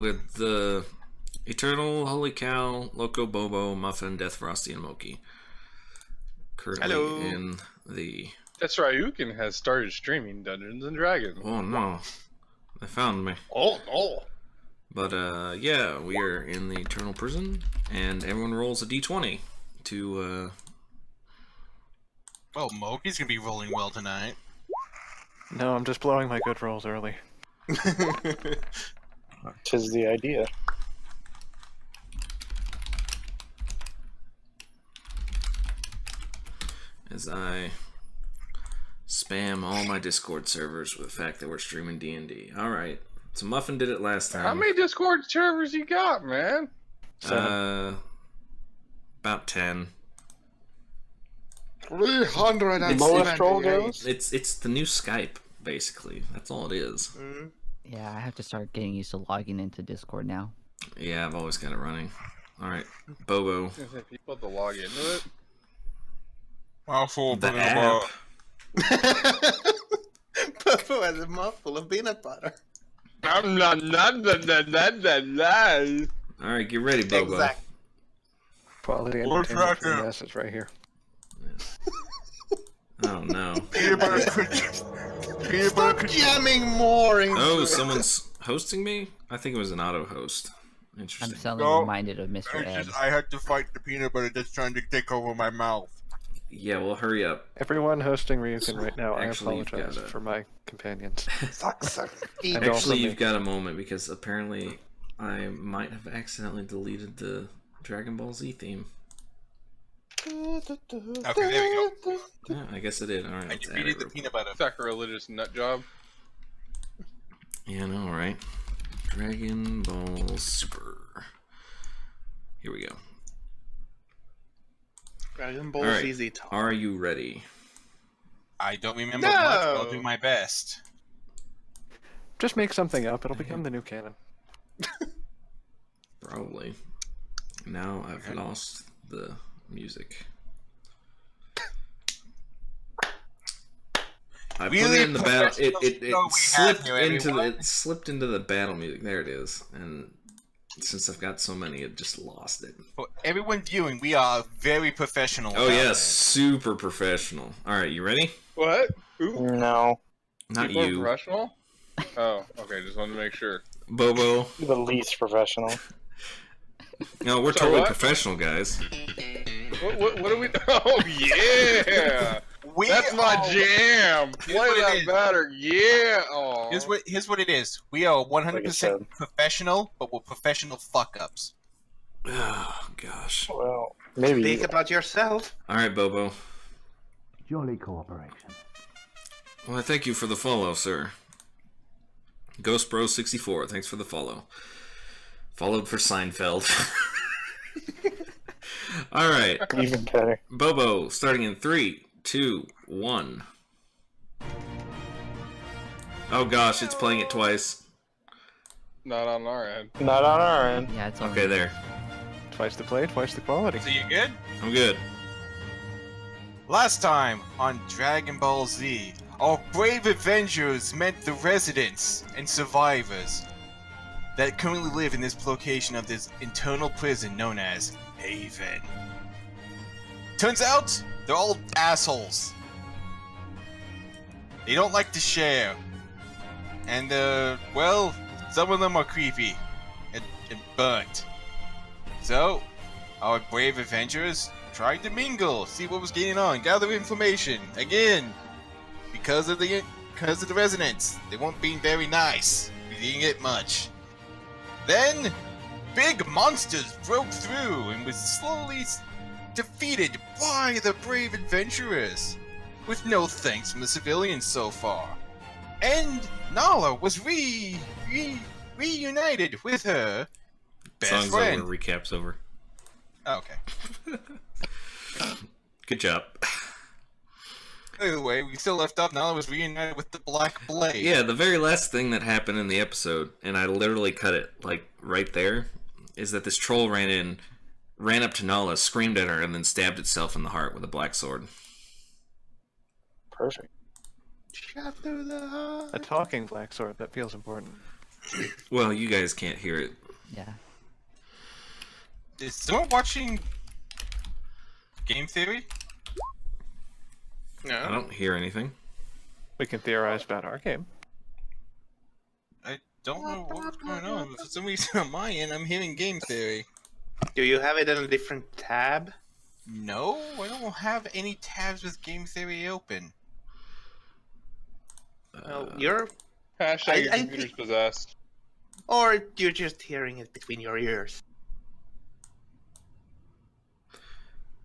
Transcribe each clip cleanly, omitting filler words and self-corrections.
with the Eternal, Holy Cow, Loco Bobo, Muffin, Death Frosty, and Moki. Currently Hello. in the... That's Ryukin has started streaming Dungeons and Dragons. Oh no. They found me. Oh, no. But yeah, we are in the Eternal Prison, and everyone rolls a d20 to Well, Moki's gonna be rolling well tonight. No, I'm just blowing my good rolls early. Tis the idea. as I spam all my Discord servers with the fact that we're streaming D&D. Alright, so Muffin did it last time. How many Discord servers you got, man? About 10. 300 lowest roll goes? It's the new Skype, basically. That's all it is. Yeah, I have to start getting used to logging into Discord now. Yeah, I've always got it running. Alright, Bobo. People have to log into it. Mouthful of The peanut app. butter. Popo has a mouthful of peanut butter. Alright, get ready, Bobo. Exact. Quality What's entertainment. that now? Yes, it's right here. Oh no. Peanut butter cookies. Peanut butter cookies. Jamming more into Oh, it. someone's hosting me? I think it was an auto host. I'm Interesting. suddenly No. reminded of Mr. Ed. I had to fight the peanut butter that's trying to take over my mouth. Yeah, well, hurry up. Everyone hosting Ryukin right now, Actually, I you've apologize got a- for my companions. Suck, suck. Eat. And also Actually, me. you've got a moment because apparently I might have accidentally deleted the Dragon Ball Z theme. Okay, there we go. Yeah, I guess I did. Alright, I let's add defeated it the real- peanut butter. Sacrilegious nut job. Yeah, I know, right? Dragon Ball Super. Here we go. Dragon Ball Alright. ZZ Top. Are you ready? I don't remember much, but I'll No. do my best. Just make something up, it'll become the new canon. Probably. Now I've lost the music. I put Really it in the battle. It professional show we slipped have here, into everyone. it slipped into the battle music. There it is. And since I've got so many, it just lost it. For everyone viewing, we are very professional. Oh about yeah, this. super professional. All right, you ready? What? Who? No. Not People are you, professional? Oh, okay. Just wanted to make sure. Bobo. The least professional. No, we're So totally what? professional, guys. What are we? Oh yeah, We that's my are- jam. Play what it that is. better. Yeah. Oh. Here's what it is. We are 100% Like I said. professional, but we're professional fuck-ups. Oh gosh. Well, maybe. Think about yourself. All right, Bobo. Jolly cooperation. Well, I thank you for the follow, sir. Ghost Bro 64, thanks for the follow. Followed for Seinfeld. All right, Even better. Bobo, starting in 3, 2, 1. Oh gosh, it's playing it twice. Not on our end. Not on our end. Yeah, it's Okay, there. Twice the play, twice the quality. So you good? I'm good. Last time on Dragon Ball Z, our brave Avengers met the residents and survivors that currently live in this location of this internal prison known as Haven. Turns out, they're all assholes. They don't like to share. And, well, some of them are creepy and burnt. So, our brave adventurers tried to mingle, see what was going on, gather information. Again, because of the residents, they weren't being very nice. We didn't get much. Then, big monsters broke through and was slowly defeated by the brave adventurers, with no thanks from the civilians so far. And Nala was reunited with her best Song's friend. over, recap's over. Oh, okay. Good job. Either way, we still left off. Nala was reunited with the Black Blade. Yeah, the very last thing that happened in the episode, and I literally cut it, like, right there, is that this troll ran up to Nala, screamed at her, and then stabbed itself in the heart with a black sword. Perfect. Shot through the heart. A talking black sword, that feels important. Well, you guys can't hear it. Yeah. Is someone watching Game Theory? I No. don't hear anything. We can theorize about our game. I don't know what's going on. For some reason on my end, I'm hearing Game Theory. Do you have it in a different tab? No, I don't have any tabs with Game Theory open. Well, you're... Hashtag your I computer's think- possessed. Or you're just hearing it between your ears.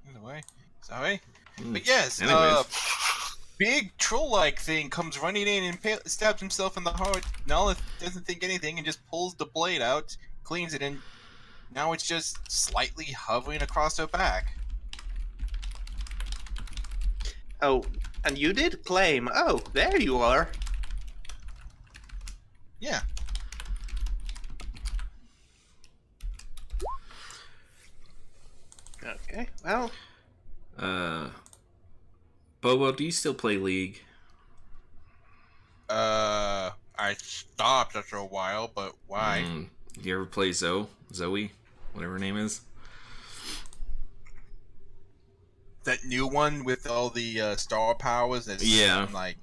Either way, sorry. Hmm. But yes, Anyways. big troll-like thing comes running in and stabs himself in the heart. Nala doesn't think anything and just pulls the blade out, cleans it, and now it's just slightly hovering across her back. Oh, and you did claim. Oh, there you are. Yeah. Okay, well, Bobo, do you still play League? I stopped after a while, but why? Do you ever play Zoe, whatever her name is? That new one with all the star powers. That's Yeah. like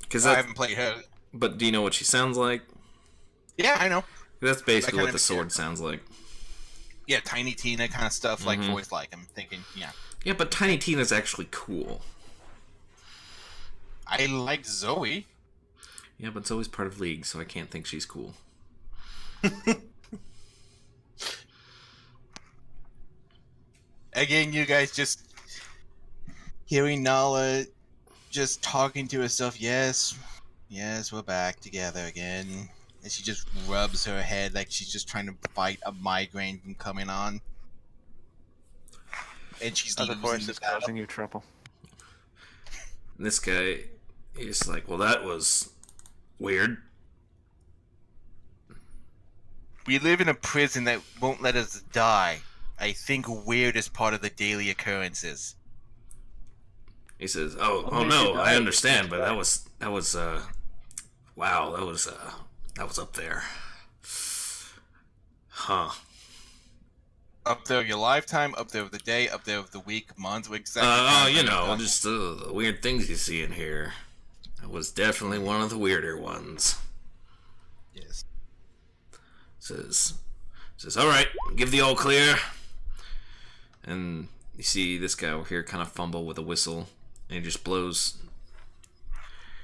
Because I haven't played her. But do you know what she sounds like? Yeah, I know. That's basically kind what of the a sword sounds like. Yeah, Tiny Tina kind of stuff, like Mhm. voice like. I'm thinking, yeah. Yeah, but Tiny Tina's actually cool. I like Zoe. Yeah, but Zoe's part of League, so I can't think she's cool. Again, you guys just hearing Nala just talking to herself. Yes, we're back together again. And she just rubs her head like she's just trying to fight a migraine from coming on. And she's Other losing voice the is battle. causing you trouble. And this guy, he's like, well, that was weird. We live in a prison that won't let us die. I think weird is part of the daily occurrences. He says, oh Well, maybe no, she I died. understand, but that was, wow, that was up there. Huh. Up there of your lifetime, up there of the day, up there of the week, month, week, second. You know, just the weird things you see in here. That was definitely one of the weirder ones. Yes. Says, all right, give the all clear. And you see this guy over here kind of fumble with a whistle, and he just blows.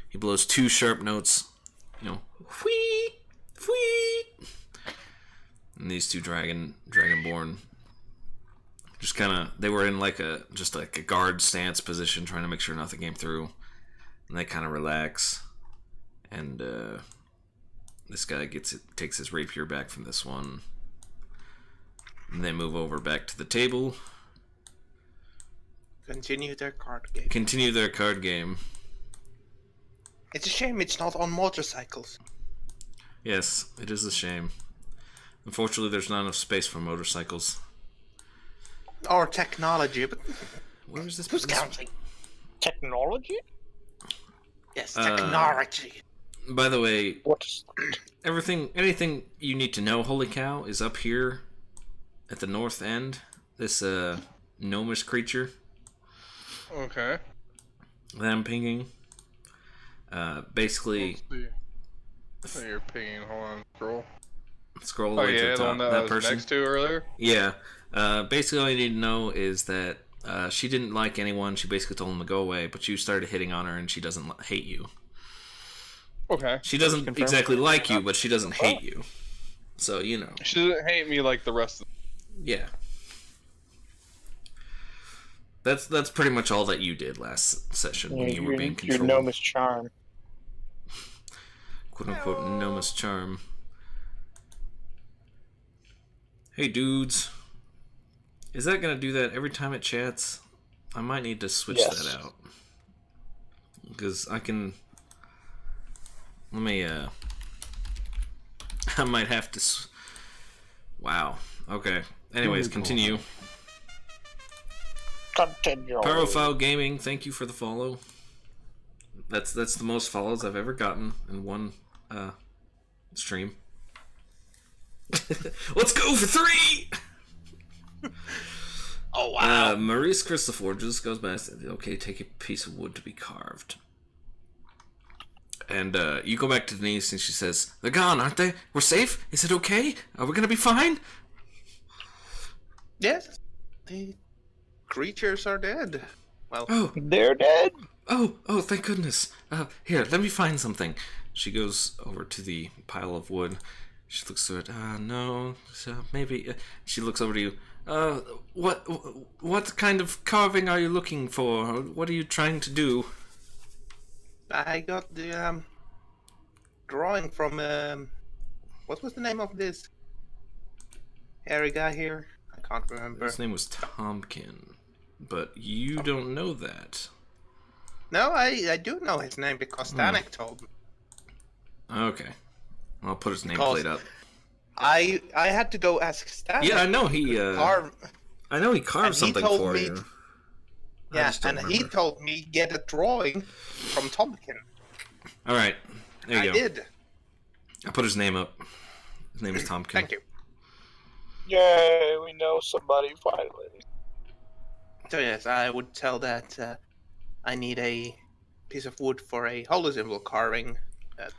He blows two sharp notes, you know, whee, whee. And these two dragonborn, just kind of, they were in like a guard stance position, trying to make sure nothing came through, and they kind of relax, and this guy takes his rapier back from this one. And they move over back to the table. continue their card game. Continue their card game. It's a shame it's not on motorcycles. Yes, it is a shame. Unfortunately, there's not enough space for motorcycles. Or technology, but Where is this? who's counting? Technology? Yes, Uh, technology. By the way, What's anything you need to know, holy cow, is up here at the north end. This gnomish creature Okay. that I'm pinging. Basically, Let's see. Oh, you're pinging. Hold on. Scroll. scroll Oh away to yeah, the the top. one that I That was person. next to earlier. Yeah. Basically, all you need to know is that she didn't like anyone. She basically told them to go away, but you started hitting on her, and she doesn't hate you. Okay. She doesn't Confirm. exactly like you, but she doesn't hate you. So, you know. She doesn't hate me like the rest of Yeah. That's pretty much all that you did last session when you were being your controlled. gnome's charm? Quote unquote Nomus charm. Hey dudes. Is that gonna do that every time it chats? I might need to switch Yes. that out. Because I can. Let me, I might have to. Wow. Okay. Anyways, continue. Continue. Pyrophile Gaming, thank you for the follow. That's the most follows I've ever gotten in one stream. Let's go for 3! Oh wow! Maurice Christopher just goes back and says, okay, take a piece of wood to be carved. And you go back to Denise and she says, they're gone, aren't they? We're safe? Is it okay? Are we gonna be fine? Yes, the creatures are dead. Well, Oh, They're dead. oh, thank goodness. Here, let me find something. She goes over to the pile of wood. She looks through it. No, so maybe. She looks over to you. What kind of carving are you looking for? What are you trying to do? I got the drawing from what was the name of this hairy guy here? I can't remember. His name was Tompkin, but you don't know that. No, I do know his name because Danik told me. Okay, I'll put his Because- nameplate up. I had to go ask Stanek. Yeah, I know he. Carve. I know he carved And he something told for me you. I Yeah, just don't and he remember. told me get a drawing from Tompkin. All right, there you I go. did. I put his name up. His name is Tompkin. Thank you. Yay, we know somebody finally. So yes, I would tell that I need a piece of wood for a holy symbol carving that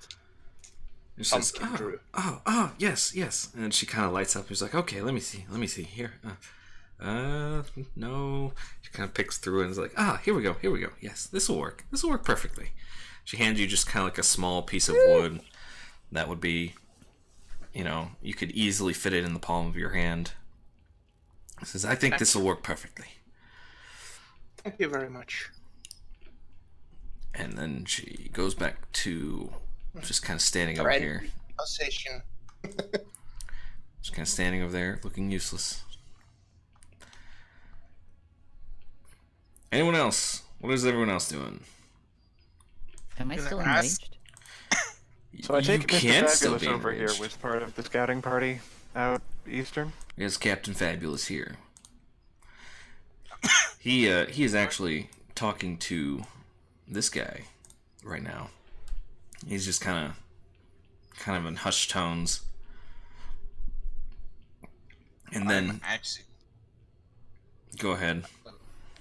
She says, Tompkin drew. Yes. And then she kind of lights up. She's like, okay, let me see. Here. No. She kind of picks through it and is like, here we go. Yes, this will work. This will work perfectly. She hands you just kind of like a small piece of wood that would be, you could easily fit it in the palm of your hand. She says, I think this will work perfectly. Thank you very much. And then she goes back to just kind of standing over Right. here. Position. Just kind of standing over there, looking useless. Anyone else? What is everyone else doing? Am I Gonna still ask- enraged? So I You take Mr. can still Fabulous be over here enraged. was part of the scouting party out eastern. Yes, Captain Fabulous here. He is actually talking to this guy right now. He's just kind of in hushed tones. And then Actually, go ahead.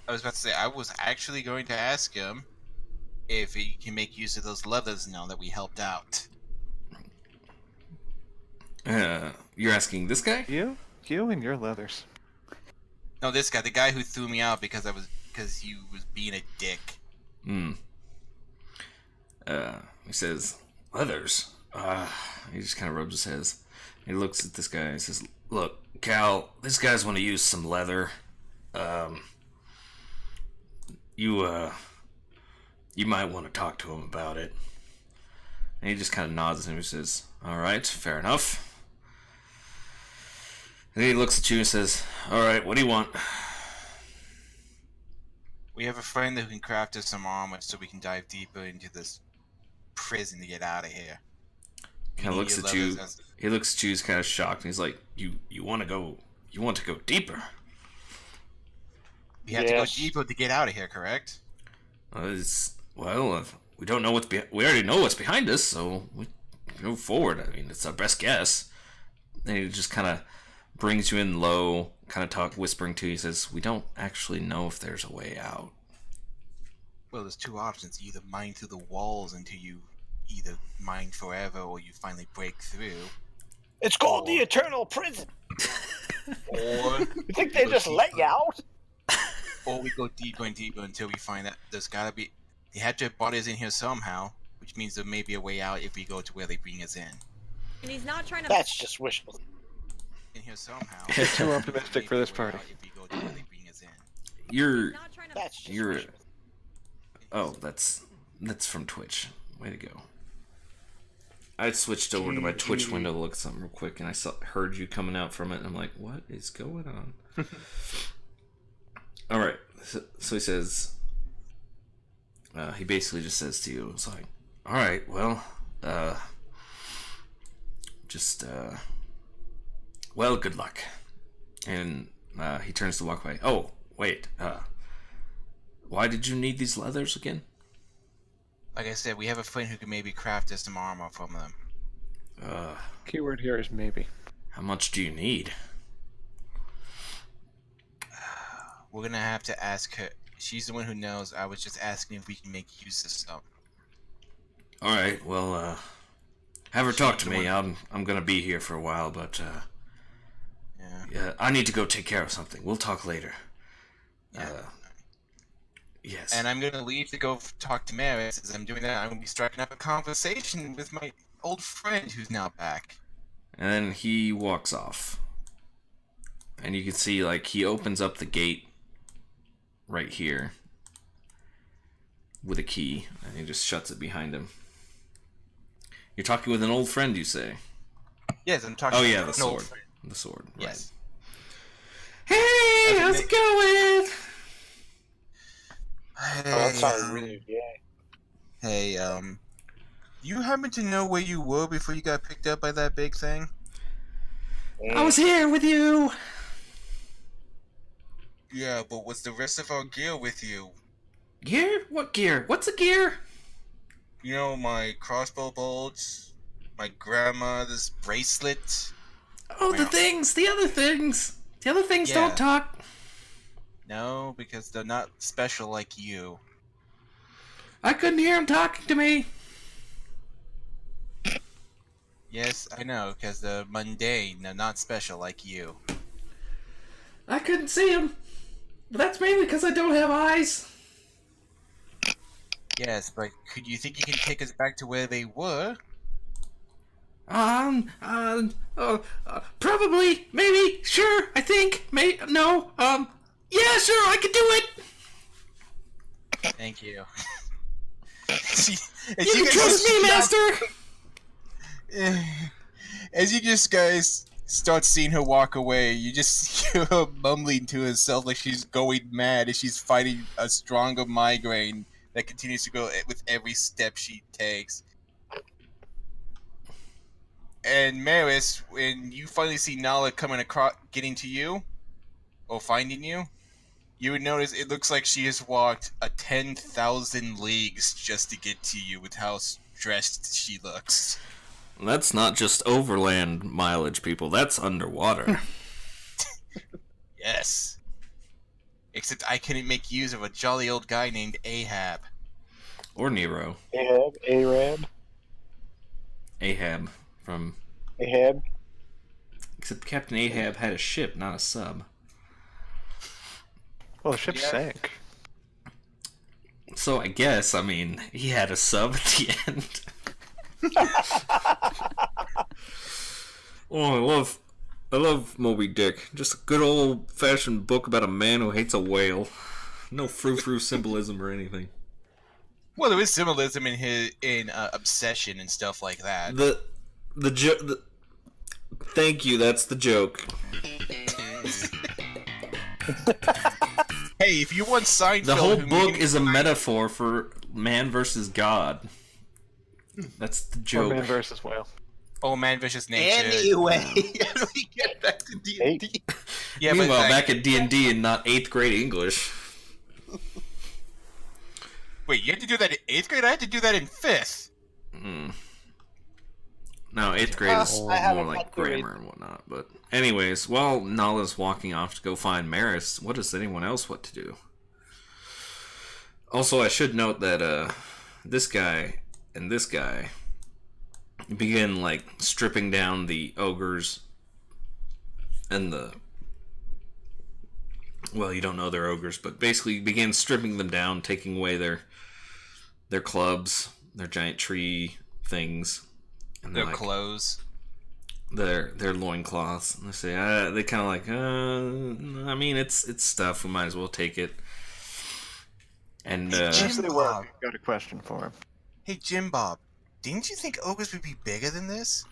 I was about to say, I was actually going to ask him if he can make use of those leathers now that we helped out. You're asking this guy? You and your leathers. No, this guy, the guy who threw me out because he was being a dick. He says, leathers. He just kind of rubs his head. He looks at this guy and says, look, Cal, this guy's want to use some leather. You might want to talk to him about it. And he just kind of nods at him and says, all right, fair enough. And he looks at you and says, all right, what do you want? We have a friend who can craft us some armor so we can dive deeper into this prison to get out of here. Kind of We looks need at you. leathers as- He looks at you. He's kind of shocked. And he's like, "You want to go? You want to go deeper?" We have to go Yes. deeper to get out of here, correct? We don't know we already know what's behind us, so we go forward. I mean, it's our best guess. And he just kind of brings you in low, kind of whispering to you. He says, "We don't actually know if there's a way out." Well, there's two options. You either mine through the walls until you either mine forever or you finally break through. It's called the Eternal Prison. Or You think they just let you out? or we go deeper and deeper until we find that there's gotta be... They had to have brought us in here somehow, which means there may be a way out if we go to where they bring us in. And he's not trying to. That's just wishful. In here somehow. Too optimistic for this party. If we go to where they bring us in. You're. He's not trying to. That's just You're- wishful. Oh, that's from Twitch. Way to go. I switched over to my Twitch window to look at something real quick, and heard you coming out from it, and I'm like, what is going on? All right. So he says, he basically just says to you, it's like, all right, well, well, good luck. And he turns to walk away. Oh, wait, why did you need these leathers again? Like I said, we have a friend who can maybe craft us some armor from them. Keyword here is maybe. How much do you need? We're gonna have to ask her. She's the one who knows. I was just asking if we can make use of some. All right, well, have her talk to me. I'm gonna be here for a while, but yeah, I need to go take care of something. We'll talk later. Yes. And I'm gonna leave to go talk to Maris. As I'm doing that, I'm gonna be striking up a conversation with my old friend who's now back. And then he walks off, and you can see like he opens up the gate right here with a key, and he just shuts it behind him. You're talking with an old friend, you say? Yes, I'm talking. Oh yeah, to the an old sword. friend. The sword. Yes. Right. Hey, how's it going? Oh, that sounds really gay. Hey, you happen to know where you were before you got picked up by that big thing? I was here with you. Yeah, but was the rest of our gear with you? Gear? What gear? What's a gear? You know, my crossbow bolts, my grandmother's bracelet. Oh, the things, the other things. The other things don't talk. No, because they're not special like you. I couldn't hear him talking to me. Yes, I know, because they're mundane, they're not special like you. I couldn't see him. But that's mainly because I don't have eyes. Yes, but could you think you can take us back to where they were? Probably, maybe, sure, I think, no, yeah, sure, I could do it. Thank you. You can trust me, master. As you just guys start seeing her walk away, you just hear her mumbling to herself like she's going mad as she's fighting a stronger migraine that continues to go with every step she takes. And Maris, when you finally see Nala coming across, getting to you, or finding you, you would notice it looks like she has walked 10,000 leagues just to get to you with how stressed she looks. That's not just overland mileage, people. That's underwater. Yes. Except I couldn't make use of a jolly old guy named Ahab. Or Nero. Ahab, Arab, Ahab from... Ahab. Except Captain Ahab had a ship, not a sub. Well, the ship sank. So I guess, I mean, he had a sub at the end. Oh, I love Moby Dick. Just a good old-fashioned book about a man who hates a whale. No frou-frou symbolism or anything. Well, there is symbolism in his obsession and stuff like that. Thank you. That's the joke. Hey, if you want Seinfeld, the whole book is a metaphor for man versus God. That's the joke. Or man versus whale. Oh, man versus nature. Anyway, as we get back to D&D. Yeah, Meanwhile, but back at D&D and not 8th grade English. Wait, you had to do that in 8th grade? I had to do that in 5th. No, 8th grade is I more haven't like got through grammar and whatnot. But anyways, while Nala's walking off to go find Maris, what does anyone else want to do? Also, I should note that this guy and this guy begin like stripping down the ogres and the... Well, you don't know they're ogres, but basically begin stripping them down, taking away their clubs, their giant tree things. And Their like, clothes. Their loincloths. And they say, they kind of like, I mean, it's stuff. We might as well take it. And, Actually, well, got a question for him. Hey, Jim Bob, didn't you think ogres would be bigger than this?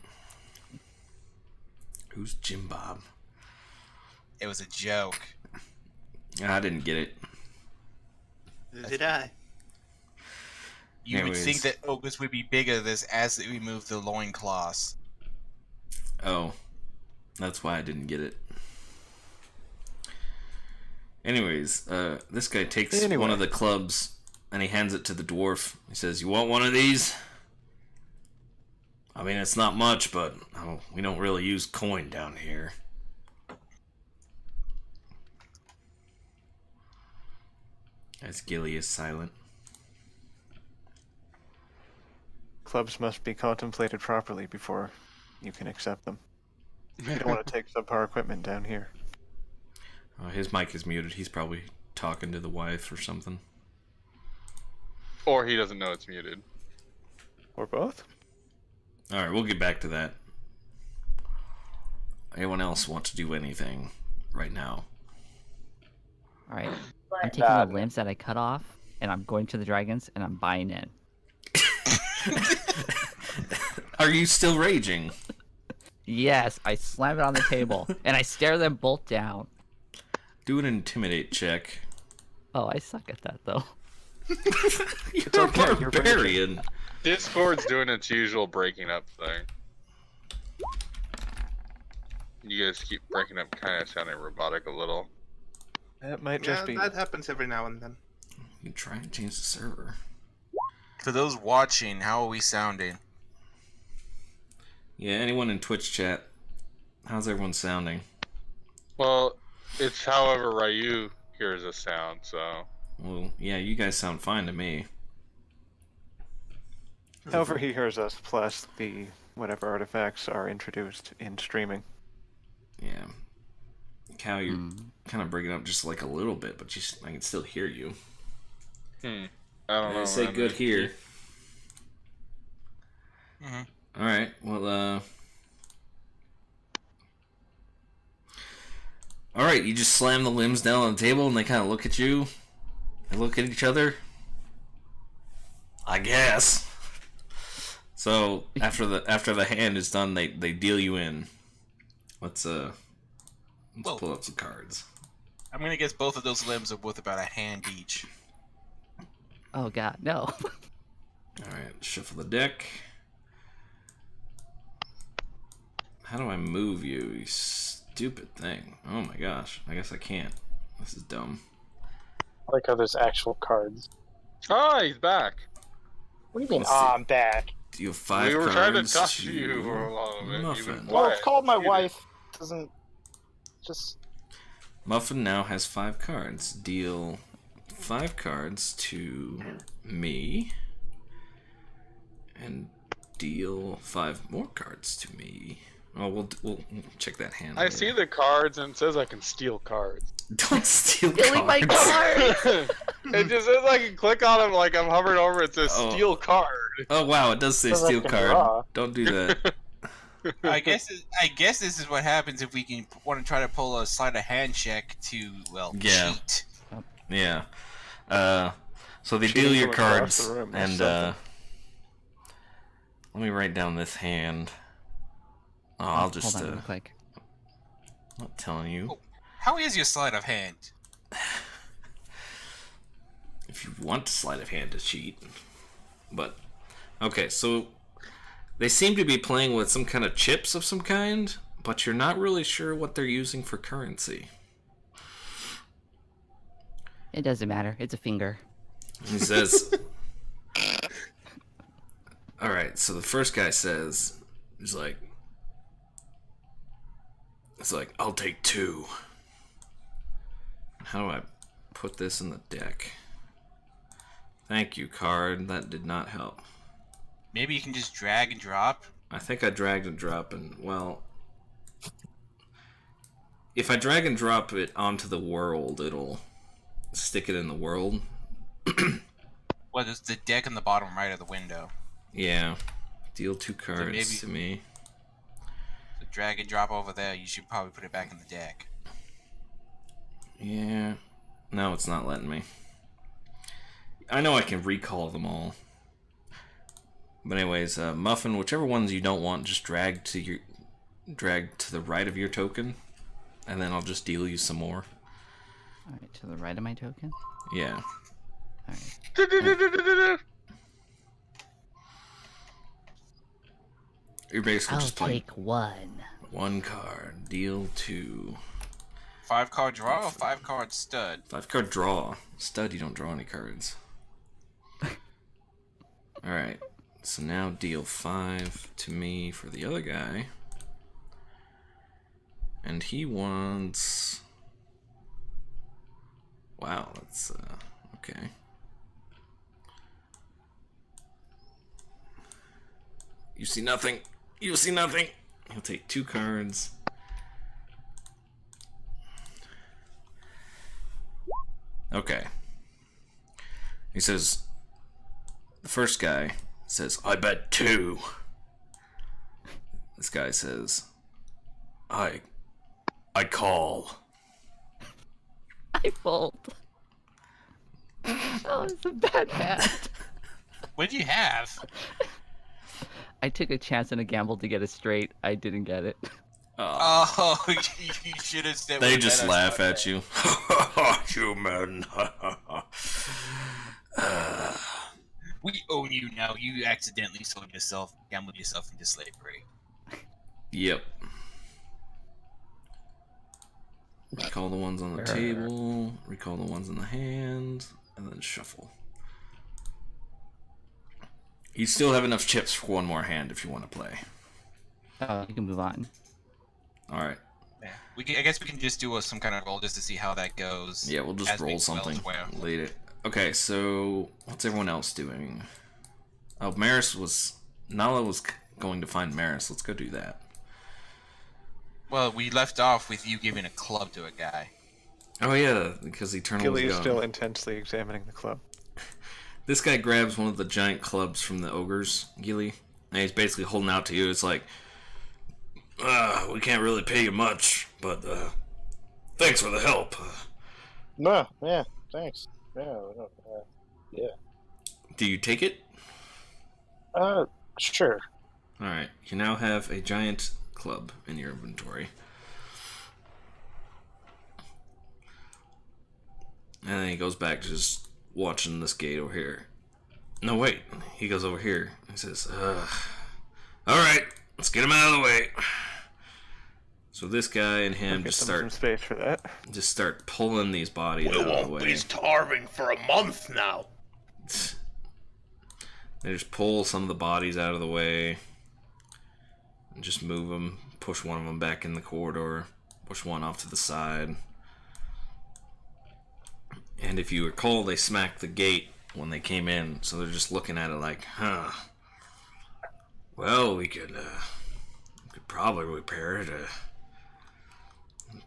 Who's Jim Bob? It was a joke. I didn't get it. Did I? You Anyways. would think that ogres would be bigger than this as they remove the loincloths. Oh. That's why I didn't get it. Anyways, this guy takes one of the clubs and he hands it to the dwarf. He says, "You want one of these?" I mean, it's not much, but we don't really use coin down here. As Gilly is silent. Clubs must be contemplated properly before you can accept them. You don't want to take subpar equipment down here. His mic is muted. He's probably talking to the wife or something. Or he doesn't know it's muted. Or both? Alright, we'll get back to that. Anyone else want to do anything right now? Alright. I'm taking the limbs that I cut off, and I'm going to the dragons, and I'm buying in. Are you still raging? Yes, I slam it on the table, and I stare them both down. Do an intimidate check. Oh, I suck at that, though. You're a barbarian. Discord's doing its usual breaking up thing. You guys keep breaking up, kind of sounding robotic a little. That might Yeah, just be... that happens every now and then. You try and change the server. For those watching, how are we sounding? Yeah, anyone in Twitch chat, how's everyone sounding? Well, it's however Ryu hears a sound, so... Well, yeah, you guys sound fine to me. However he hears us, plus the whatever artifacts are introduced in streaming. Yeah. Cal, you're kind of breaking up just like a little bit, but I can still hear you. I don't know. I say good here. Mm-hmm. Alright, well, Alright, you just slam the limbs down on the table and they kind of look at you. They look at each other. I guess. So, after the hand is done, they deal you in. Let's pull up some cards. I'm gonna guess both of those limbs are worth about a hand each. Oh god, no. Alright, shuffle the deck. How do I move you, you stupid thing? Oh my gosh, I guess I can't. This is dumb. I like how there's actual cards. Oh, he's back. What do you mean, Let's see. I'm back? Do you have 5 We were cards? trying to talk to you for a long minute. You've been Muffin. Well, quiet. it's called my You did. wife. Doesn't... Just... Muffin now has 5 cards. Deal 5 cards to me. And deal 5 more cards to me. Oh, we'll check that hand. I later. see the cards and it says I can steal cards. Don't steal Stealing my cards. card! It just says I can click on them like I'm hovering over it. It says Oh. steal card. Oh wow, it does say Sounds like steal a card. draw. Don't do that. I guess this is what happens if we can want to try to pull a sleight of hand check to Yeah. cheat. Yeah. So they Cheating deal your from across cards, the room is and something. let me write down this hand. Oh, I'll just Hold on real quick. not telling you. How is your sleight of hand? If you want sleight of hand to cheat. But okay, so they seem to be playing with some kind of chips of some kind, but you're not really sure what they're using for currency. It doesn't matter. It's a finger. He says, alright, so the first guy says, he's like, it's like, I'll take 2. How do I put this in the deck? Thank you, card. That did not help. Maybe you can just drag and drop. I think I dragged and dropped, and, well, if I drag and drop it onto the world, it'll stick it in the world. Well, there's the deck in the bottom right of the window. Yeah. Deal 2 cards maybe- to me. So drag and drop over there. You should probably put it back in the deck. Yeah. No, it's not letting me. I know I can recall them all. But anyways, Muffin, whichever ones you don't want, just drag to the right of your token, and then I'll just deal you some more. Alright, to the right of my token. Yeah. Alright. You're basically I'll just playing take 1. 1 card, deal 2. 5 card draw or 5 card stud? 5 card draw. Stud, you don't draw any cards. Alright. So now deal 5 to me for the other guy. And he wants... Wow, that's, okay. You see nothing. You see nothing. He'll take 2 cards. Okay. He says, the first guy says, I bet 2. This guy says, I call. I fold. Oh, it's a bad hand. What do you have? I took a chance and a gamble to get it straight. I didn't get it. Oh, you should have said. They just laugh at you. Human. We own you now. You accidentally sold yourself, gambled yourself into slavery. Yep. Recall the ones on the table, recall the ones in the hand, and then shuffle. You still have enough chips for one more hand if you want to play. You can move on. Alright. Yeah. I guess we can just do some kind of roll just to see how that goes. Yeah, we'll just roll something later. Okay, so what's everyone else doing? Oh, Nala was going to find Maris. Let's go do that. Well, we left off with you giving a club to a guy. Oh yeah, because Eternal was Gilly is gone. still intensely examining the club. This guy grabs one of the giant clubs from the ogres, Gilly, and he's basically holding out to you. It's like, we can't really pay you much, but thanks for the help. No, yeah, thanks. Yeah. Do you take it? Sure. Alright, you now have a giant club in your inventory. And then he goes back to just watching this gate over here. No, wait. He goes over here. He says, alright, let's get him out of the way. So this guy and him just some space for that. Just start pulling these bodies out of the way. Be starving for a month now. They just pull some of the bodies out of the way. And just move them. Push one of them back in the corridor. Push one off to the side. And if you recall, they smacked the gate when they came in. So they're just looking at it like, huh. Well, we could probably repair it.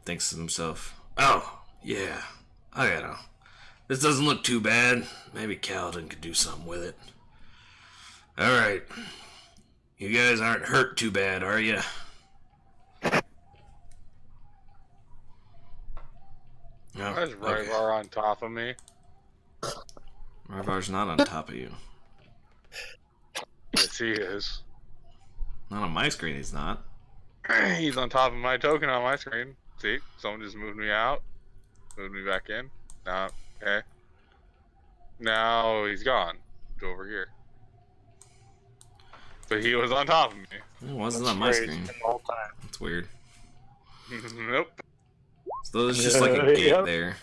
Thinks to himself, oh, yeah, I gotta. This doesn't look too bad. Maybe Kaladin could do something with it. Alright. You guys aren't hurt too bad, are you? No. Why is Ryvar on top of me? Ryvar's not on top of you. Yes, he is. Not on my screen, he's not. He's on top of my token on my screen. See? Someone just moved me out. Moved me back in. Now, okay. Now he's gone. He's over here. But he was on top of me. It wasn't on my screen. That's weird. Nope. So there's just like a gate there.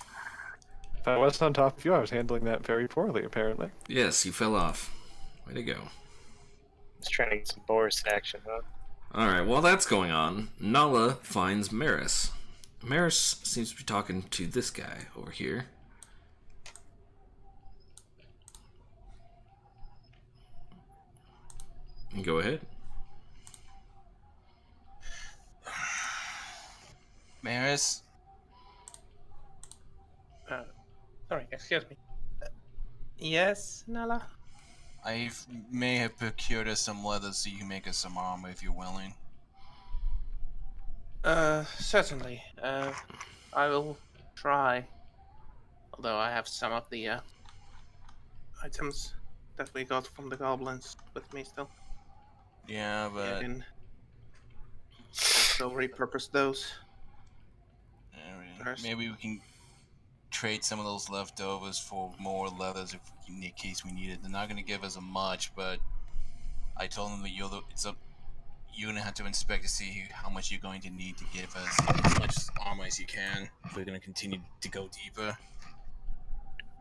If I was on top of you, I was handling that very poorly, apparently. Yes, you fell off. Way to go. Just trying to get some Boris action, huh? Alright, while that's going on, Nala finds Maris. Maris seems to be talking to this guy over here. Go ahead. Maris? Sorry, excuse me. Yes, Nala? I may have procured us some leather so you can make us some armor if you're willing. Certainly. I will try. Although I have some of the, items that we got from the goblins with me still. Yeah, but... I can also repurpose those. Maybe we can trade some of those leftovers for more leathers if in case we need it. They're not going to give us a much, but I told them that you're going to have to inspect to see how much you're going to need to give us as much armor as you can if we're going to continue to go deeper.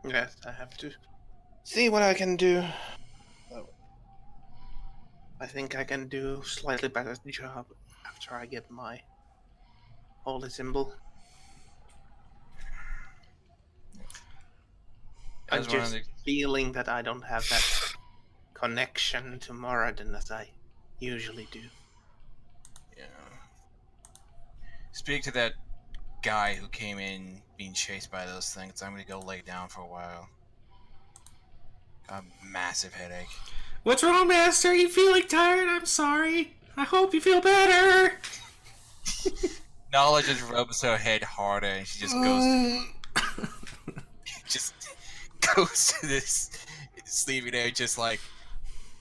Yes, I have to see what I can do. I think I can do slightly better job after I get my holy symbol. I'm As one of just the- feeling that I don't have that connection to Moradin as I usually do. Yeah. Speak to that guy who came in being chased by those things. I'm gonna go lay down for a while. Got a massive headache. What's wrong, Master? You feeling tired? I'm sorry. I hope you feel better. Nala just rubs her head harder, and she just goes. Just goes to this sleeping there, just like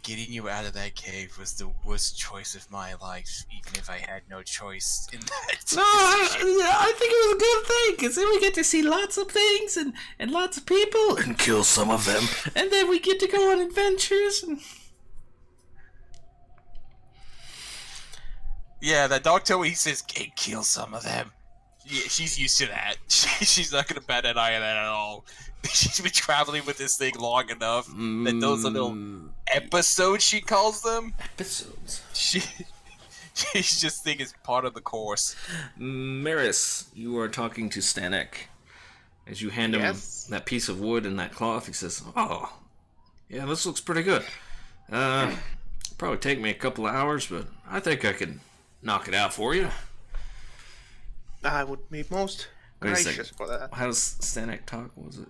getting you out of that cave was the worst choice of my life, even if I had no choice in that. No, I think it was a good thing, because then we get to see lots of things and lots of people and kill some of them, and then we get to go on adventures. And... Yeah, that dog told me, he says, "Hey, kill some of them." Yeah, she's used to that. She's not gonna bat an eye at that at all. She's been traveling with this thing long enough that those little episodes, she calls them, episodes. She's just think it's part of the course. Maris, you are talking to Stanek. As you hand him that piece of wood and that cloth, he says, "Oh, yeah, this looks pretty good. Probably take me a couple of hours, but I think I can knock it out for you." I would be most Wait a gracious second. for that. How does Stanek talk? What was it?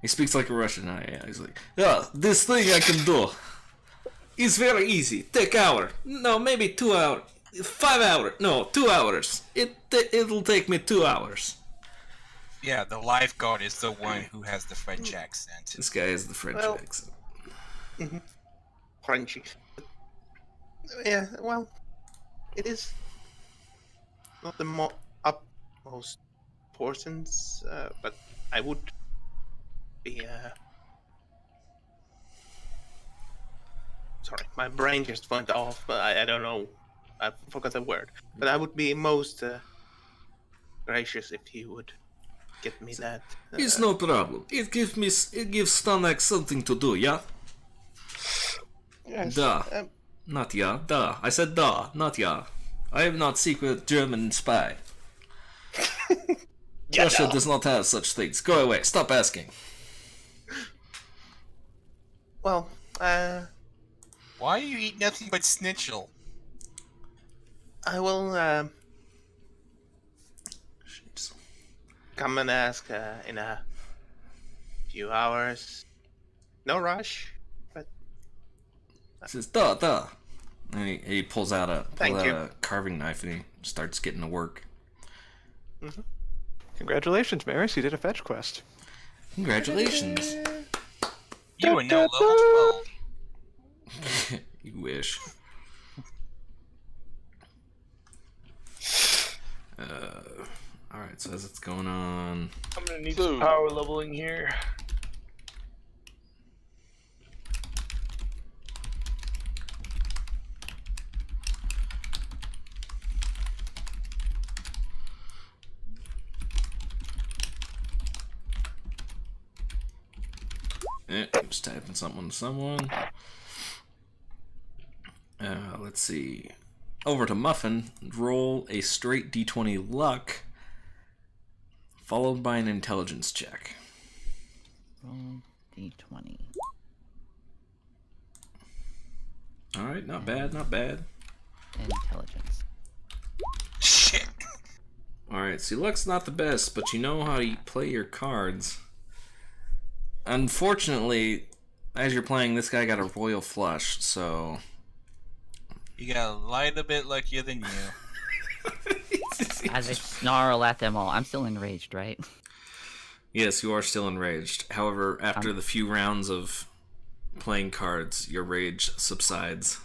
He speaks like a Russian. Yeah, he's like, "Yeah, this thing I can do. It's very easy. Take hour. No, maybe 2 hours. 5 hours. No, 2 hours. It'll take me 2 hours." Yeah, the lifeguard is the one who has the French accent. This guy has the French accent. Frenchy. Yeah, well, it is not the utmost portions, but I would be. Sorry, my brain just went off, but I don't know. I forgot the word. But I would be most gracious if you would give me that. It's no problem. It gives Stanek something to do, yeah? Yes. Da. Not yeah, da. I said da, not yeah. I am not secret German spy. Russia does not have such things. Go away. Stop asking. Well, Why do you eat nothing but schnitzel? I will come and ask in a few hours. No rush, but He says, da. And he pulls out a Thank you. carving knife and he starts getting to work. Congratulations, Maris. You did a fetch quest. Congratulations. You are now level 12. You wish. Alright, so as it's going on... I'm gonna need some power leveling here. I'm just typing something to someone. Let's see. Over to Muffin. Roll a straight d20 luck, followed by an intelligence check. Roll d20. Alright, not bad, not bad. Intelligence. Shit. Alright, see, luck's not the best, but you know how to play your cards. Unfortunately, as you're playing, this guy got a royal flush, so... You got a little bit luckier than you. As I snarl at them all, I'm still enraged, right? Yes, you are still enraged. However, after the few rounds of playing cards, your rage subsides.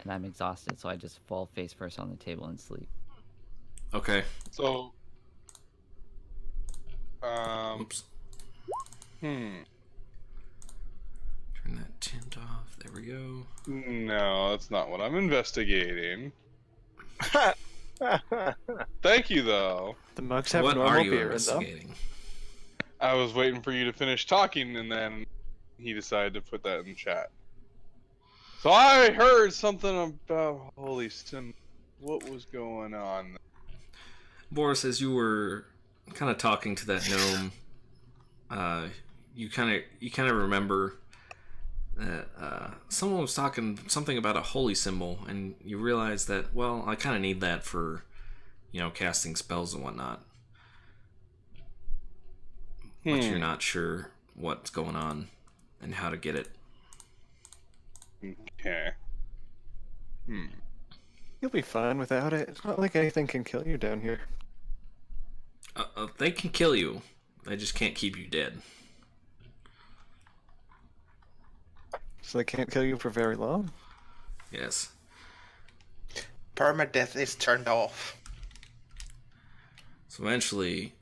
And I'm exhausted, so I just fall face first on the table and sleep. Okay. So, Oops. Turn that tint off. There we go. No, that's not what I'm investigating. Thank you, though. The mugs have What normal are you beer in them. investigating? I was waiting for you to finish talking, and then he decided to put that in the chat. So I heard something about Holy Symbol. What was going on? Boris, as you were kind of talking to that gnome, you kind of remember that someone was talking something about a holy symbol, and you realize that, well, I kind of need that for, casting spells and whatnot. But you're not sure what's going on and how to get it. Okay. You'll be fine without it. It's not like anything can kill you down here. They can kill you. They just can't keep you dead. So they can't kill you for very long? Yes. Permadeath is turned off. So eventually,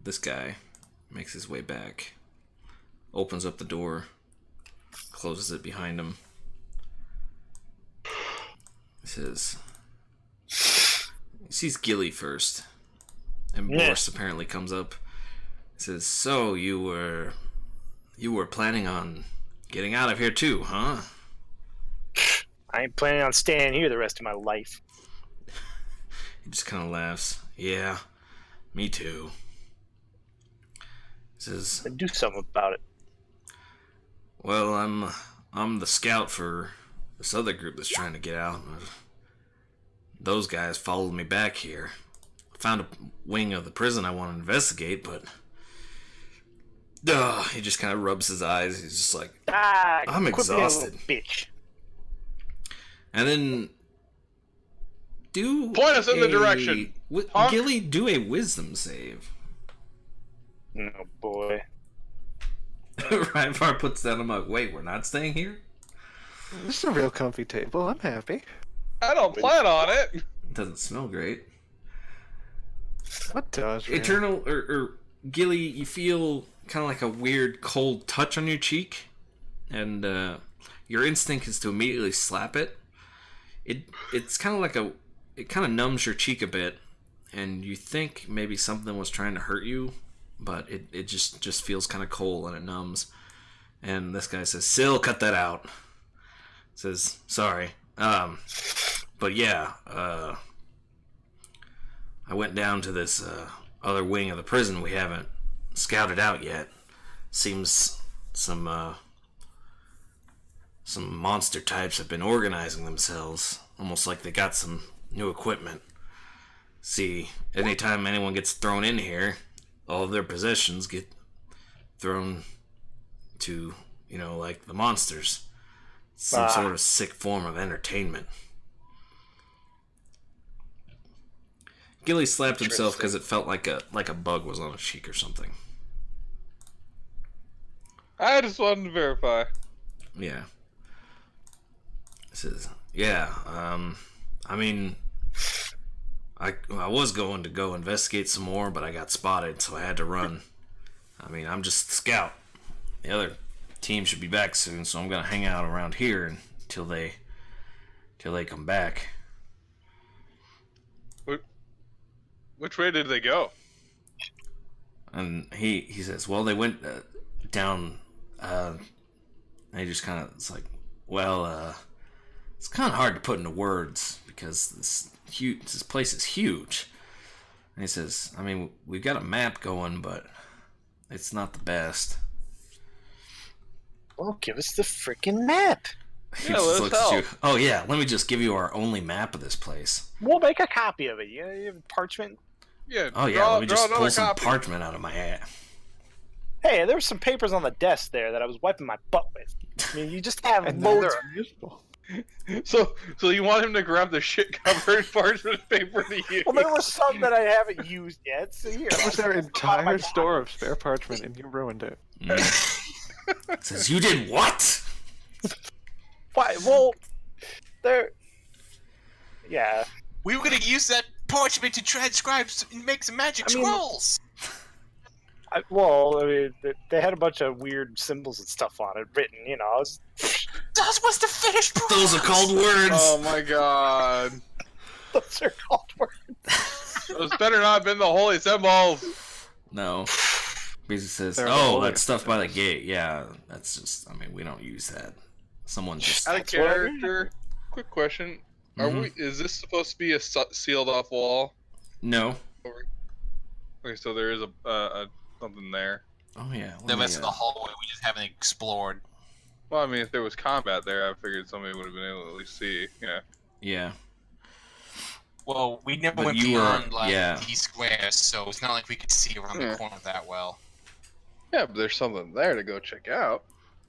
this guy makes his way back, opens up the door, closes it behind him. He says, he sees Gilly first, and Boris apparently comes up. He says, "So you were planning on getting out of here too, huh?" I ain't planning on staying here the rest of my life. He just kind of laughs. "Yeah, me too." He says, Then do something about it. "Well, I'm the scout for this other group that's trying to get out. Those guys followed me back here. I found a wing of the prison I want to investigate, but he just kind of rubs his eyes. He's just like, I'm exhausted. Bitch. And then point us in the direction. Gilly, do a wisdom save. Oh boy. Reinfar puts down a mug. Wait, we're not staying here? This is a real comfy table. I'm happy. I don't plan on it. It doesn't smell great. What does? Really? Eternal or Gilly, you feel kind of like a weird cold touch on your cheek, and your instinct is to immediately slap it. It's kind of like it kind of numbs your cheek a bit, and you think maybe something was trying to hurt you, but it just feels kind of cold and it numbs. And this guy says, "Syl, cut that out." Says, "Sorry. But yeah, I went down to this other wing of the prison we haven't scouted out yet. Seems some monster types have been organizing themselves, almost like they got some new equipment. See, anytime anyone gets thrown in here, all of their possessions get thrown to, like the monsters. Some sort of sick form of entertainment." Gilly slapped himself because it felt like a bug was on his cheek or something. I just wanted to verify. Yeah. It says, "Yeah, I mean, I was going to go investigate some more, but I got spotted, so I had to run. I mean, I'm just the scout. The other team should be back soon, so I'm gonna hang out around here until they come back." Which way did they go? And he says, "Well, they went down." And he just kind of, it's like, well, it's kind of hard to put into words because this place is huge. And he says, "I mean, we've got a map going, but it's not the best." Well, give us the freaking map. He just looks at you. "Oh yeah, let me just give you our only map of this place." We'll make a copy of it. You have parchment? Yeah. Oh yeah, let me just pull some parchment out of my hat. Hey, there were some papers on the desk there that I was wiping my butt with. I mean, you just have And loads. they're unusable. So you want him to grab the shit-covered parchment paper to use? Well, there were some that I haven't used yet. So here, That was their entire store of spare parchment, and you ruined it. It says, "You did what?" Why? Well, there. Yeah. We were gonna use that parchment to transcribe and make some magic scrolls. I mean, they had a bunch of weird symbols and stuff on it written. I was. That was the finished product. Those are called words. Oh my god. Those are called words. Those better not have been the holy symbols. No. Basically says, They're "Oh, holy that stuff by the gate. Yeah, that's just. I mean, we don't use that. Someone just. Out of character. Quick question: Is this supposed to be a sealed off wall? No. Okay, so there is a something there. Oh yeah. The rest of the hallway we just haven't explored. Well, I mean, if there was combat there, I figured somebody would have been able to at least see. Yeah. Yeah. Well, we never But went you beyond were- T squares, so it's not like we could see around the corner that well. Yeah, but there's something there to go check out.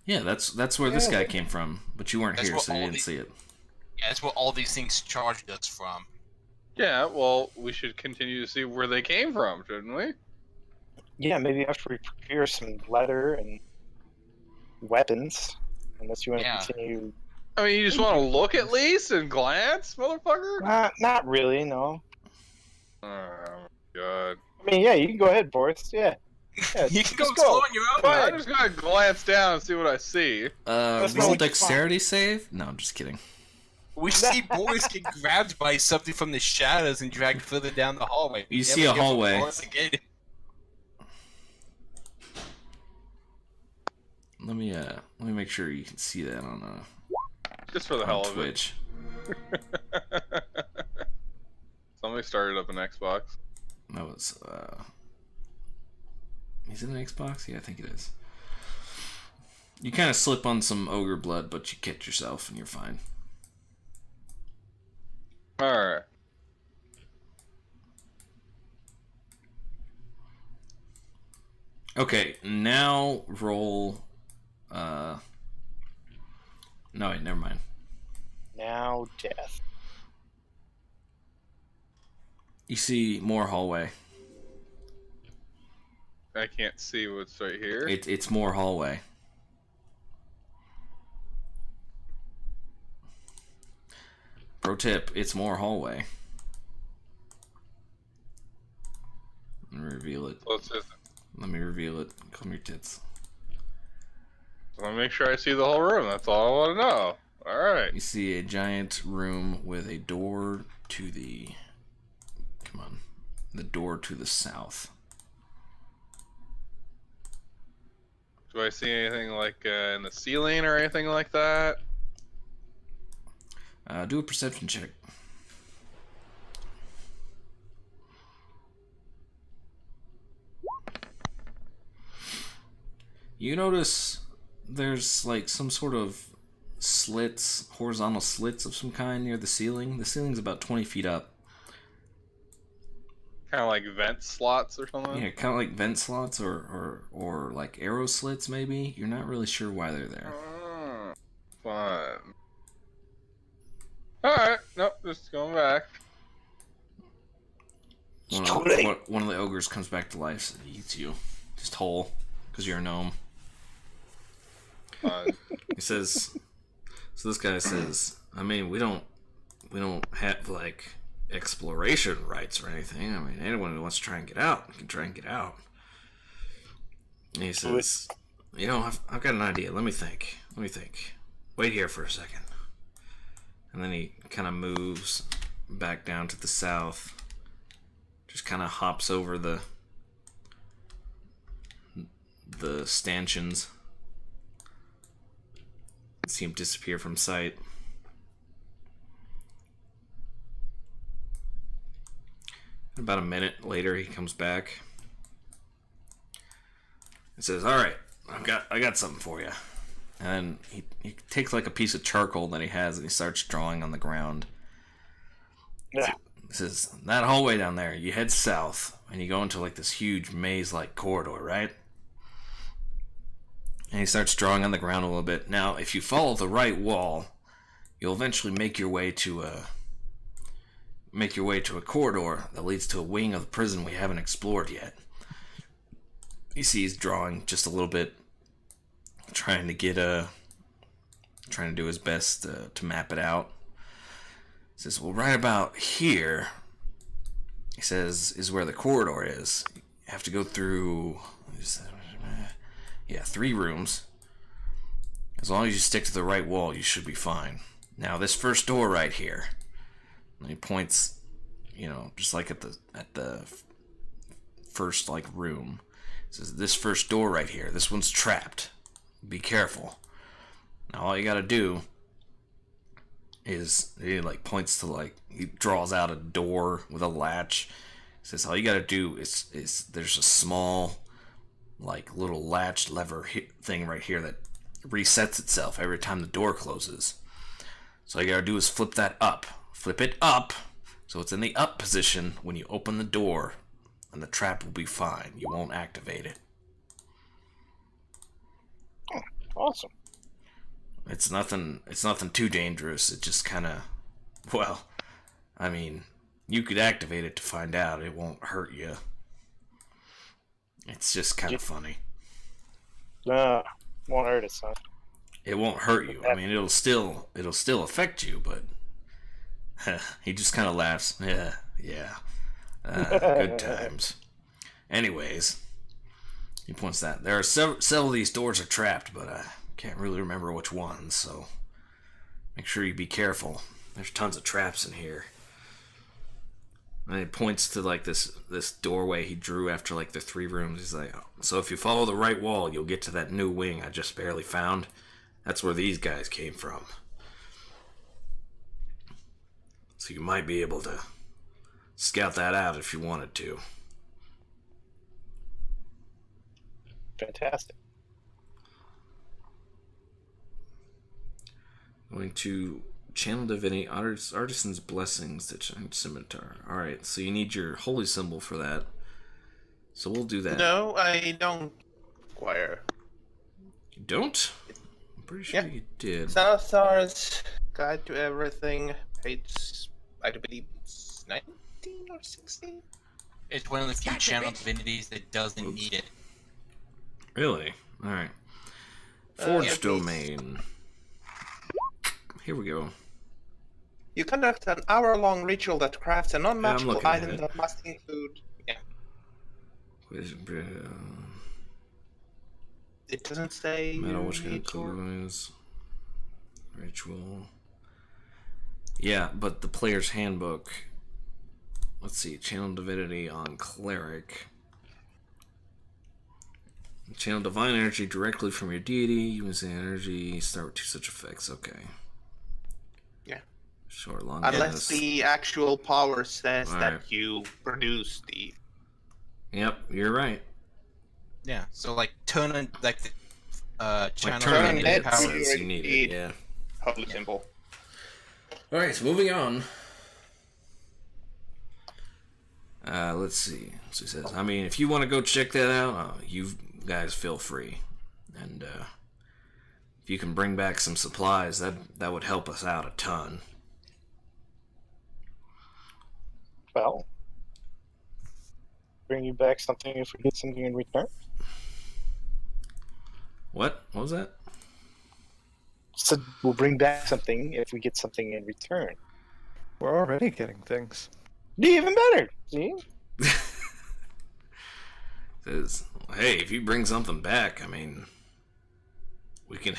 Yeah, that's where this guy came from, but you weren't That's here, what so you all didn't the- see it. Yeah, that's where all these things charged us from. Yeah, well, we should continue to see where they came from, shouldn't we? Yeah, maybe after we procure some leather and weapons, unless you want to Yeah. continue. I mean, you just want to look at least and glance, motherfucker? Not really, no. Oh, my God. I mean, yeah, you can go ahead, Boris. Yeah. You can go just explore on your own. Go I'm ahead. just gonna glance down and see what I see. That's Roll not- dexterity save? No, I'm just kidding. We see Boris get grabbed by something from the shadows and dragged further down the hallway. You We see never a hear from hallway. Boris again. Let me make sure you can see that on Just for the hell of Twitch. it. Somebody started up an Xbox. That was is it an Xbox? Yeah, I think it is. You kind of slip on some ogre blood, but you catch yourself and you're fine. Alright. Okay, now roll. No, wait, never mind. Now death. You see more hallway. I can't see what's right here. It's more hallway. Pro tip: it's more hallway. Let me reveal it. Let's just Let me reveal it. Come your tits. let me make sure I see the whole room. That's all I want to know. Alright. You see a giant room with a door to the. Come on. The door to the south. Do I see anything like in the ceiling or anything like that? Do a perception check. You notice there's like some sort of slits, horizontal slits of some kind near the ceiling. The ceiling's about 20 feet up. Kind of like vent slots or something? Yeah, kind of like vent slots or like arrow slits maybe. You're not really sure why they're there. Oh, fun. Alright, nope, just going back. One of the ogres comes back to life and eats you. Just whole, because you're a gnome. Fun. He says, so this guy says, I mean, we don't have like exploration rights or anything. I mean, anyone who wants to try and get out can try and get out. And he says, you know, I've got an idea. Let me think. Wait here for a second. And then he kind of moves back down to the south. Just kind of hops over the stanchions. See him disappear from sight. About a minute later, he comes back and says, "All right, I got something for you." And he takes like a piece of charcoal that he has and he starts drawing on the ground. Yeah. He says, "That hallway down there, you head south and you go into like this huge maze-like corridor, right?" And he starts drawing on the ground a little bit. Now, if you follow the right wall, you'll eventually make your way to a corridor that leads to a wing of the prison we haven't explored yet. You see he's drawing just a little bit, trying to do his best to map it out. He says, well, right about here, he says, is where the corridor is. You have to go through 3 rooms. As long as you stick to the right wall, you should be fine. Now, this first door right here, and he points, just like at the first like room. He says, this first door right here, this one's trapped. Be careful. Now all you gotta do is he like points to like he draws out a door with a latch. He says all you gotta do is there's a small like little latch lever thing right here that resets itself every time the door closes. So all you gotta do is flip that up. Flip it up so it's in the up position when you open the door, and the trap will be fine. You won't activate it. Oh, awesome. It's nothing too dangerous. It just kind of, well, I mean, you could activate it to find out. It won't hurt you. It's just kind of funny. Won't hurt us, huh? It won't hurt you. I mean, it'll still affect you, but he just kind of laughs. Yeah. Good times. Anyways, he points that there are several of these doors are trapped, but I can't really remember which ones. So make sure you be careful. There's tons of traps in here. And he points to like this doorway he drew after like the 3 rooms. He's like, so if you follow the right wall, you'll get to that new wing I just barely found. That's where these guys came from. So you might be able to scout that out if you wanted to. Fantastic. Going to channel divinity artisan's blessings to change scimitar. Alright, so you need your holy symbol for that. So we'll do that. No, I don't require. You don't? I'm pretty sure you did. Salazar's Guide to Everything, page, I believe it's 19 or 16? It's one of the few channel divinities that doesn't need it. Really? Alright. Forge domain. Here we go. You conduct an hour-long ritual that crafts an unmatchable looking at item it. that must include... Yeah. It doesn't say... Metal, which kind need of to- colors? Ritual. Yeah, but the player's handbook. Let's see. Channel divinity on cleric. Channel divine energy directly from your deity. Using energy. Start with 2 such effects. Okay. Yeah. Short, long. Unless the actual power says Alright. that you produce the... Yep, you're right. Yeah, so like turn on like the channel turn divinity it, power. Says you need it. Yeah. Holy symbol. All right, so moving on. Let's see. So he says, I mean, if you want to go check that out, you guys feel free. And if you can bring back some supplies, that would help us out a ton. Well, bring you back something if we get something in return. What? What was that? So we'll bring back something if we get something in return. We're already getting things. Even better. See? Says, hey, if you bring something back, I mean, we can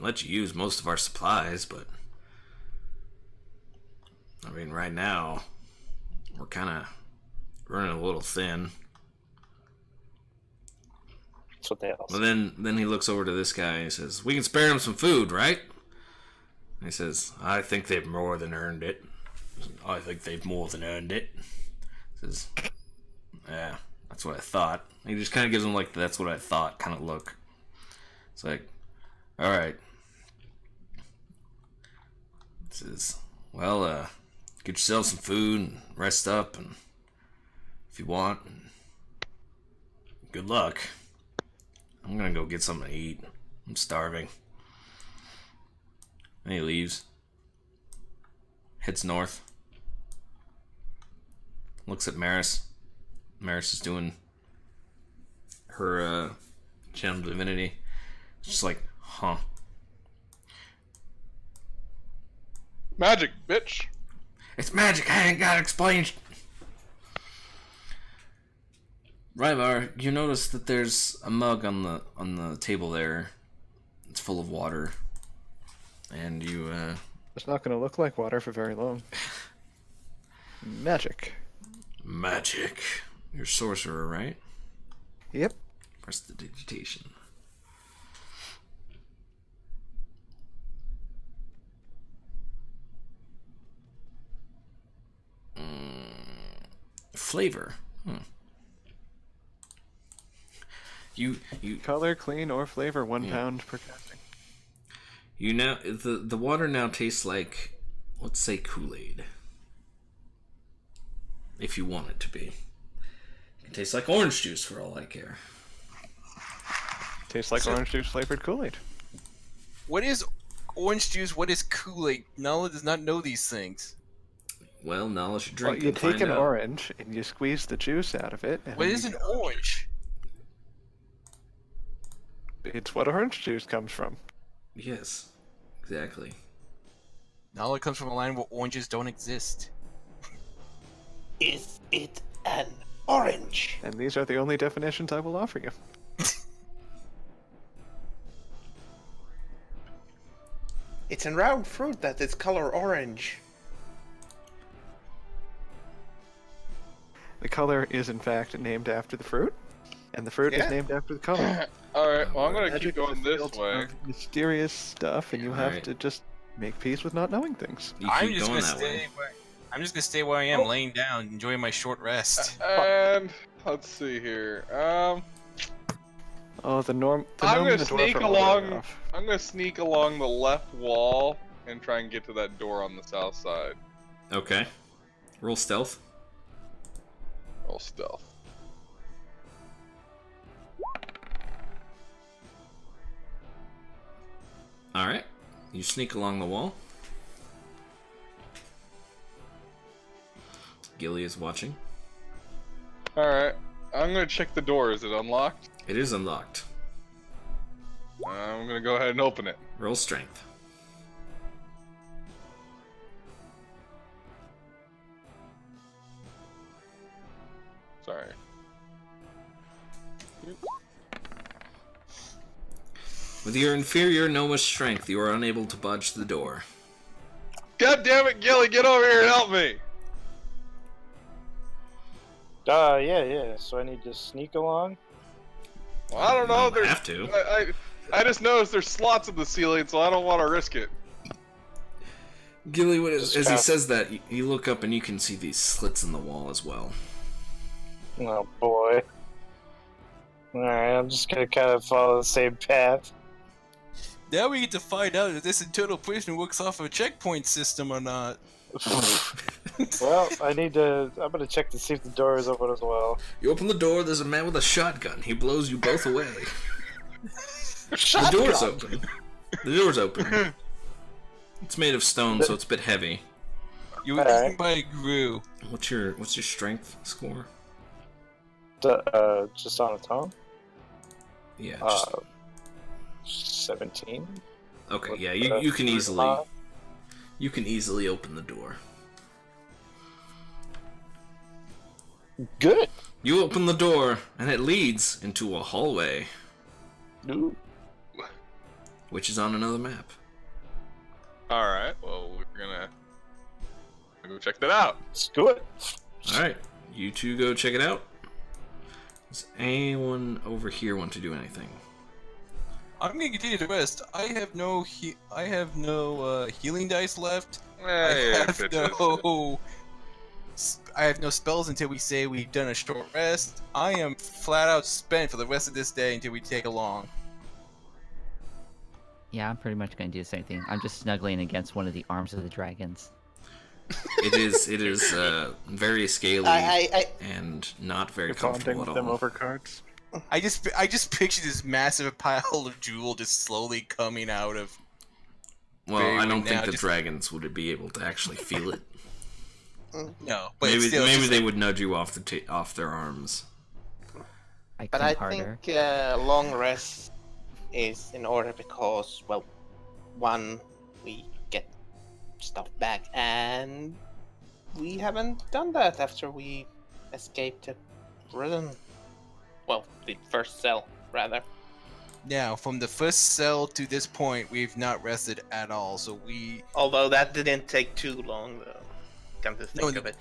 let you use most of our supplies, but I mean, right now we're kind of running a little thin. That's what they all say. Well, then he looks over to this guy and he says, we can spare him some food, right? And he says, I think they've more than earned it. I think they've more than earned it. He says, yeah, that's what I thought. He just kind of gives him like, that's what I thought kind of look. It's like, all right. He says, well, get yourself some food and rest up, and if you want, and good luck. I'm gonna go get something to eat. I'm starving. And he leaves. Heads north. Looks at Maris. Maris is doing her channel divinity. Just like, huh. Magic, bitch. It's magic. I ain't gotta explain. Ryvar, you notice that there's a mug on the table there. It's full of water, and you It's not going to look like water for very long. Magic. magic. You're a sorcerer, right? Yep. Press the digitation. flavor. You Color, clean, or flavor, 1 pound per casting. You now the water now tastes like, let's say, Kool-Aid. If you want it to be. It can taste like orange juice for all I care. Tastes like orange juice flavored Kool-Aid. What is orange juice? What is Kool-Aid? Nala does not know these things. Well, Nala should Well, drink you and take find an out. orange and you squeeze the juice out of it. And What is an orange? It's what orange juice comes from. Yes, exactly. Nala comes from a land where oranges don't exist. Is it an orange? And these are the only definitions I will offer you. It's a round fruit that is color orange. The color is in fact named after the fruit, and the fruit is named after the color. Alright, well, I'm gonna Magic keep going is this filled way. with mysterious stuff, and you have Alright. to just make peace with not knowing things. You I'm keep just going gonna that stay. way. I'm just gonna stay where I am, laying down, enjoying my short rest. And let's see here. Oh, the gnome I'm and gonna the dwarf sneak are all way along. off. I'm gonna sneak along the left wall and try and get to that door on the south side. Okay. Roll stealth. Roll stealth. Alright. You sneak along the wall. Gilly is watching. Alright, I'm gonna check the door. Is it unlocked? It is unlocked. I'm gonna go ahead and open it. Roll strength. Sorry. With your inferior Noma strength, you are unable to budge the door. God damn it, Gilly, get over here and help me! Yeah. So I need to sneak along. Well, I don't know. You There's, have to. I just noticed there's slots in the ceiling, so I don't want to risk it. Gilly, as he fast. says that, you look up and you can see these slits in the wall as well. Oh boy. Alright, I'm just gonna kind of follow the same path. Now we get to find out if this internal prison works off a checkpoint system or not. Well, I'm gonna check to see if the door is open as well. You open the door, there's a man with a shotgun. He blows you both away. The door's open. The door's open. It's made of stone, so it's a bit heavy. You were Alright. eaten by a Gru. What's your strength score? Just on its own? Yeah. Uh, 17. Okay. with Yeah. the You can fruit easily on. you can easily open the door. Good. You open the door, and it leads into a hallway, Ooh. which is on another map. Alright, well, we're gonna go check that out. Let's do it. All right. You two go check it out. Does anyone over here want to do anything? I'm gonna continue to rest. I have no healing dice left. Yeah, I have no spells until we say we've done a short rest. I am flat out spent for the rest of this day until we take a long. Yeah, I'm pretty much gonna do the same thing. I'm just snuggling against one of the arms of the dragons. It is very scaly I and not very You're bonding comfortable with at them all. over cards. I just picture this massive pile of jewel just slowly coming out of. Well, Very I don't now, think the just- dragons would be able to actually feel it. No, but it's Maybe still maybe just they like- would nudge you off off their arms. I But come I harder. think long rest is in order because, well, one, we get stuff back, and we haven't done that after we escaped the prison. Well, the first cell, rather. Now, from the first cell to this point, we've not rested at all. So Although that didn't take too long, though. Come to think No, of it.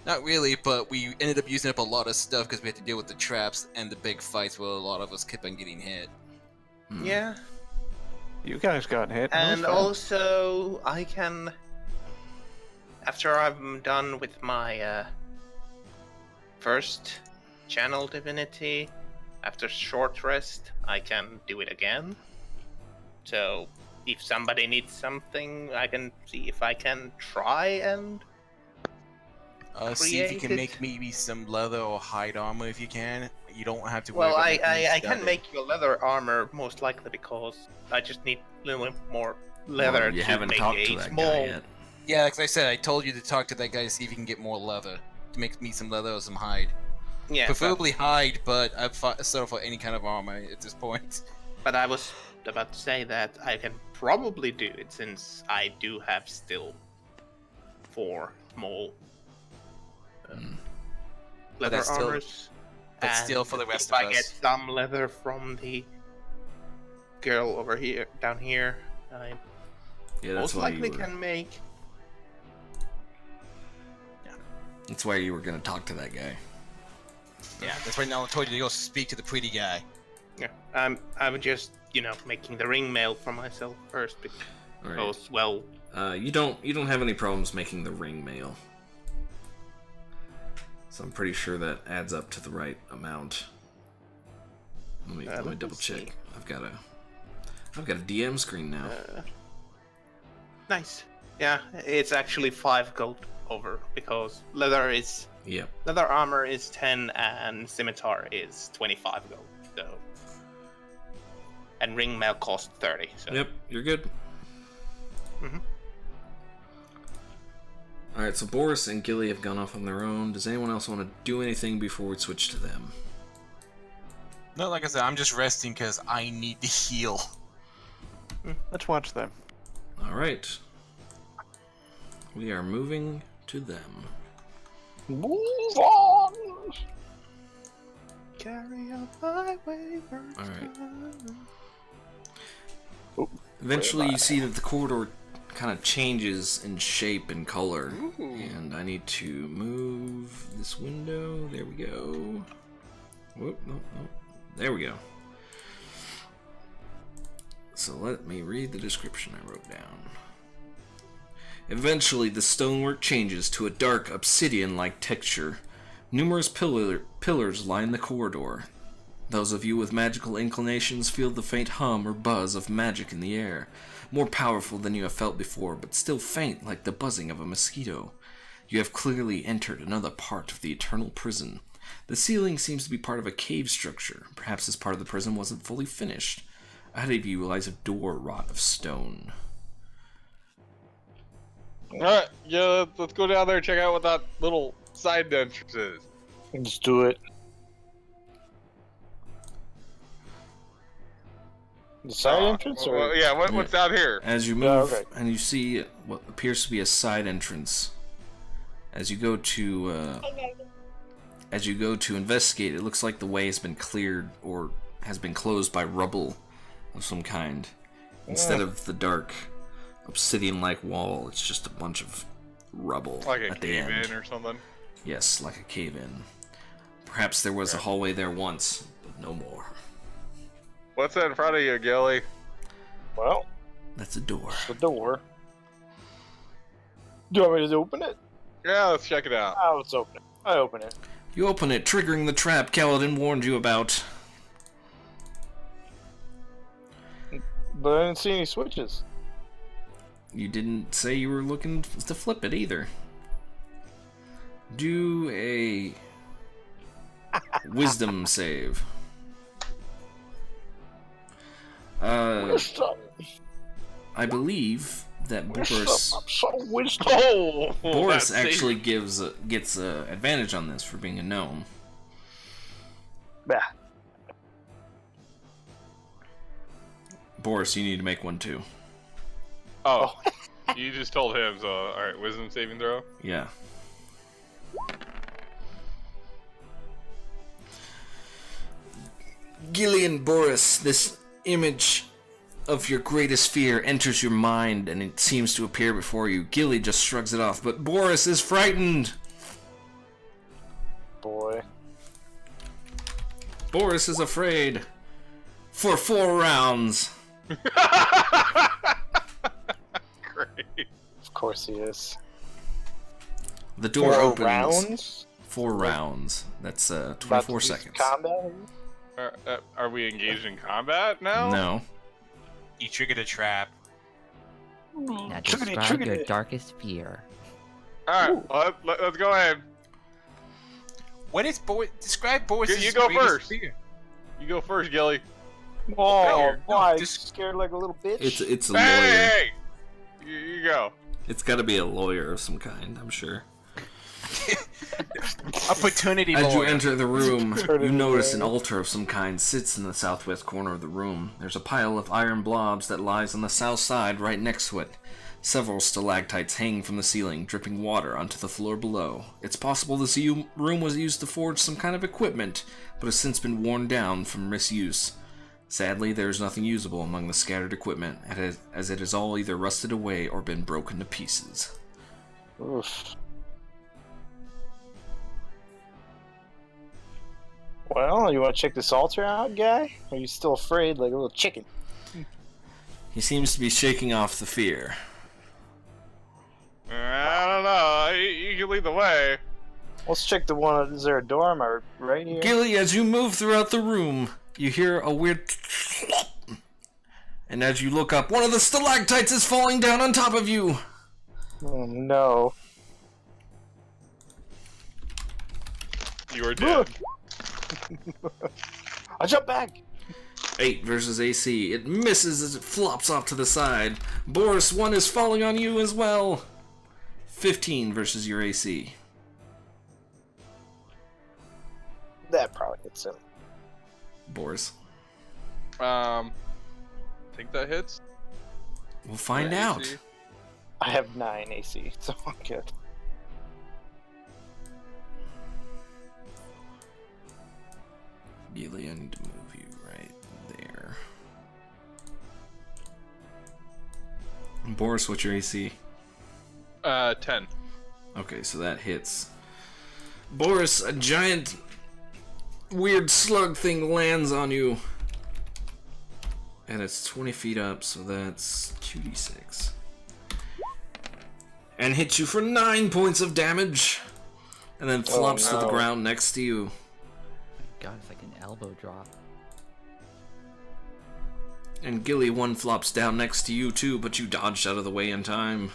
not really, but we ended up using up a lot of stuff because we had to deal with the traps and the big fights where a lot of us kept on getting hit. Hmm. Yeah. You guys got hit. That was And fun. also, I can, after I'm done with my first channel divinity. After short rest, I can do it again. So if somebody needs something, I can see if I can try and see if you create can it. make maybe some leather or hide armor if you can. You don't have to. Well, worry about I can studded. make you a leather armor most likely because I just need a little more leather Well, you to haven't make talked a to that small. guy yet. Yeah, like I said, I told you to talk to that guy to see if you can get more leather. To make me some leather or some hide. Yeah, Preferably hide, but I've settled for any kind of armor at this point. but I was about to say that I can probably do it since I do have still 4 small leather that's still- armors. but and still for the rest if of I us. get some leather from the girl over here, down here, I Yeah, that's most why you likely were. can make. That's why you were gonna talk to that guy. Yeah, that's right now I told you to go speak to the pretty guy. Yeah, I would just making the ring mail for myself first All right. because well, You don't have any problems making the ring mail. So I'm pretty sure that adds up to the right amount. Let me let me double check. see. I've got a DM screen now. nice. Yeah, it's actually 5 gold over because leather armor is 10 and scimitar is 25 gold. So and ring mail costs 30. So Yep, you're good. Mhm. Alright, so Boris and Gilly have gone off on their own. Does anyone else want to do anything before we switch to them? No, like I said, I'm just resting because I need to heal. Let's watch them. Alright. We are moving to them. Move on. carry on my wayward Alright. son. Eventually you see that the corridor kind of changes in shape and color. Ooh. And I need to move this window. There we go. Whoop, no. There we go. So let me read the description I wrote down. Eventually, the stonework changes to a dark obsidian-like texture. Numerous pillars line the corridor. Those of you with magical inclinations feel the faint hum or buzz of magic in the air, more powerful than you have felt before, but still faint like the buzzing of a mosquito. You have clearly entered another part of the eternal prison. The ceiling seems to be part of a cave structure. Perhaps this part of the prison wasn't fully finished. Ahead of you lies a door wrought of stone. Alright, yeah, let's go down there and check out what that little side entrance is. Let's do it. The side entrance, or Well, yeah, what's out here? As you move, okay. and you see what appears to be a side entrance. As you go to investigate, it looks like the way has been cleared or has been closed by rubble of some kind. Instead of the dark obsidian-like wall, it's just a bunch of rubble Like a at the cave end. in or something? Yes, like a cave-in. Perhaps there was a hallway there once, but no more. What's that in front of you, Gilly? well, That's a door. the door. Do you want me to open it? Yeah, let's check it out. Oh, let's open it. I open it. You open it, triggering the trap Kaladin warned you about. But I didn't see any switches. You didn't say you were looking to flip it either. Do a wisdom save. Wisdom. I believe that Boris I'm so wisdom. Oh! Boris that's actually gets a advantage on this for being a gnome. Bah. Boris, you need to make one too. Oh, you just told him, so alright, wisdom saving throw? Yeah. Gillian Boris, this image of your greatest fear enters your mind and it seems to appear before you. Gilly just shrugs it off, but Boris is frightened. Boy. Boris is afraid. For 4 rounds. Great. Of course he is. The door 4 opens. rounds? 4 rounds. That's About to 24 do some seconds. Combat? Are we engaged in combat now? No. You triggered a trap. Now Triggity, describe your triggity. darkest fear. Alright, let's go ahead. What is describe Boris's You go greatest first. fear? You go first, Gilly. Oh, Fear. No, why? just- Scared like a little bitch? It's a lawyer. Hey! You go. It's got to be a lawyer of some kind, I'm sure. Opportunity As you lawyer. enter the room, Opportunity you notice an lawyer. altar of some kind sits in the southwest corner of the room. There's a pile of iron blobs that lies on the south side right next to it. Several stalactites hang from the ceiling, dripping water onto the floor below. It's possible this room was used to forge some kind of equipment, but has since been worn down from misuse. Sadly, there is nothing usable among the scattered equipment, as it has all either rusted away or been broken to pieces. Oof. Well, you want to check this altar out, guy? Or are you still afraid like a little chicken? He seems to be shaking off the fear. I don't know. You can lead the way. Let's check the one. Is there a door? Am I right here? Gilly, as you move throughout the room, you hear a weird and as you look up, one of the stalactites is falling down on top of you. Oh no. You are dead. I jump back! 8 versus AC. It misses as it flops off to the side. Boris, one is falling on you as well. 15 versus your AC. That probably hits him. Boris. Think that hits? We'll find Yeah, out. AC. I have 9 AC, so I'm good. Gilly, I need to move you right there. Boris, what's your AC? 10. Okay, so that hits. Boris, a giant weird slug thing lands on you. And it's 20 feet up, so that's 2d6. And hits you for 9 points of damage. And then flops to the no. ground next to you. God, it's like an elbow drop. And Gilly, one flops down next to you too, but you dodged out of the way in time.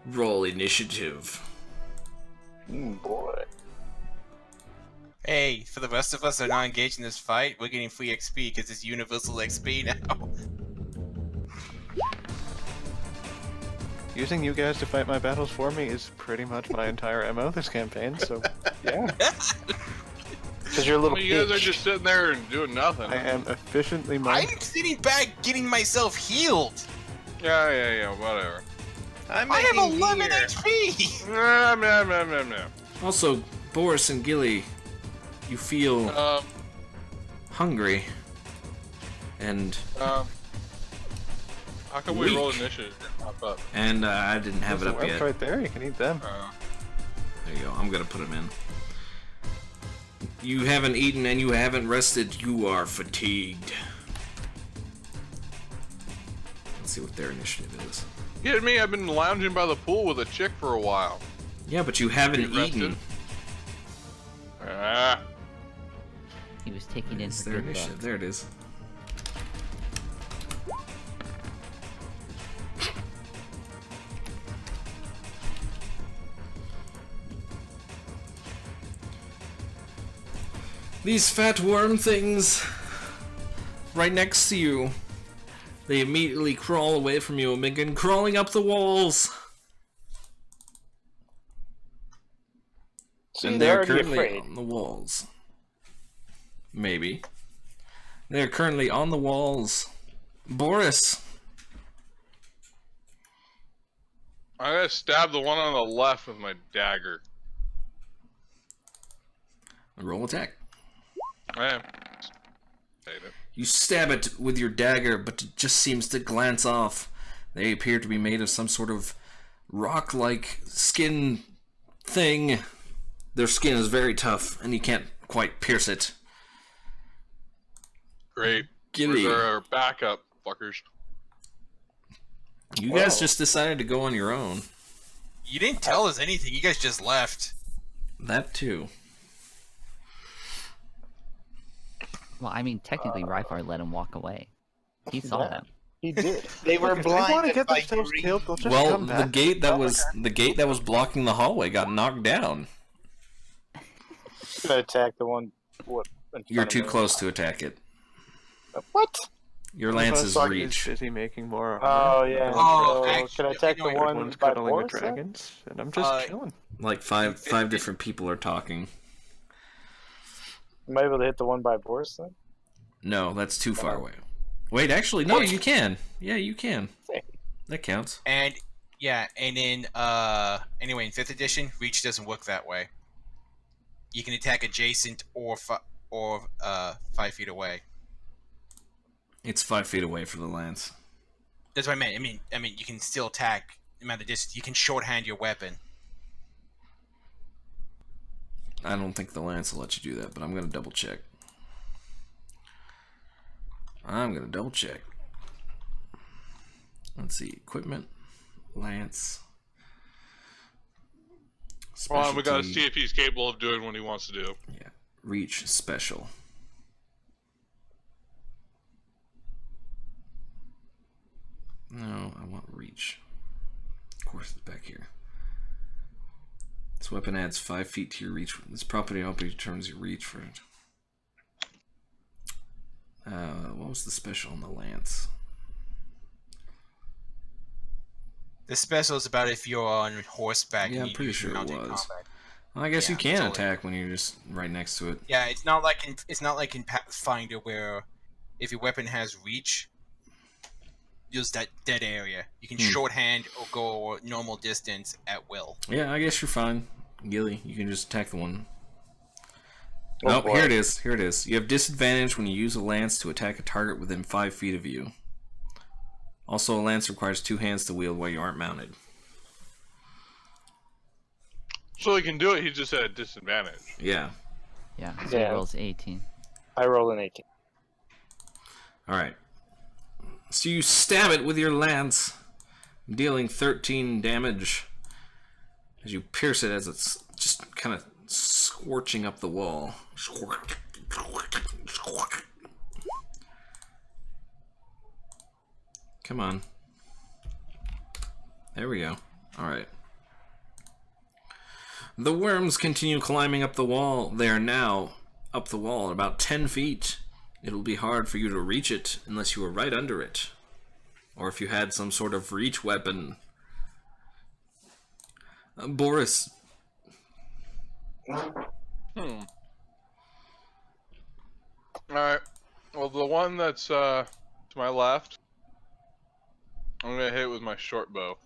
Roll initiative. Boy. Hey, for the rest of us that are not engaged in this fight, we're getting free XP because it's universal XP now. Using you guys to fight my battles for me is pretty much my entire MO this campaign, so yeah. Because you're a little Well, you guys are bitch. just sitting there and doing nothing. I am efficiently I'm mined. sitting back getting myself healed. Yeah, whatever. I'm I have making 11 beer. HP. Nah. Also, Boris and Gilly, you feel hungry. And How come we Weak. roll initiative and pop up? I didn't have it There's up the yet. webs right there, you can eat them. There you go. I'm gonna put them in. You haven't eaten and you haven't rested. You are fatigued. Let's see what their initiative is. Kidding me? I've been lounging by the pool with a chick for a while. Yeah, but you haven't You rested? eaten. Ah. He was taking in It's her their good initiative. luck. There it is. These fat worm things right next to you. They immediately crawl away from you and begin crawling up the walls. See, And they're they're already currently afraid. on the walls. Maybe. They're currently on the walls. Boris. I'm gonna stab the one on the left with my dagger. Roll attack. I am. Hate it. You stab it with your dagger, but it just seems to glance off. They appear to be made of some sort of rock-like skin thing. Their skin is very tough, and you can't quite pierce it. Great. Gilly, Where's our backup, fuckers? you guys just decided to go on your own. You didn't tell us anything. You guys just left. That too. Well, I mean, technically, Ryfar let him walk away. He saw Yeah. them. He did. They were Look, if they want to blinded get by themselves greed. killed, they'll just Well, come the back. gate that was blocking the hallway got knocked down. Gonna attack the one. What? in You're front of too me. close to attack it. What? Your lance's Mufasa reach. is busy making more armor. Oh yeah. Oh, so actually, can I attack the you know, one Everyone's by cuddling with Boris? then? dragons, and I'm just chilling. Like five different people are talking. Am I able to hit the one by Boris then? No, that's too far away. Wait, actually, no, you can. Yeah, you can. That counts. And yeah, and in anyway, in 5th edition, reach doesn't work that way. You can attack adjacent or 5 feet away. It's 5 feet away for the lance. That's what I meant. I mean, you can still attack no matter the distance. You can shorthand your weapon. I don't think the lance will let you do that, but I'm gonna double check. Let's see, equipment, lance. Well, we gotta specialty. see if he's capable of doing what he wants to do. Yeah, reach special. No, I want reach. Of course, it's back here. This weapon adds 5 feet to your reach. This property also determines your reach for it. What was the special on the lance? The special is about if you're on horseback. Yeah, and I'm you pretty use sure it mounted was. combat. Well, I guess you Yeah, can totally. attack when you're just right next to it. Yeah, it's not like in Pathfinder where if your weapon has reach, use that dead area. You can shorthand or go normal distance at will. Yeah, I guess you're fine. Gilly, you can just attack the one. Oh, Oh, boy. here it is. Here it is. You have disadvantage when you use a lance to attack a target within 5 feet of you. Also, a lance requires 2 hands to wield while you aren't mounted. So he can do it, he's just at a disadvantage. Yeah. Yeah, so Yeah. he rolls 18. I rolled an 18. Alright. So you stab it with your lance, dealing 13 damage as you pierce it as it's just kind of scorching up the wall. Come on. There we go. Alright. The worms continue climbing up the wall. They are now up the wall at about 10 feet. It'll be hard for you to reach it unless you were right under it. Or if you had some sort of reach weapon. Boris. Alright. Well, the one that's to my left, I'm gonna hit it with my short bow.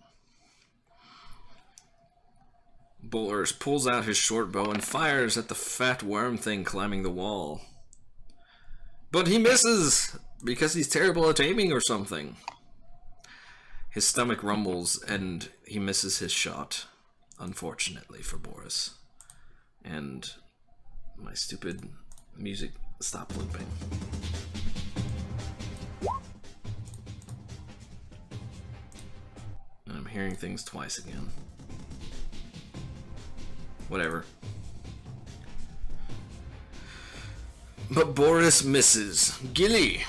Boris pulls out his short bow and fires at the fat worm thing climbing the wall. But he misses! Because he's terrible at aiming or something. His stomach rumbles and he misses his shot. Unfortunately for Boris. And my stupid music stopped looping. And I'm hearing things twice again. Whatever. But Boris misses. Gilly.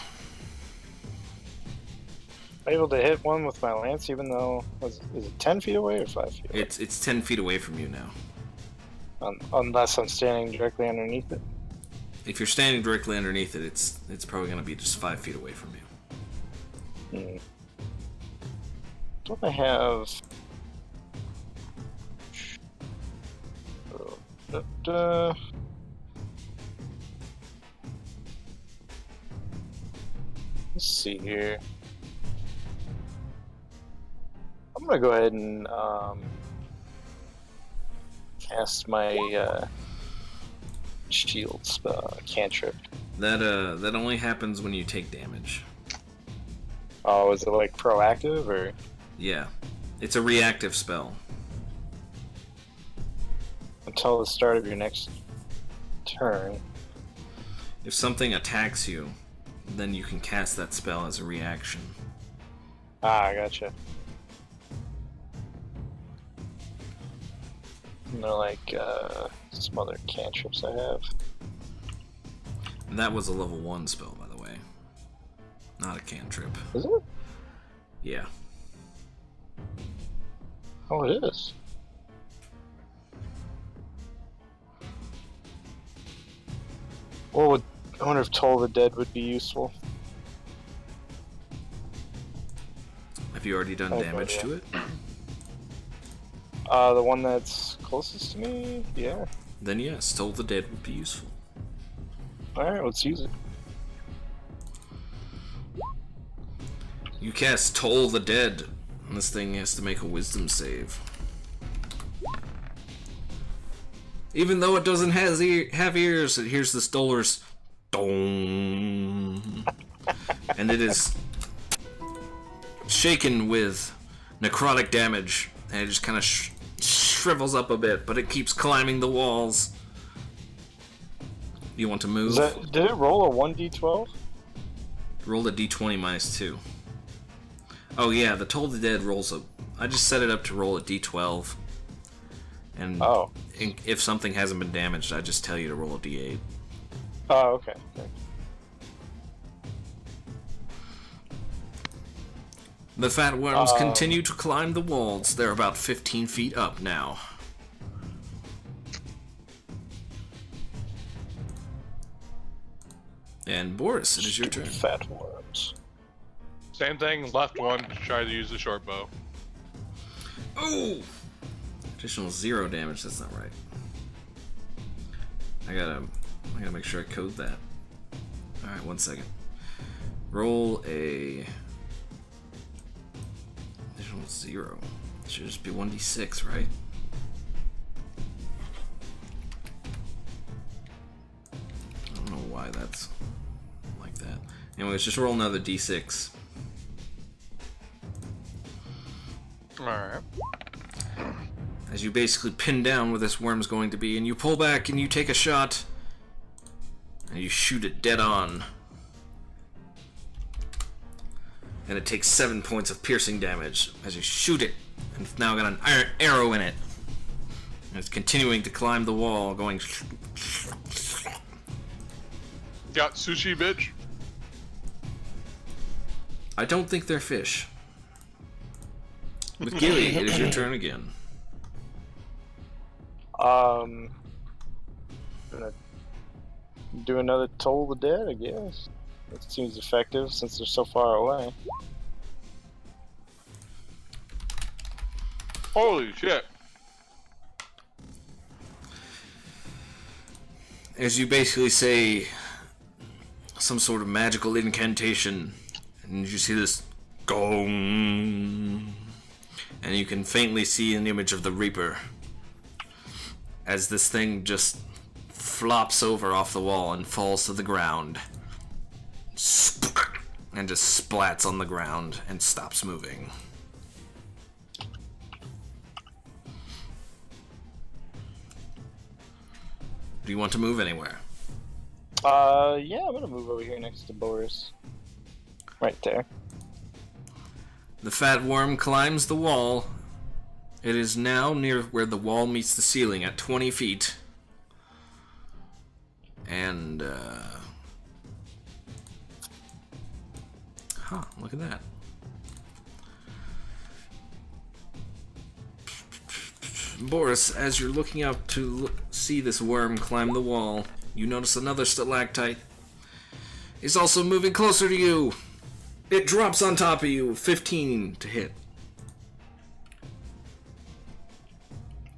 I'm able to hit one with my lance, even though is it 10 feet away or 5 feet away? It's 10 feet away from you now. Unless I'm standing directly underneath it. If you're standing directly underneath it, it's probably going to be just 5 feet away from you. Don't I have? Let's see here. I'm gonna go ahead and cast my shield spell, cantrip. That only happens when you take damage. Oh, is it like proactive or? Yeah. It's a reactive spell. Until the start of your next turn. If something attacks you, then you can cast that spell as a reaction. Ah, I gotcha. And they're like some other cantrips I have. And that was a level 1 spell, by the way. Not a cantrip. Is it? Yeah. Oh, it is. I wonder if Toll the Dead would be useful. Have you already done I have no damage idea. to it? The one that's closest to me? Yeah. Then yes, Toll the Dead would be useful. Alright, let's use it. You cast Toll the Dead, and this thing has to make a wisdom save. Even though it doesn't have ears, it hears the Stoller's dong. And it is shaken with necrotic damage, and it just kind of shrivels up a bit, but it keeps climbing the walls. You want to move? Did it roll a 1d12? Roll a d20 minus 2. Oh yeah, the Toll the Dead rolls a... I just set it up to roll a d12. And if something hasn't been damaged, I just tell you to roll a d8. Oh, okay. The fat worms continue to climb the walls. They're about 15 feet up now. And Boris, it is your turn. Fat worms. Same thing, left one, try to use the short bow. Oh! Additional 0 damage, that's not right. I gotta make sure I code that. Alright, 1 second. Roll a... additional 0. It should just be 1d6, right? I don't know why that's like that. Anyways, just roll another d6. Alright. As you basically pin down where this worm's going to be, and you pull back and you take a shot, and you shoot it dead on. And it takes 7 points of piercing damage as you shoot it, and it's now got an iron arrow in it. And it's continuing to climb the wall, going... Got sushi, bitch? I don't think they're fish. With Gilly, it is your turn again. Gonna do another Toll the Dead, I guess. That seems effective since they're so far away. Holy shit. As you basically say some sort of magical incantation, and you see this gong, and you can faintly see an image of the Reaper as this thing just flops over off the wall and falls to the ground and just splats on the ground and stops moving. Do you want to move anywhere? Yeah, I'm gonna move over here next to Boris. Right there. The fat worm climbs the wall. It is now near where the wall meets the ceiling at 20 feet. And, look at that. Boris, as you're looking out to see this worm climb the wall, you notice another stalactite is also moving closer to you. It drops on top of you, 15 to hit.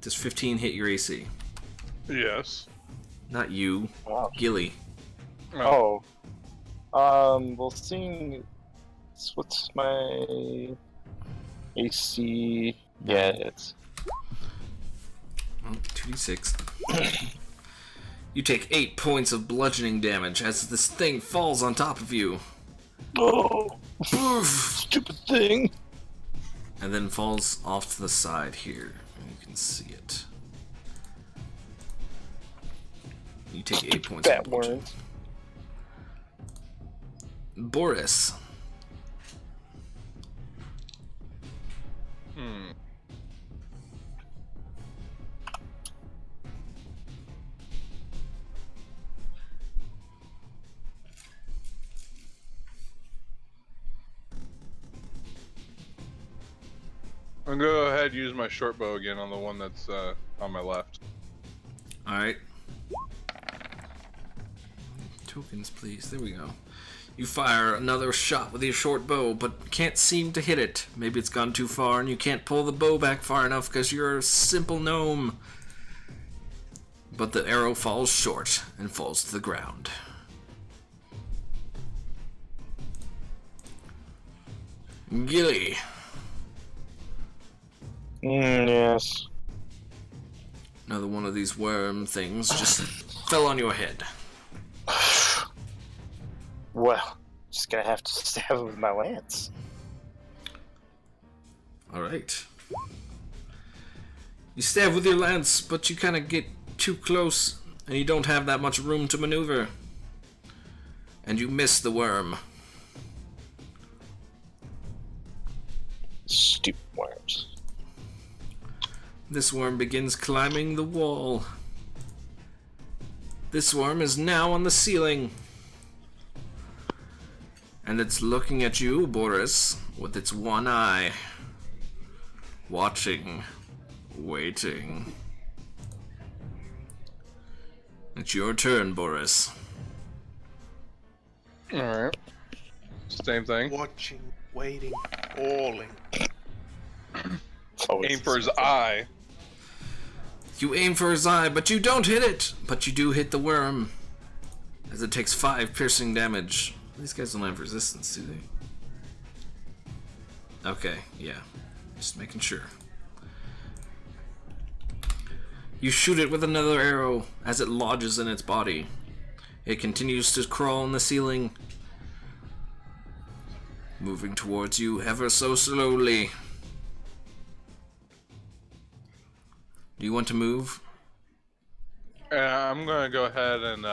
Does 15 hit your AC? Yes. Not you, Gilly. Oh. Well, seeing... What's my... AC... Yeah, it's... Well, 2d6. You take 8 points of bludgeoning damage as this thing falls on top of you. Oh! Stupid thing! And then falls off to the side here. You can see it. You take 8 points of bludgeoning. Boris. I'm gonna go ahead and use my short bow again on the one that's on my left. Alright. Tokens, please. There we go. You fire another shot with your short bow, but can't seem to hit it. Maybe it's gone too far and you can't pull the bow back far enough because you're a simple gnome. But the arrow falls short and falls to the ground. Gilly. Yes. Another one of these worm things just fell on your head. Well, just gonna have to stab him with my lance. Alright. You stab with your lance, but you kind of get too close, and you don't have that much room to maneuver. And you miss the worm. Stupid worms. This worm begins climbing the wall. This worm is now on the ceiling. And it's looking at you, Boris, with its one eye. Watching. Waiting. It's your turn, Boris. Alright. Same thing. Watching, waiting, falling. Aim for his eye. You aim for his eye, but you don't hit it! But you do hit the worm. As it takes 5 piercing damage. These guys don't have resistance, do they? Okay, yeah. Just making sure. You shoot it with another arrow as it lodges in its body. It continues to crawl on the ceiling, moving towards you ever so slowly. Do you want to move? I'm gonna go ahead and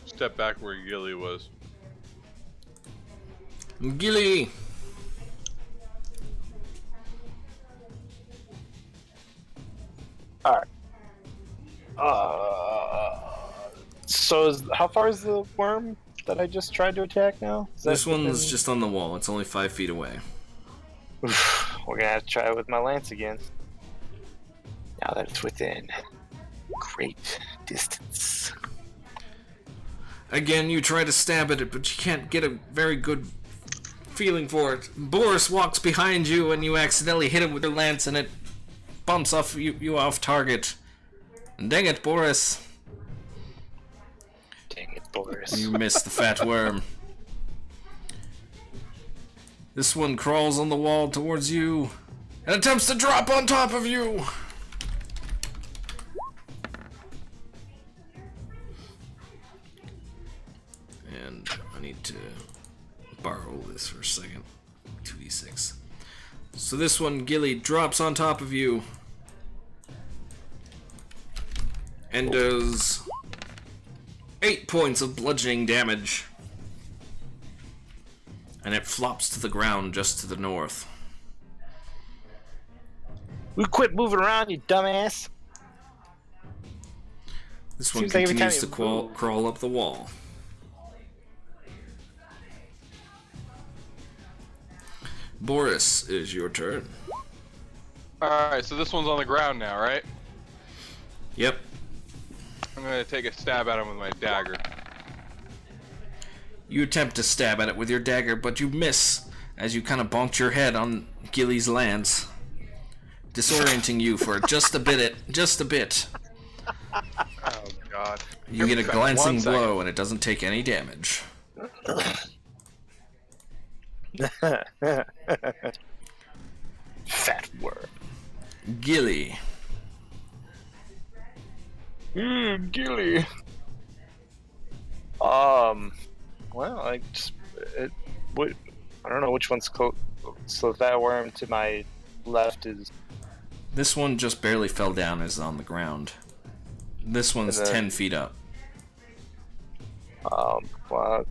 step back where Gilly was. Gilly! Alright. So how far is the worm that I just tried to attack now? This one's just on the wall. It's only 5 feet away. We're gonna have to try it with my lance again. Now that it's within great distance. Again, you try to stab at it, but you can't get a very good feeling for it. Boris walks behind you, and you accidentally hit him with your lance, and it bumps off you off target. Dang it, Boris. Dang it, Boris. You missed the fat worm. This one crawls on the wall towards you and attempts to drop on top of you. And I need to borrow this for a second. 2d6. So this one, Gilly, drops on top of you and does 8 points of bludgeoning damage. And it flops to the ground just to the north. We quit moving around, you dumbass. This one Seems like every continues to time you move. crawl up the wall. Boris, it is your turn. Alright, so this one's on the ground now, right? Yep. I'm gonna take a stab at him with my dagger. You attempt to stab at it with your dagger, but you miss as you kind of bonked your head on Gilly's lance, disorienting you for just a bit. Oh god. You get a One glancing second. blow, and it doesn't take any damage. Fat worm. Gilly. Gilly. Well, I don't know which one's close. So that worm to my left is. This one just barely fell down, is on the ground. This one's And then- 10 feet up. Well,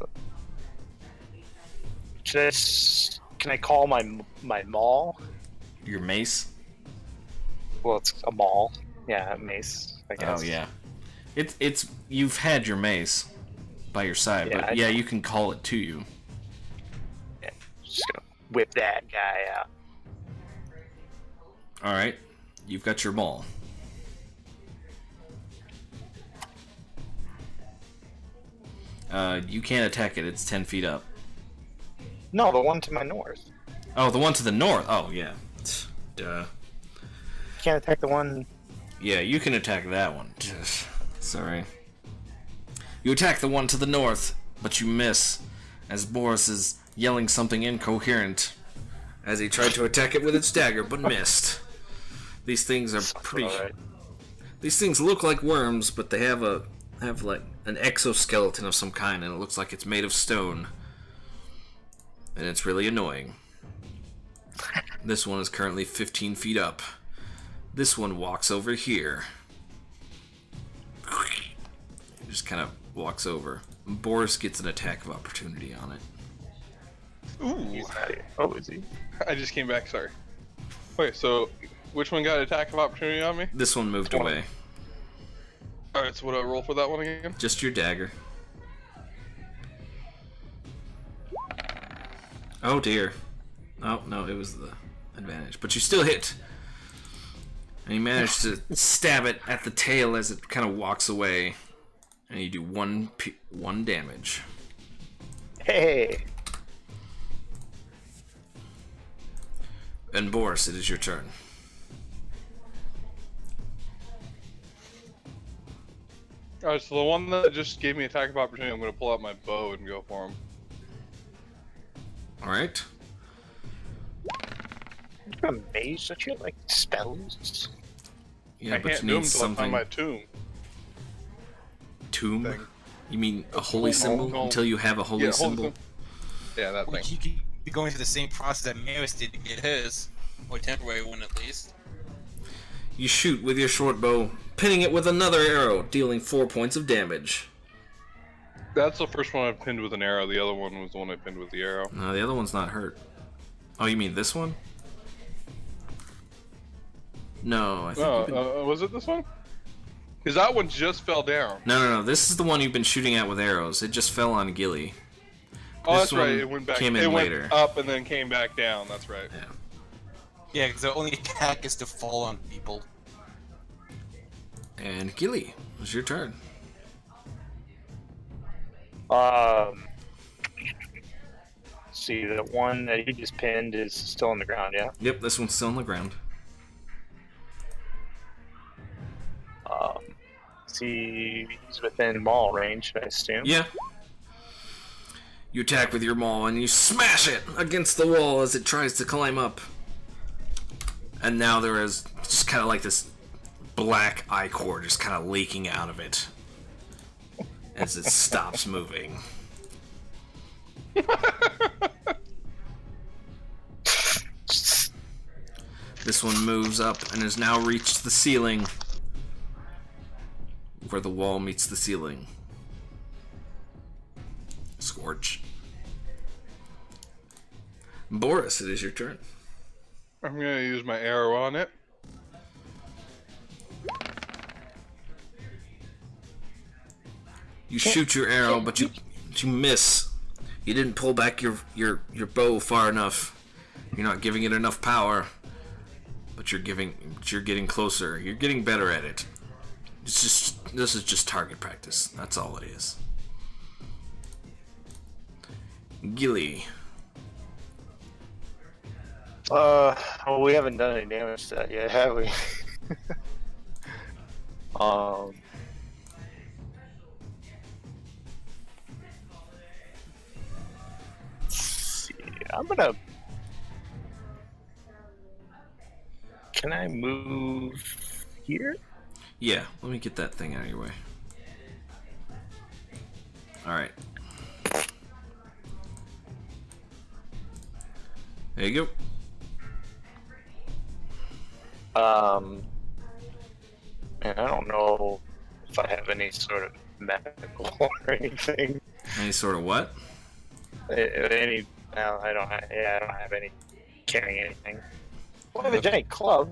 can I call my maul? Your mace? Well, it's a maul. Yeah, a mace. I guess. Oh yeah. It's you've had your mace by your side, Yeah, but I yeah, know. you can call it to you. Just gonna whip that guy out. Alright. You've got your maul. You can't attack it. It's 10 feet up. No, the one to my north. Oh, the one to the north. Oh, yeah. Duh. Can't attack the one. Yeah, you can attack that one. Sorry. You attack the one to the north, but you miss, as Boris is yelling something incoherent as he tried to attack it with its dagger, but missed. These things are pretty... Right. These things look like worms, but they have like an exoskeleton of some kind, and it looks like it's made of stone. And it's really annoying. This one is currently 15 feet up. This one walks over here. Just kind of walks over. Boris gets an attack of opportunity on it. Ooh. Oh, is he? I just came back, sorry. Wait, so which one got attack of opportunity on me? This one moved away. Alright, so what do I roll for that one again? Just your dagger. Oh dear. Oh, no, it was the advantage. But you still hit. And you manage to stab it at the tail as it kind of walks away. And you do one damage. Hey! And Boris, it is your turn. Alright, so the one that just gave me attack of opportunity, I'm going to pull out my bow and go for him. Alright. I'm amazed that you have, like, spells. Yeah, I but can't you do need them till I find something. my tomb. Tomb? thing. You mean a holy symbol? Home. Until you have a holy Yeah, symbol? Yeah, that Well, thing. you could be going through the same process that Maris did to get his. Or temporary one, at least. You shoot with your short bow, pinning it with another arrow, dealing 4 points of damage. That's the first one I pinned with an arrow. The other one was the one I pinned with the arrow. No, the other one's not hurt. Oh, you mean this one? No, I think you've been... Was it this one? Because that one just fell down. No. This is the one you've been shooting at with arrows. It just fell on Gilly. Oh, This that's right. one It went back. came in it later. went up and then came back down. That's right. Yeah. Yeah, because the only attack is to fall on people. And Gilly, it's your turn. See, the one that he just pinned is still on the ground, yeah? Yep, this one's still on the ground. See, he's within maul range, I assume. Yeah. You attack with your maul and you smash it against the wall as it tries to climb up. And now there is just kind of like this black ichor just kind of leaking out of it as it stops moving. This one moves up and has now reached the ceiling, where the wall meets the ceiling. Scorch. Boris, it is your turn. I'm gonna use my arrow on it. You shoot your arrow, but you miss. You didn't pull back your bow far enough. You're not giving it enough power. But you're getting closer. You're getting better at it. This is just target practice. That's all it is. Gilly. Well, we haven't done any damage to that yet, have we? Let's see. I'm gonna. Can I move here? Yeah, let me get that thing out of your way. Alright. There you And I don't know if I have any sort of medical or anything. go. Any sort of what? Any? No, I don't. I don't have any carrying anything. Well, I have a giant club.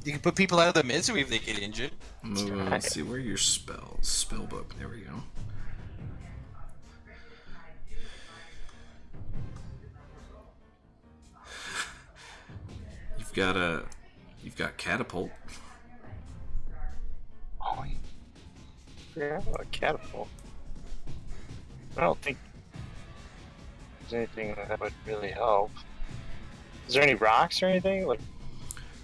You can put people out of their misery if they get injured. Let's see, where are your spells? Spellbook, there we go. You've got catapult. Oh, yeah, a catapult. I don't think there's anything that would really help. Is there any rocks or anything? Like,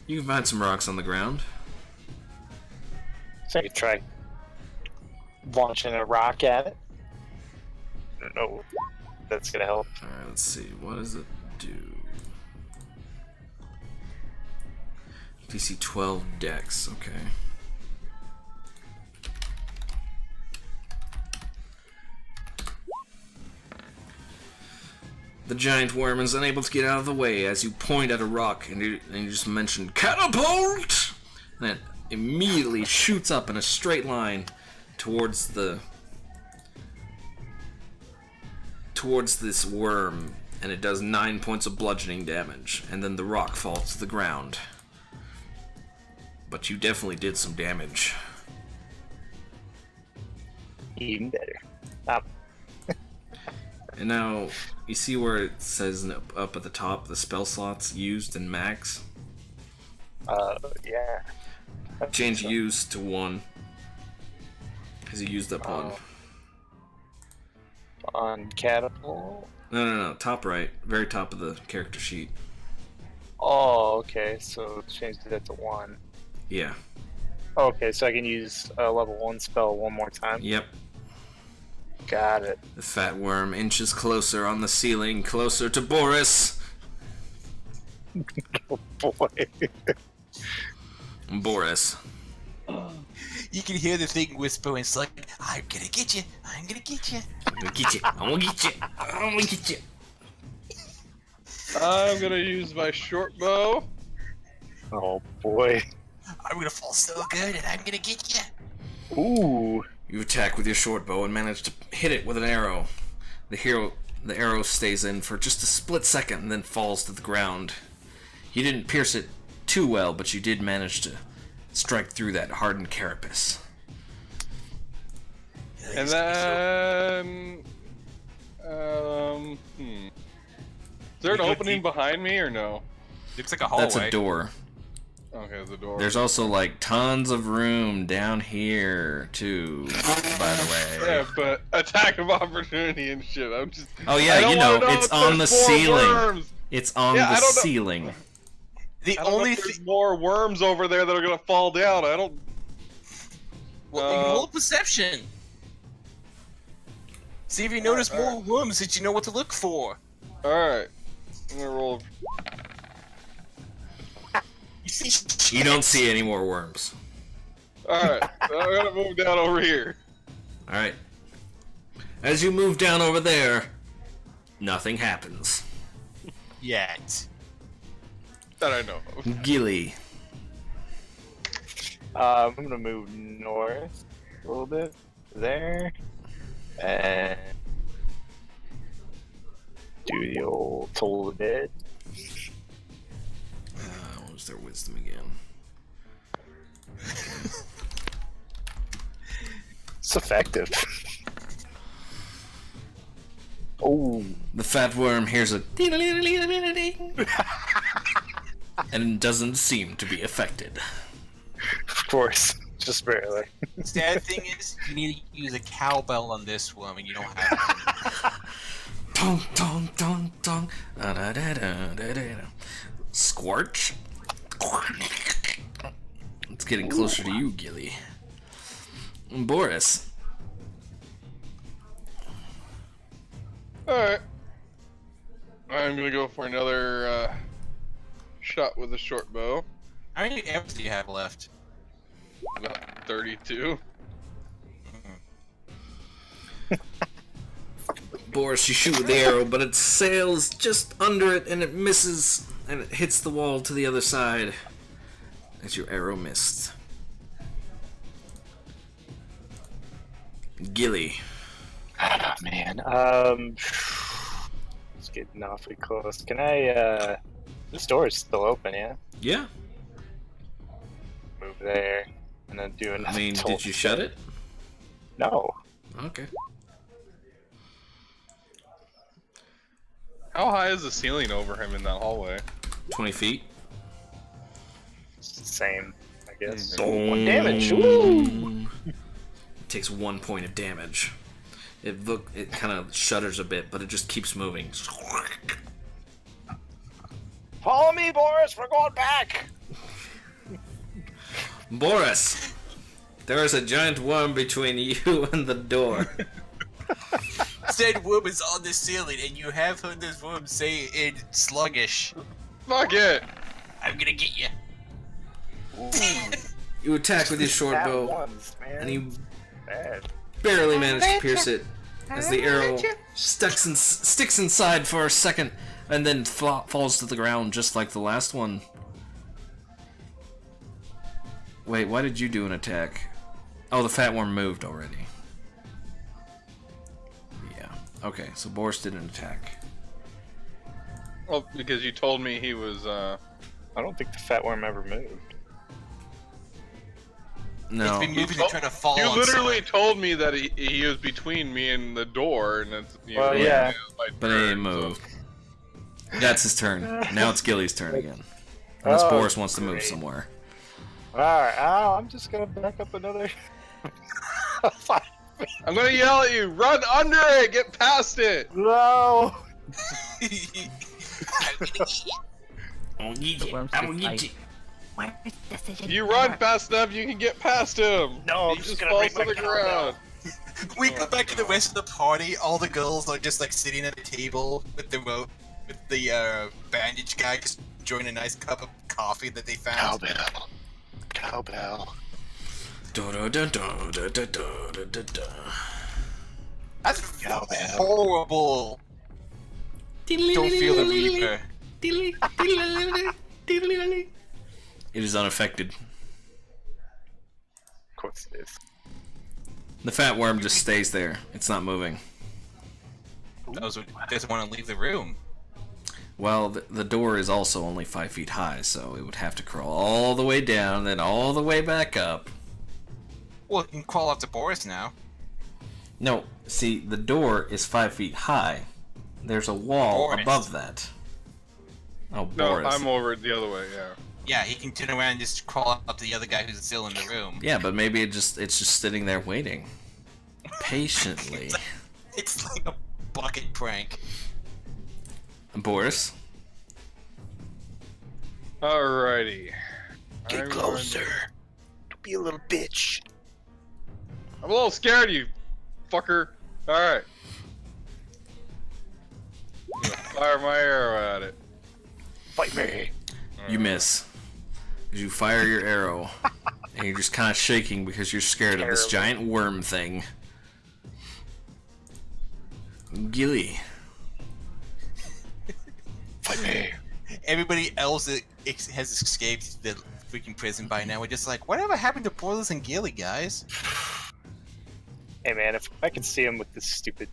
You can find some rocks on the ground. so I could try launching a rock at it. I don't know if that's gonna help. Alright, let's see. What does it do? DC 12 dex, okay. The giant worm is unable to get out of the way as you point at a rock and you just mentioned catapult! And it immediately shoots up in a straight line towards this worm, and it does 9 points of bludgeoning damage, and then the rock falls to the ground. But you definitely did some damage. Even better. And now, you see where it says up at the top, the spell slots used and max? Yeah. Change use to 1. Because you used up 1. On catapult? No, top right. Very top of the character sheet. Oh, okay, so change that to 1. Yeah. Okay, so I can use a level 1 spell one more time? Yep. Got it. The fat worm inches closer on the ceiling, closer to Boris. Oh boy. Boris. You can hear the thing whisper, and it's like, I'm gonna get you. I'm gonna get you. I'm gonna get you. I'm gonna get you. I'm gonna get you. I'm gonna use my short bow. Oh boy. I'm gonna fall so good, and I'm gonna get you. Ooh. You attack with your short bow and manage to hit it with an arrow. The arrow stays in for just a split second and then falls to the ground. You didn't pierce it too well, but you did manage to strike through that hardened carapace. And then, Is there an opening behind me or no? Looks like a hallway. That's a door. Okay, the door. There's also like tons of room down here too, by the way. Yeah, but attack of opportunity and shit. I'm just. Oh yeah, you know, it's on the ceiling. Worms. It's on the ceiling. The I don't know only if there's thing. more worms over there that are gonna fall down. I don't. Well, roll perception. See if you notice more worms that you know what to look for. All right, I'm gonna roll. You don't see any more worms. All right, I'm gonna move down over here. All right. As you move down over there, nothing happens. Yet. That I know of. Gilly. I'm gonna move north a little bit. There. And do the old Toll the Dead. What was their wisdom again? It's effective. Oh. The fat worm hears a and doesn't seem to be affected. Of course. Just barely. The sad thing is, you need to use a cowbell on this one, and you don't have it. Dong, dong, dong, dong. Da, da, da, da, da, da. Squarch. It's getting closer to you, Gilly. Boris. Alright. I'm gonna go for another shot with a short bow. How many arrows do you have left? About 32. Boris, you shoot with the arrow, but it sails just under it and it misses and it hits the wall to the other side as your arrow missed. Gilly. Oh, man. It's getting awfully close. Can I, this door is still open, yeah? Yeah. Move there, and then do another. I mean, did you shut it? No. Okay. How high is the ceiling over him in that hallway? 20 feet. same, I guess. Boom. 1 damage. Woo! It takes 1 point of damage. It kind of shudders a bit, but it just keeps moving. Follow me, Boris. We're going back. Boris, there is a giant worm between you and the door. Said worm is on the ceiling, and you have heard this worm say in sluggish, Fuck it! I'm gonna get you. You attack with your short Bad bow, ones, man. and you Bad. barely manage to pierce it as the arrow sticks inside for a second and then falls to the ground just like the last one. Wait, why did you do an attack? Oh, the fat worm moved already. Yeah. Okay, so Boris did an attack. Well, because you told me he was, I don't think the fat worm ever moved. No. It's been moving and trying to fall You on literally someone. told me that he was between me and the door, and it's. Well, yeah. But he didn't move. That's his turn. Now it's Gilly's turn again. Unless Oh, Boris wants to move great. somewhere. Alright, I'm just gonna back up another. I'm gonna yell at you. Run under it. Get past it. No! The worm's just like, "Where's the decision You run for?" fast enough, you can get past him. No, I'm he just just gonna falls raise to my the cow ground. We go back to the rest of the party. All the girls are just like sitting at a table with the bandage guy just enjoying a nice cup of coffee that they found. Cowbell. Cowbell. That's horrible. Don't feel the reaper. It is unaffected. Of course it is. The fat worm just stays there. It's not moving. Doesn't want to leave the room. Well, the door is also only 5 feet high, so it would have to crawl all the way down, then all the way back up. Well, you can crawl up to Boris now. No, see, the door is 5 feet high. There's a wall Boris. above that. Oh, No, Boris. I'm over it the other way. Yeah. Yeah, he can turn around and just crawl up to the other guy who's still in the room. Yeah, but maybe it's just sitting there waiting. Patiently. It's like a bucket prank. Boris? Alrighty. Get I'm closer. going Don't be a little bitch. I'm a little scared of you, fucker. Alright. I'm gonna fire my arrow at it. Fight me. You miss. You fire your arrow, and you're just kind of shaking because you're scared of this giant worm thing. Gilly. Fight me. Everybody else that has escaped the freaking prison by now. We're just like, whatever happened to Boilers and Gilly, guys? Hey man, if I can see him with this stupid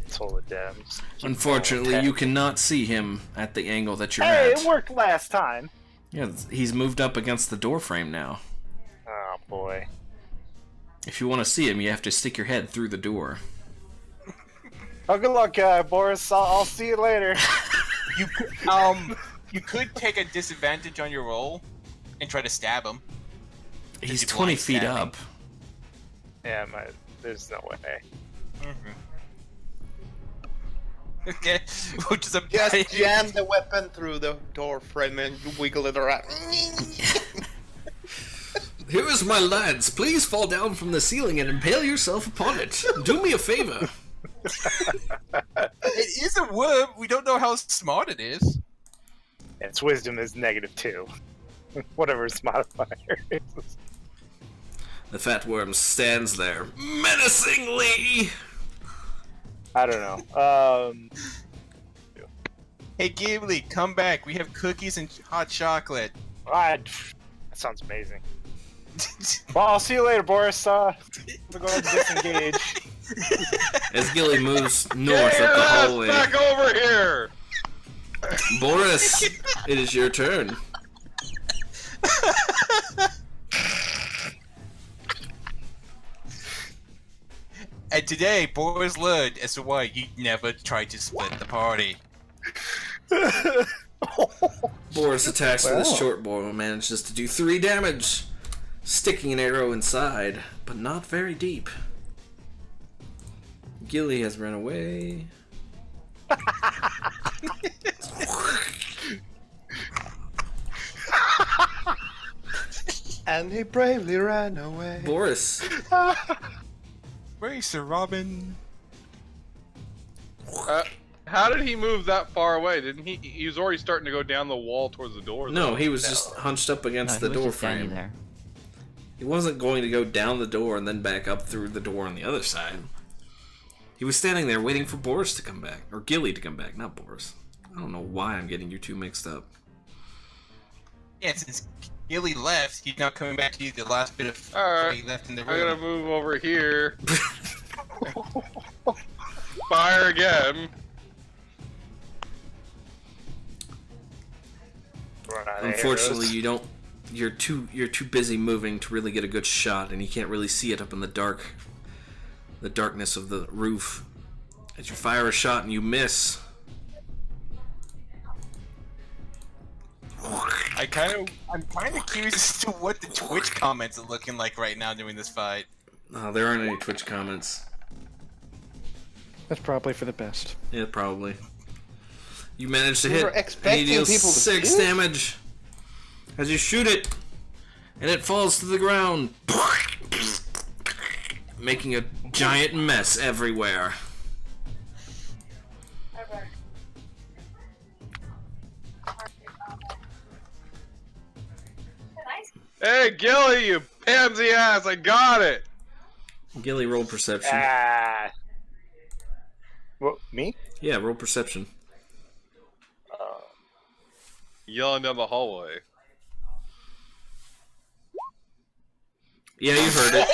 Toll of Death. Unfortunately, you cannot see him at the angle that you're Hey, at. it worked last time. Yeah, he's moved up against the door frame now. Oh boy. If you want to see him, you have to stick your head through the door. Oh, good luck, Boris. I'll see you later. You could take a disadvantage on your roll and try to stab him. He's you 20 blind feet stabbing? up. Yeah, there's no way. Okay, which is a Just jam the weapon through the door frame and wiggle it around. Here is my lance. Please fall down from the ceiling and impale yourself upon it. Do me a favor. It is a worm. We don't know how smart it is. Its wisdom is -2. Whatever its modifier is. The fat worm stands there menacingly. I don't know. Hey, Gimli, come back. We have cookies and hot chocolate. That sounds amazing. Well, I'll see you later, Boris. We'll go ahead and disengage. As Gilly moves Get north your up the ass hallway. back over here! Boris, it is your turn. And today, Boris learned as to why you never tried to split the party. Boris attacks with his Wow. short bow and manages to do 3 damage, sticking an arrow inside, but not very deep. Gilly has run away. And he bravely ran away. Boris. Where's Sir Robin? How did he move that far away? Didn't he? He was already starting to go down the wall towards the door. No, though. he was just hunched up against No, the he was door just standing frame. there. He wasn't going to go down the door and then back up through the door on the other side. He was standing there waiting for Boris to come back. Or Gilly to come back, not Boris. I don't know why I'm getting you two mixed up. Yeah, since Gilly left, he's not coming back to use the last bit of Alright, he left in the I'm gonna room. move over here. Fire again. Run out of Unfortunately, arrows. you don't. You're too busy moving to really get a good shot, and you can't really see it up in the darkness of the roof. As you fire a shot and you miss. I'm kind of curious as to what the Twitch comments are looking like right now during this fight. There aren't any Twitch comments. That's probably for the best. Yeah, probably. You managed to We hit, were and he expecting deals people to 6 shoot? damage as you shoot it, and it falls to the ground, making a giant mess everywhere. Hey, Gilly, you pansy ass! I got it. Gilly, roll perception. Ah. What, me? Yeah, roll perception. Yelling down the hallway. Yeah, you heard it.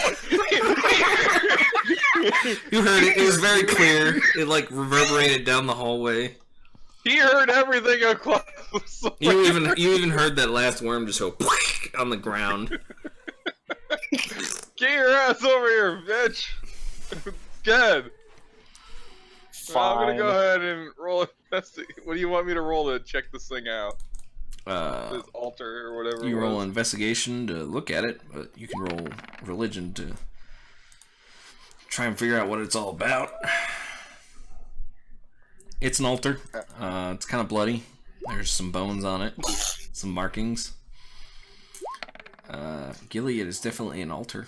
You heard it. It was very clear. It like reverberated down the hallway. He heard everything across. You even heard that last worm just go on the ground. Get your ass over here, bitch. Good. Well, I'm gonna go ahead and roll a What do you want me to roll to check this thing out? This altar or whatever. You it roll was. investigation to look at it, but you can roll religion to try and figure out what it's all about. It's an altar. It's kind of bloody. There's some bones on it, some markings. Gilly, it is definitely an altar.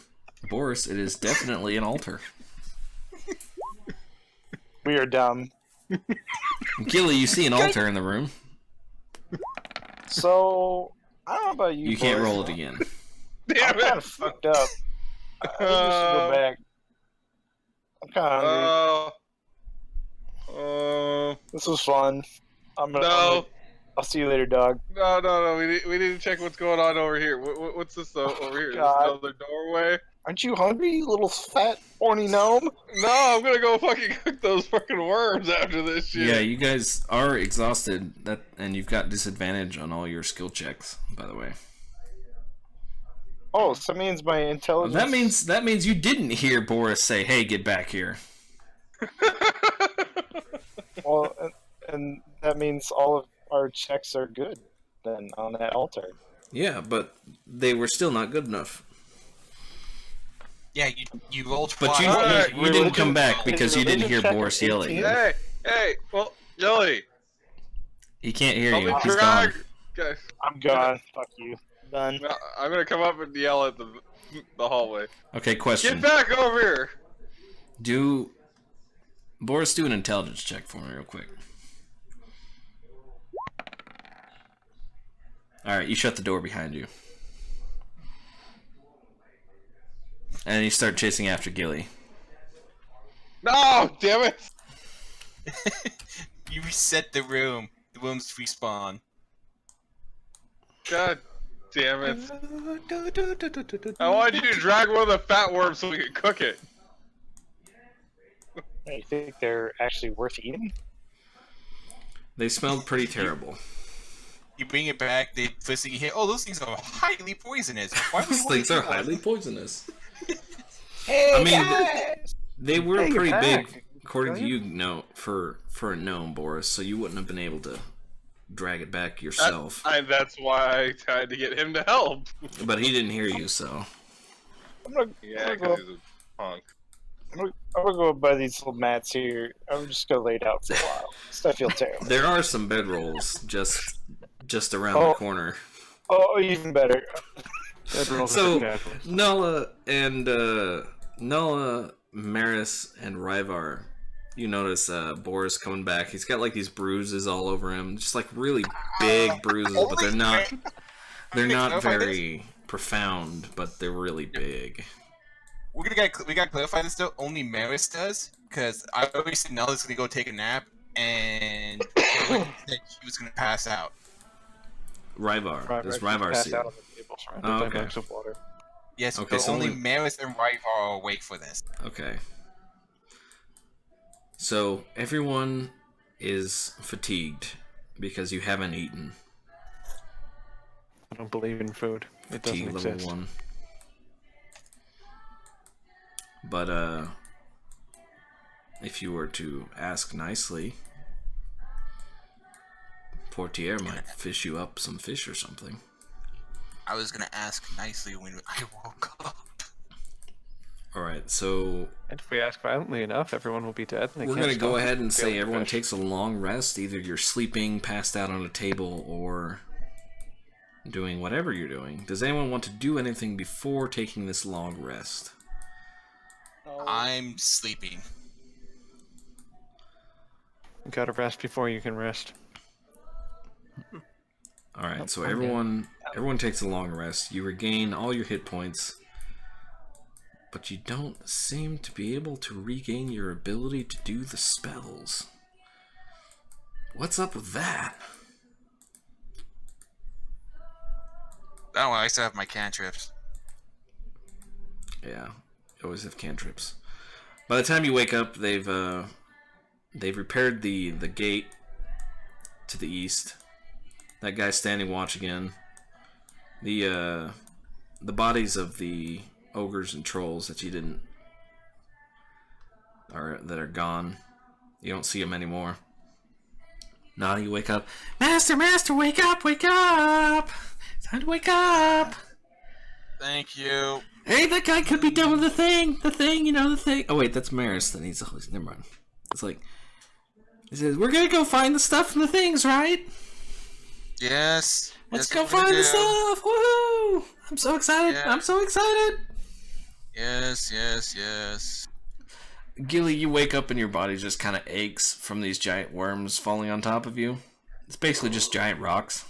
Boris, it is definitely an altar. We are dumb. Gilly, you see an altar in the room. So, I don't know about you. You can't boys. roll it again. Damn I'm kind it! of fucked up. I think we should go back. I'm kind of hungry. This was fun. No. I'll see you later, dog. No. We need to check what's going on over here. What's this over here? Is this God. another doorway? Aren't you hungry, you little fat, horny gnome? No, I'm gonna go fucking cook those fucking worms after this shit. Yeah, you guys are exhausted, and you've got disadvantage on all your skill checks, by the way. Oh, so that means my intelligence... That means you didn't hear Boris say, "Hey, get back here." Well, and that means all of our checks are good, then, on that altar. Yeah, but they were still not good enough. Yeah, you rolled But twice. you Alright, you didn't come back because you didn't hear Religion check Boris at yell at 18. you. Hey, well, Gilly. He can't hear Help you. me He's drag. gone. Okay. I'm gone. Fuck you. Done. No, I'm gonna come up and yell at the hallway. Okay, question. Get back over here! Boris, do an intelligence check for me real quick. Alright, you shut the door behind you. And you start chasing after Gilly. No, damn it! You reset the room. The rooms respawn. God damn it! I wanted you to drag one of the fat worms so we could cook it. You think they're actually worth eating? They smelled pretty terrible. You bring it back, they first thing you hear, oh, those things are highly poisonous. Why would Those you want things to are eat one? highly poisonous. Hey, I mean, guys! they were Hey, pretty you're big, back. according to you, for a gnome, Boris. So you wouldn't have been able to drag it back yourself. That's why I tried to get him to help. But he didn't hear you, so. Yeah, because he's a punk. I'm gonna go by these little mats here. I'm just gonna lay down for a while. I feel terrible. There are some bedrolls just around the corner. Oh, even better. So Nulla and Maris, and Ryvar, you notice Boris coming back. He's got like these bruises all over him, just like really big bruises, but they're not very profound, but they're really big. We gotta clarify this though. Only Maris does, because I always said Nulla's gonna go take a nap, and said she was gonna pass out. Ryvar. Does Ryvar see? Oh, okay. Of water. Yes, okay, so only Maris and Ryvar are awake for this. Okay. So everyone is fatigued because you haven't eaten. I don't believe in food. It doesn't Fatigue level exist. 1. But if you were to ask nicely, Portier might fish you up some fish or something. I was gonna ask nicely when I woke up. Alright, so And if we ask violently enough, everyone will be dead. we're going to go ahead and say everyone takes a long rest. Either you're sleeping, passed out on a table, or doing whatever you're doing. Does anyone want to do anything before taking this long rest? I'm sleeping. You gotta rest before you can rest. Alright, so everyone takes a long rest. You regain all your hit points, but you don't seem to be able to regain your ability to do the spells. What's up with that? Oh, I still have my cantrips. Yeah, you always have cantrips. By the time you wake up, they've repaired the gate to the east. That guy's standing watch again. The bodies of the ogres and trolls that you didn't that are gone. You don't see them anymore. Now you wake up. Master, wake up, wake up! Time to wake up! Thank you. Hey, that guy could be done with the thing, you know, the thing. Oh wait, that's Maris. That needs always. Never mind. It's like he says, "We're gonna go find the stuff from the things, right? Yes. Let's go find the stuff! Woohoo! I'm so excited! Yeah. I'm so excited!" Yes. Gilly, you wake up and your body just kind of aches from these giant worms falling on top of you. It's basically just giant rocks.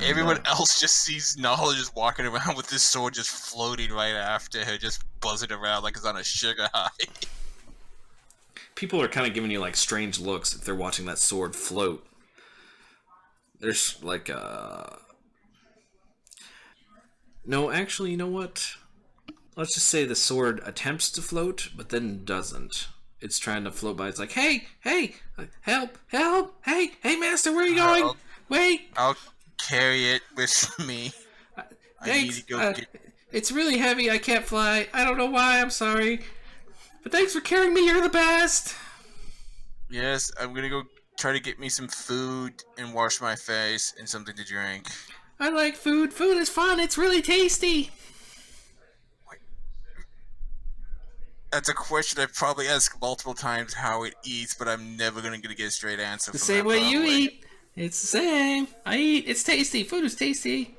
Everyone else just sees Nala just walking around with this sword just floating right after her, just buzzing around like it's on a sugar high. People are kind of giving you like strange looks if they're watching that sword float. There's like No, actually, you know what? Let's just say the sword attempts to float, but then doesn't. It's trying to float by. It's like, hey, help, hey, master, where are you going? Wait. I'll carry it with me. I need to go get... It's really heavy. I can't fly. I don't know why. I'm sorry. But thanks for carrying me. You're the best. Yes, I'm gonna go try to get me some food and wash my face and something to drink. I like food. Food is fun. It's really tasty. That's a question I've probably asked multiple times how it eats, but I'm never gonna get a straight answer. The same way you eat. It's the same. I eat. It's tasty. Food is tasty.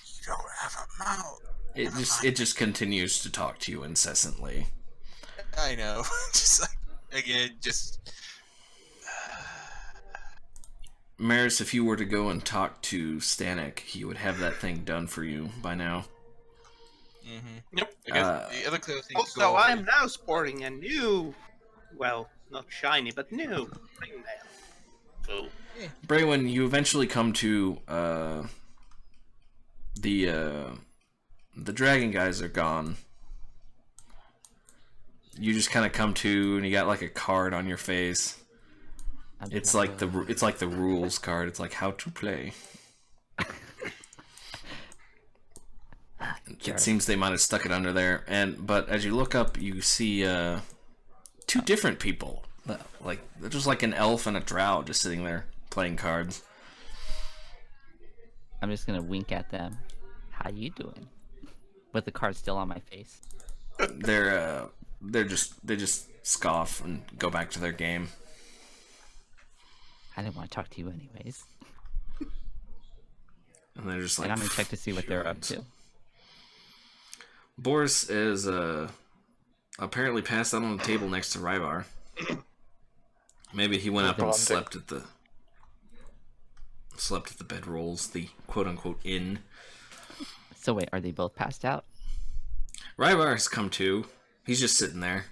You don't have a mouth. It just continues to talk to you incessantly. I know. Just like again, just. Maris, if you were to go and talk to Stanek, he would have that thing done for you by now. Yep. I guess the other clear thing. Also, I am now sporting a new, well, not shiny, but new ringmail. So, Braywin, you eventually come to the dragon guys are gone. You just kind of come to, and you got like a card on your face. It's like the rules card. It's like how to play. It seems they might have stuck it under there, but as you look up, you see two different people Like they're just like an elf and a drow just sitting there playing cards. I'm just gonna wink at them. How you doing? With the card still on my face. They just scoff and go back to their game. I didn't want to talk to you anyways. And they're just like, and I'm gonna check to see what they're up to. Boris is apparently passed out on the table next to Ryvar. Maybe he went up and slept at the bedrolls, the quote-unquote inn. So wait, are they both passed out? Ryvar has come to. He's just sitting there.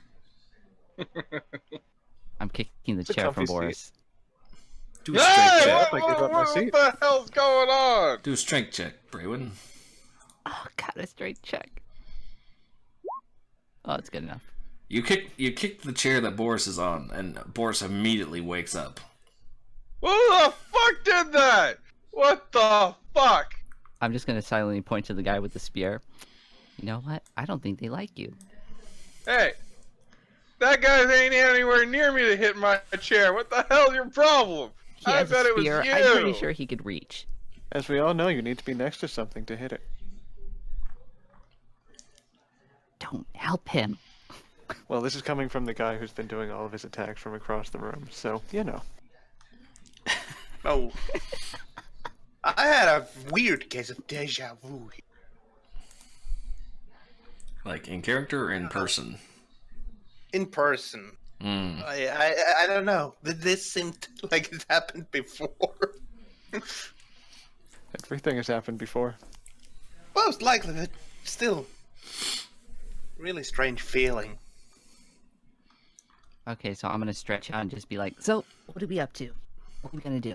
I'm kicking the chair from Boris. Do a strength check. What the hell's going on? Do a strength check, Braywin. Oh, got a strength check. Oh, it's good enough. You kick the chair that Boris is on, and Boris immediately wakes up. Who the fuck did that? What the fuck? I'm just gonna silently point to the guy with the spear. You know what? I don't think they like you. Hey, that guy ain't anywhere near me to hit my chair. What the hell's your problem? I bet it was you. I'm pretty sure he could reach. As we all know, you need to be next to something to hit it. Don't help him. Well, this is coming from the guy who's been doing all of his attacks from across the room, so, you know. Oh. I had a weird case of deja vu. Like, in character or in person? In person. Mm. I don't know. This seemed like it happened before. Everything has happened before. Most likely, but still. Really strange feeling. Okay, so I'm gonna stretch out and just be like, so, what are we up to? What are we gonna do?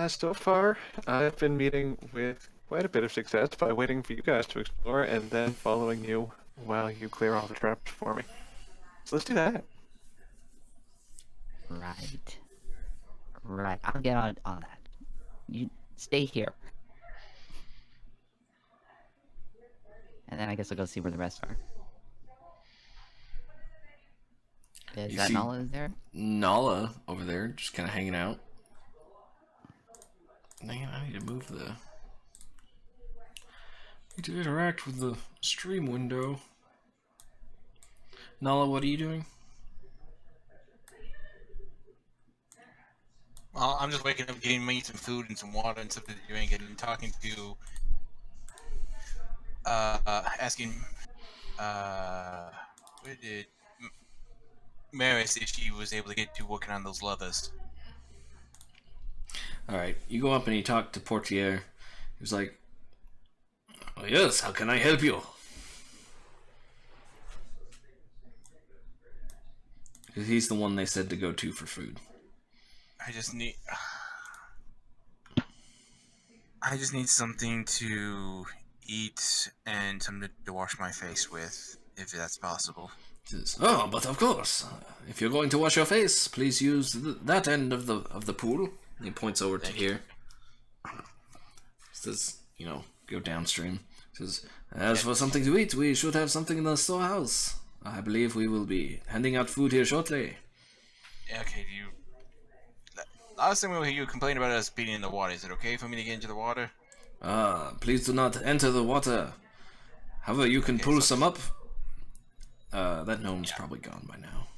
So far, I've been meeting with quite a bit of success by waiting for you guys to explore and then following you while you clear all the traps for me. So let's do that. Right. Right, I'll get on that. You stay here. And then I guess I'll go see where the rest are. Is that Nala there? Nala over there, just kind of hanging out. Man, I need to move the... need to interact with the stream window. Nala, what are you doing? Well, I'm just waking up, getting me some food and some water and something to drink, and talking to... asking... where did... Maris if she was able to get to working on those leathers. Alright, you go up and you talk to Portier. He was like, oh, yes, how can I help you? Because he's the one they said to go to for food. I just need something to eat and something to wash my face with, if that's possible. He says, oh, but of course. If you're going to wash your face, please use that end of the pool. He points over to here. Says, you know, go downstream. Says, as for something to eat, we should have something in the storehouse. I believe we will be handing out food here shortly. Yeah, okay, last time we were here, you complained about us being in the water. Is it okay for me to get into the water? Please do not enter the water. However, you can pull some up. That gnome's probably gone by now.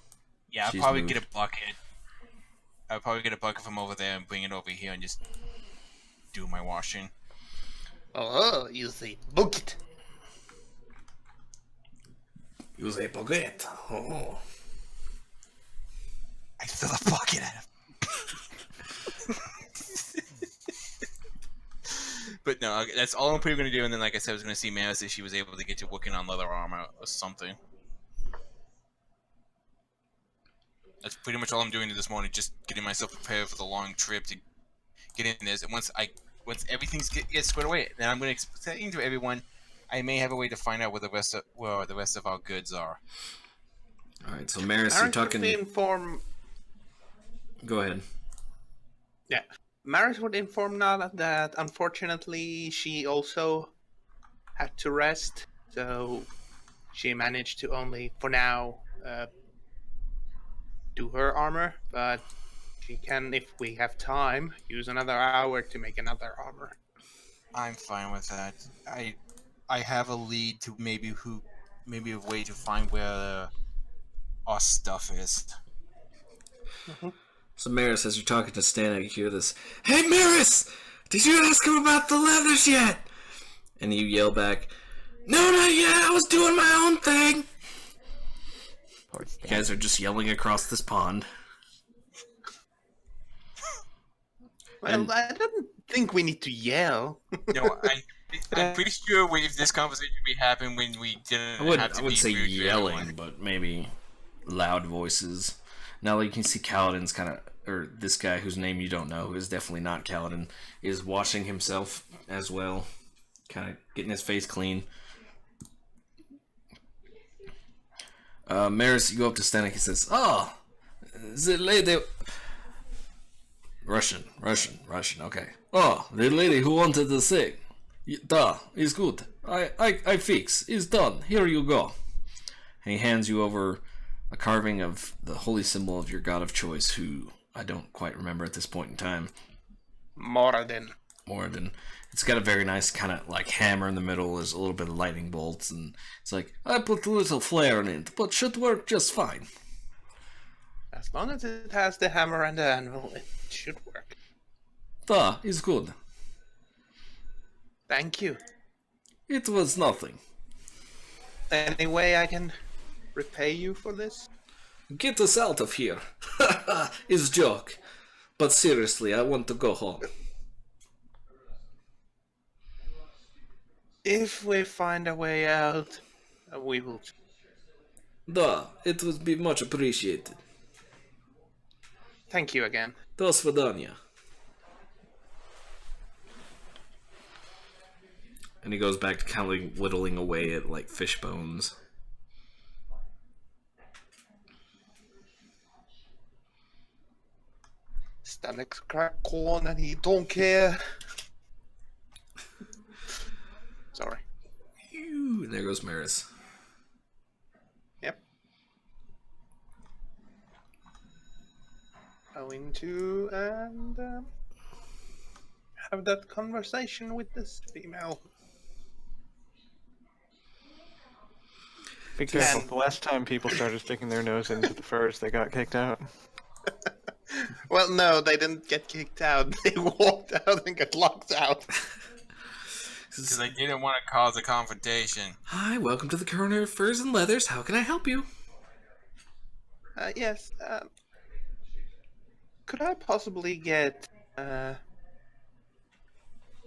Yeah, I'll probably get a bucket. I'll probably get a bucket from over there and bring it over here and just do my washing. Oh, use a bucket. Use a bucket. Oh. I fill a bucket at him. But no, that's all I'm pretty going to do. And then, like I said, I was going to see Maris if she was able to get to working on leather armor or something. That's pretty much all I'm doing this morning, just getting myself prepared for the long trip to get in this. And once everything gets squared away, then I'm going to explain to everyone. I may have a way to find out where the rest of our goods are. All right, so Maris, you're talking. Go ahead. Yeah, Maris would inform Nala that unfortunately she also had to rest, so she managed to only, for now, do her armor, but she can, if we have time, use another hour to make another armor. I'm fine with that. I have a lead to maybe a way to find where our stuff is. So Maris, as you're talking to Stanek, you hear this, "Hey Maris! Did you ask him about the leathers yet?" And you yell back, "No, not yet! I was doing my own thing!" You guys are just yelling across this pond. Well, I don't think we need to yell. No, I'm pretty sure if this conversation would happen when we didn't I wouldn't say yelling, but maybe loud voices. Now you can see Kaladin's kind of, or this guy whose name you don't know, who is definitely not Kaladin, is washing himself as well, kind of getting his face clean. Maris, you go up to Stanek, he says, "Oh, the lady..." Russian, okay. "Oh, the lady who wanted the thing. Da, is good. I fix. It's done. Here you go." And he hands you over a carving of the holy symbol of your god of choice, who I don't quite remember at this point in time. Moradin. It's got a very nice kind of like hammer in the middle. There's a little bit of lightning bolts, and it's like, I put a little flair in it, but should work just fine. As long as it has the hammer and the anvil, it should work. Da, is good. Thank you. It was nothing. Any way I can repay you for this? Get us out of here. It's joke. But seriously, I want to go home. If we find a way out, we will. Da, it would be much appreciated. Thank you again. Do svidaniya. And he goes back to kind of like whittling away at like fish bones. Stanek's crack corn and he don't care. Sorry. And there goes Maris. Yep. Going to and have that conversation with this female. Be careful. The last time people started sticking their nose into the furs, they got kicked out. Well, no, they didn't get kicked out. They walked out and got locked out. Because they didn't want to cause a confrontation. Hi, welcome to the Corner of Furs and Leathers. How can I help you? Yes. Could I possibly get a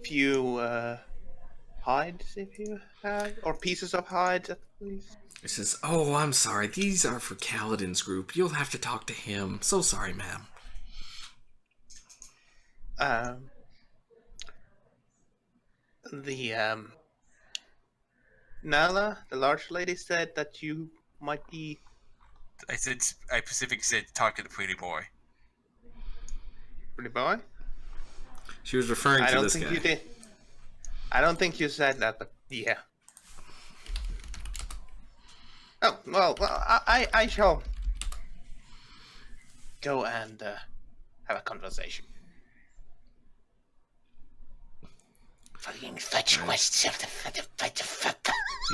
few hides, if you have, or pieces of hides, at least? He says, "Oh, I'm sorry. These are for Kaladin's group. You'll have to talk to him. So sorry, ma'am." Nala, the large lady, said that you might be... I specifically said talk to the pretty boy. Pretty boy? She was referring to this guy. You did. I don't think you said that, but yeah. Oh, well, I shall go and have a conversation. Fucking fetch quests of the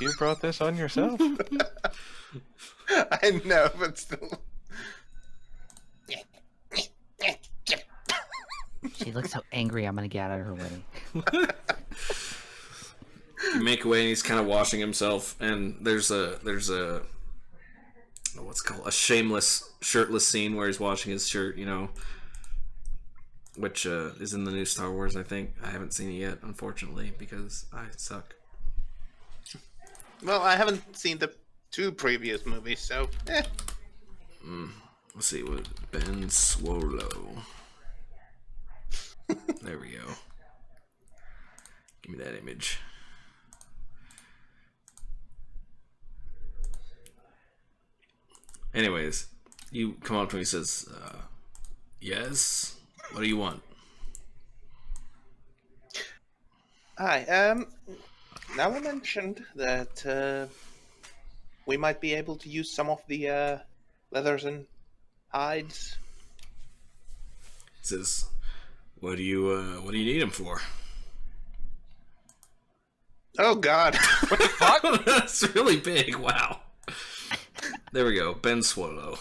You brought this on yourself? I know, but still. She looks so angry, I'm gonna get out of her way. You make away, and he's kind of washing himself, and there's a what's it called, a shameless shirtless scene where he's washing his shirt, you know, which is in the new Star Wars, I think. I haven't seen it yet, unfortunately, because I suck. Well, I haven't seen the 2 previous movies, so Let's see what Ben Swallow. There we go. Give me that image. Anyways, you come up to him and he says, yes? What do you want? Hi, Nala mentioned that we might be able to use some of the leathers and hides. He says, what do you need him for? Oh God! What the fuck? That's really big. Wow. There we go. Ben Swallow.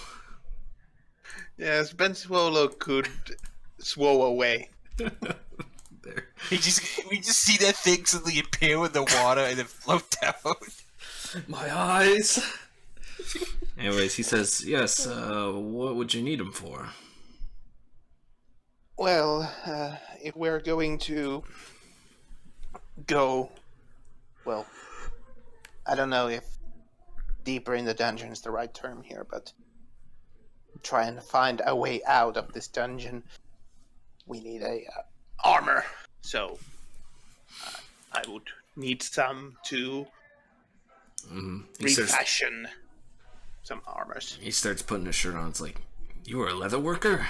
Yes, Ben Swallow could swow away. There. We just see that thing suddenly appear in the water and then float down. My eyes. Anyways, he says, yes, what would you need him for? Well, if we're going to go, well, I don't know if deeper in the dungeon is the right term here, but try and find a way out of this dungeon, we need a armor. So I would need some to refashion some armors. He starts putting his shirt on. It's like, you were a leather worker?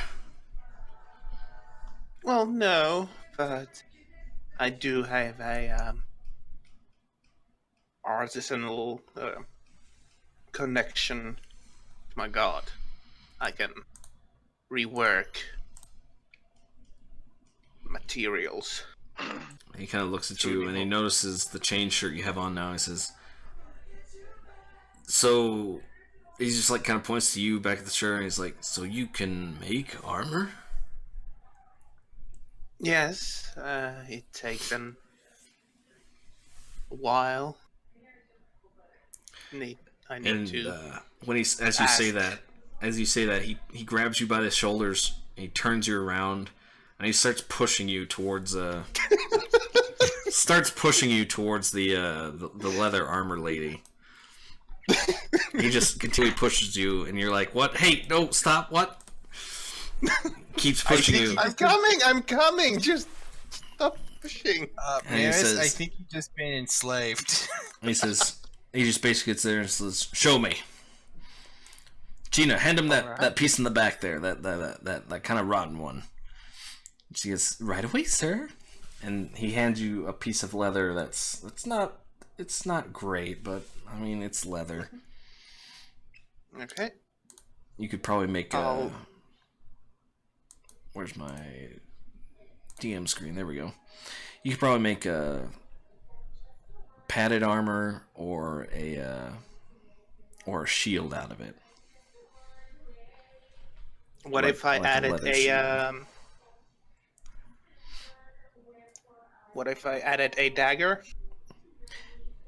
Well, no, but I do have a artisanal connection to my god. I can rework materials. He kind of looks at you and he notices the chain shirt you have on now. He says, so he just like kind of points to you back at the shirt and he's like, so you can make armor? Yes, it takes a while. I need to. When as you say that, he grabs you by the shoulders and he turns you around and he starts pushing you towards the leather armor lady. He just continually pushes you and you're like, what? Hey, no, stop! What? Keeps pushing you. I'm coming. Just stop pushing. Maris, I think you've just been enslaved. He says, he just basically gets there and says, show me. Gina, hand him that piece in the back there, that kind of rotten one. She goes, right away, sir. And he hands you a piece of leather it's not great, but I mean it's leather. Okay. You could probably make where's my DM screen? There we go. You could probably make a padded armor or a shield out of it. What if I added What if I added a dagger?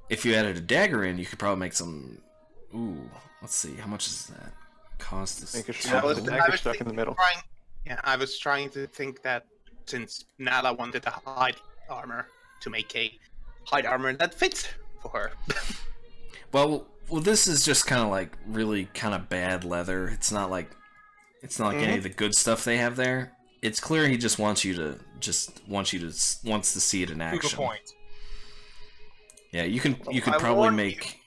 If you added a dagger in, you could probably make some. Ooh, let's see. How much does that cost? This make a shield with a dagger stuck in the middle. I was trying to think that since Nala wanted a hide armor, to make a hide armor that fits for her. Well, this is just kind of like really kind of bad leather. It's not like any of the good stuff they have there. It's clear he just wants to see it in action. Good point. Yeah, you could probably make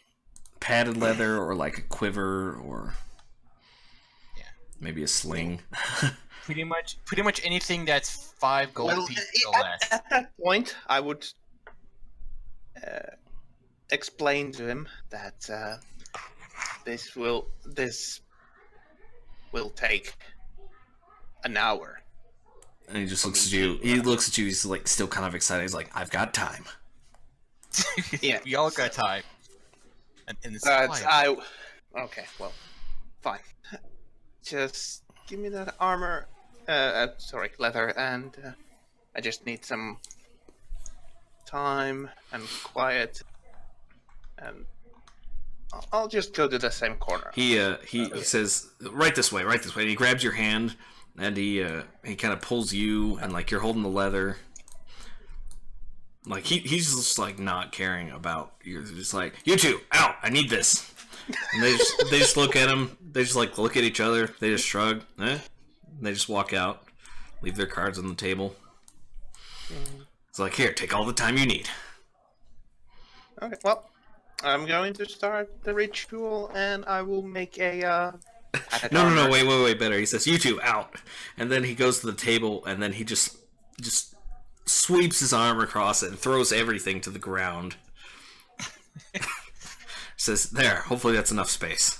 padded leather or like a quiver or maybe a sling. Pretty much anything that's 5 gold pieces or less. At that point, I would explain to him that this will take an hour. And he just looks at you. He looks at you. He's like still kind of excited. He's like, "I've got time." Yeah, we all got time. And it's okay, well, fine. Just give me that armor. Leather, and I just need some time and quiet, and I'll just go to the same corner. He says, right this way. And he grabs your hand, and he kind of pulls you, and like you're holding the leather. Like he's just like not caring about you. Just like, you two, out! I need this. And they just look at him. They just like look at each other. They just shrug. And they just walk out, leave their cards on the table. It's like, here, take all the time you need. Okay, well, I'm going to start the ritual, and I will make a. No, wait, better. He says, you two, out. And then he goes to the table, and then he just sweeps his arm across it and throws everything to the ground. Says, there, hopefully that's enough space.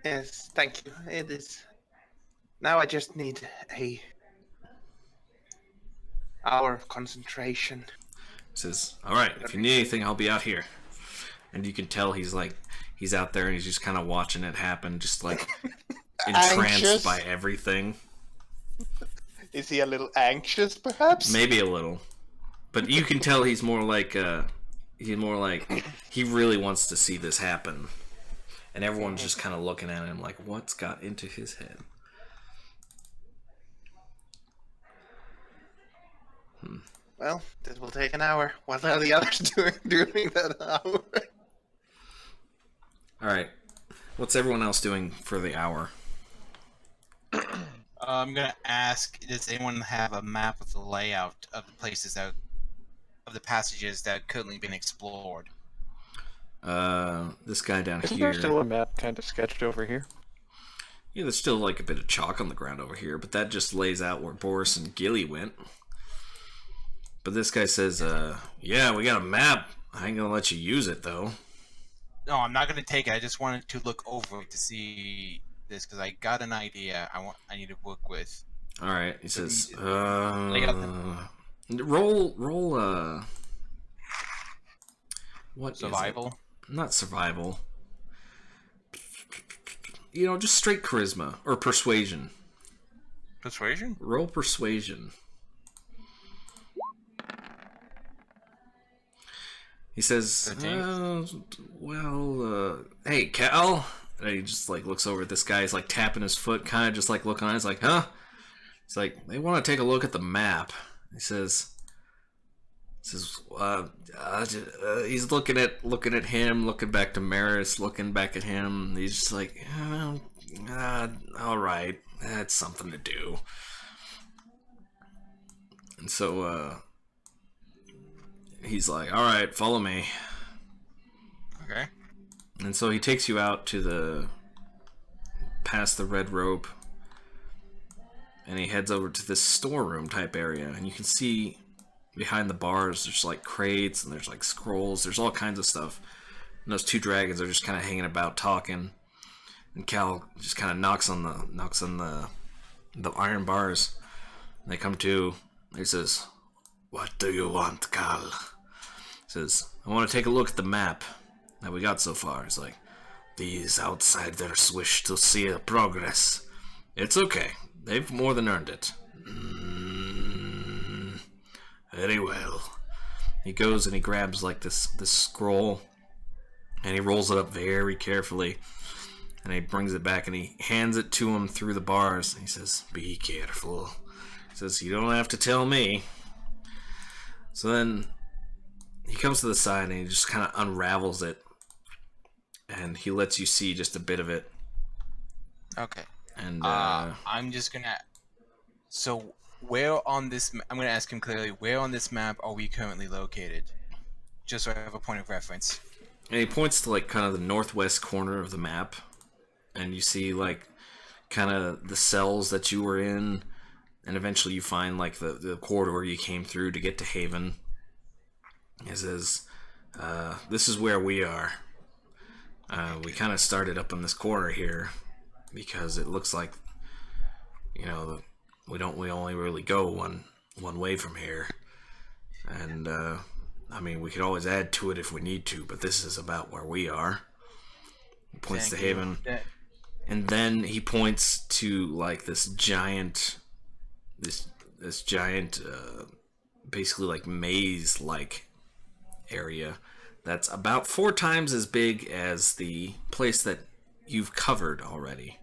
Yes, thank you. It is. Now I just need a hour of concentration. Says, alright, if you need anything, I'll be out here. And you can tell he's out there and he's just kind of watching it happen, just like entranced Anxious? by everything. Is he a little anxious, perhaps? Maybe a little. But you can tell he's more like, he really wants to see this happen. And everyone's just kind of looking at him like, what's got into his head? Well, this will take an hour. What are the others doing during that hour? Alright. What's everyone else doing for the hour? I'm gonna ask, does anyone have a map of the layout of the places of the passages that have currently been explored? This guy down Isn't here. there still a map kind of sketched over here? Yeah, there's still like a bit of chalk on the ground over here, but that just lays out where Boris and Gilly went. But this guy says, yeah, we got a map. I ain't gonna let you use it, though. No, I'm not gonna take it. I just wanted to look over it to see this, because I got an idea I need to work with. Alright, he says, roll, what survival? Is it? Not survival. You know, just straight charisma, or persuasion. Persuasion? Roll persuasion. He says, hey, Cal. And he just, like, looks over at this guy. He's, like, tapping his foot, kind of just, like, looking on. He's like, huh? He's like, they want to take a look at the map. He says, he's looking at him, looking back to Maris, looking back at him. He's just like, all right, that's something to do. And so, he's like, all right, follow me. Okay. And so he takes you out to past the red rope, and he heads over to this storeroom type area, and you can see behind the bars there's like crates and there's like scrolls, there's all kinds of stuff. And those two dragons are just kind of hanging about talking, and Cal just kind of knocks on the iron bars. And they come to. He says, "What do you want, Cal?" He says, "I want to take a look at the map that we got so far." He's like, "These outsiders wish to see the progress. It's okay. They've more than earned it." Very well. He goes and he grabs like this scroll, and he rolls it up very carefully, and he brings it back and he hands it to him through the bars. He says, "Be careful." He says, "You don't have to tell me." So then he comes to the side and he just kind of unravels it, and he lets you see just a bit of it. Okay. And I'm just gonna. So where on this? I'm gonna ask him clearly. Where on this map are we currently located? Just so I have a point of reference. And he points to like kind of the northwest corner of the map, and you see like kind of the cells that you were in, and eventually you find like the corridor you came through to get to Haven. He says, "This is where we are. We kind of started up in this corner here because it looks like, you know, we only really go one way from here, and I mean, we could always add to it if we need to, but this is about where we are." He points to Haven, and then he points to like this giant, basically like maze-like area that's about 4 times as big as the place that you've covered already.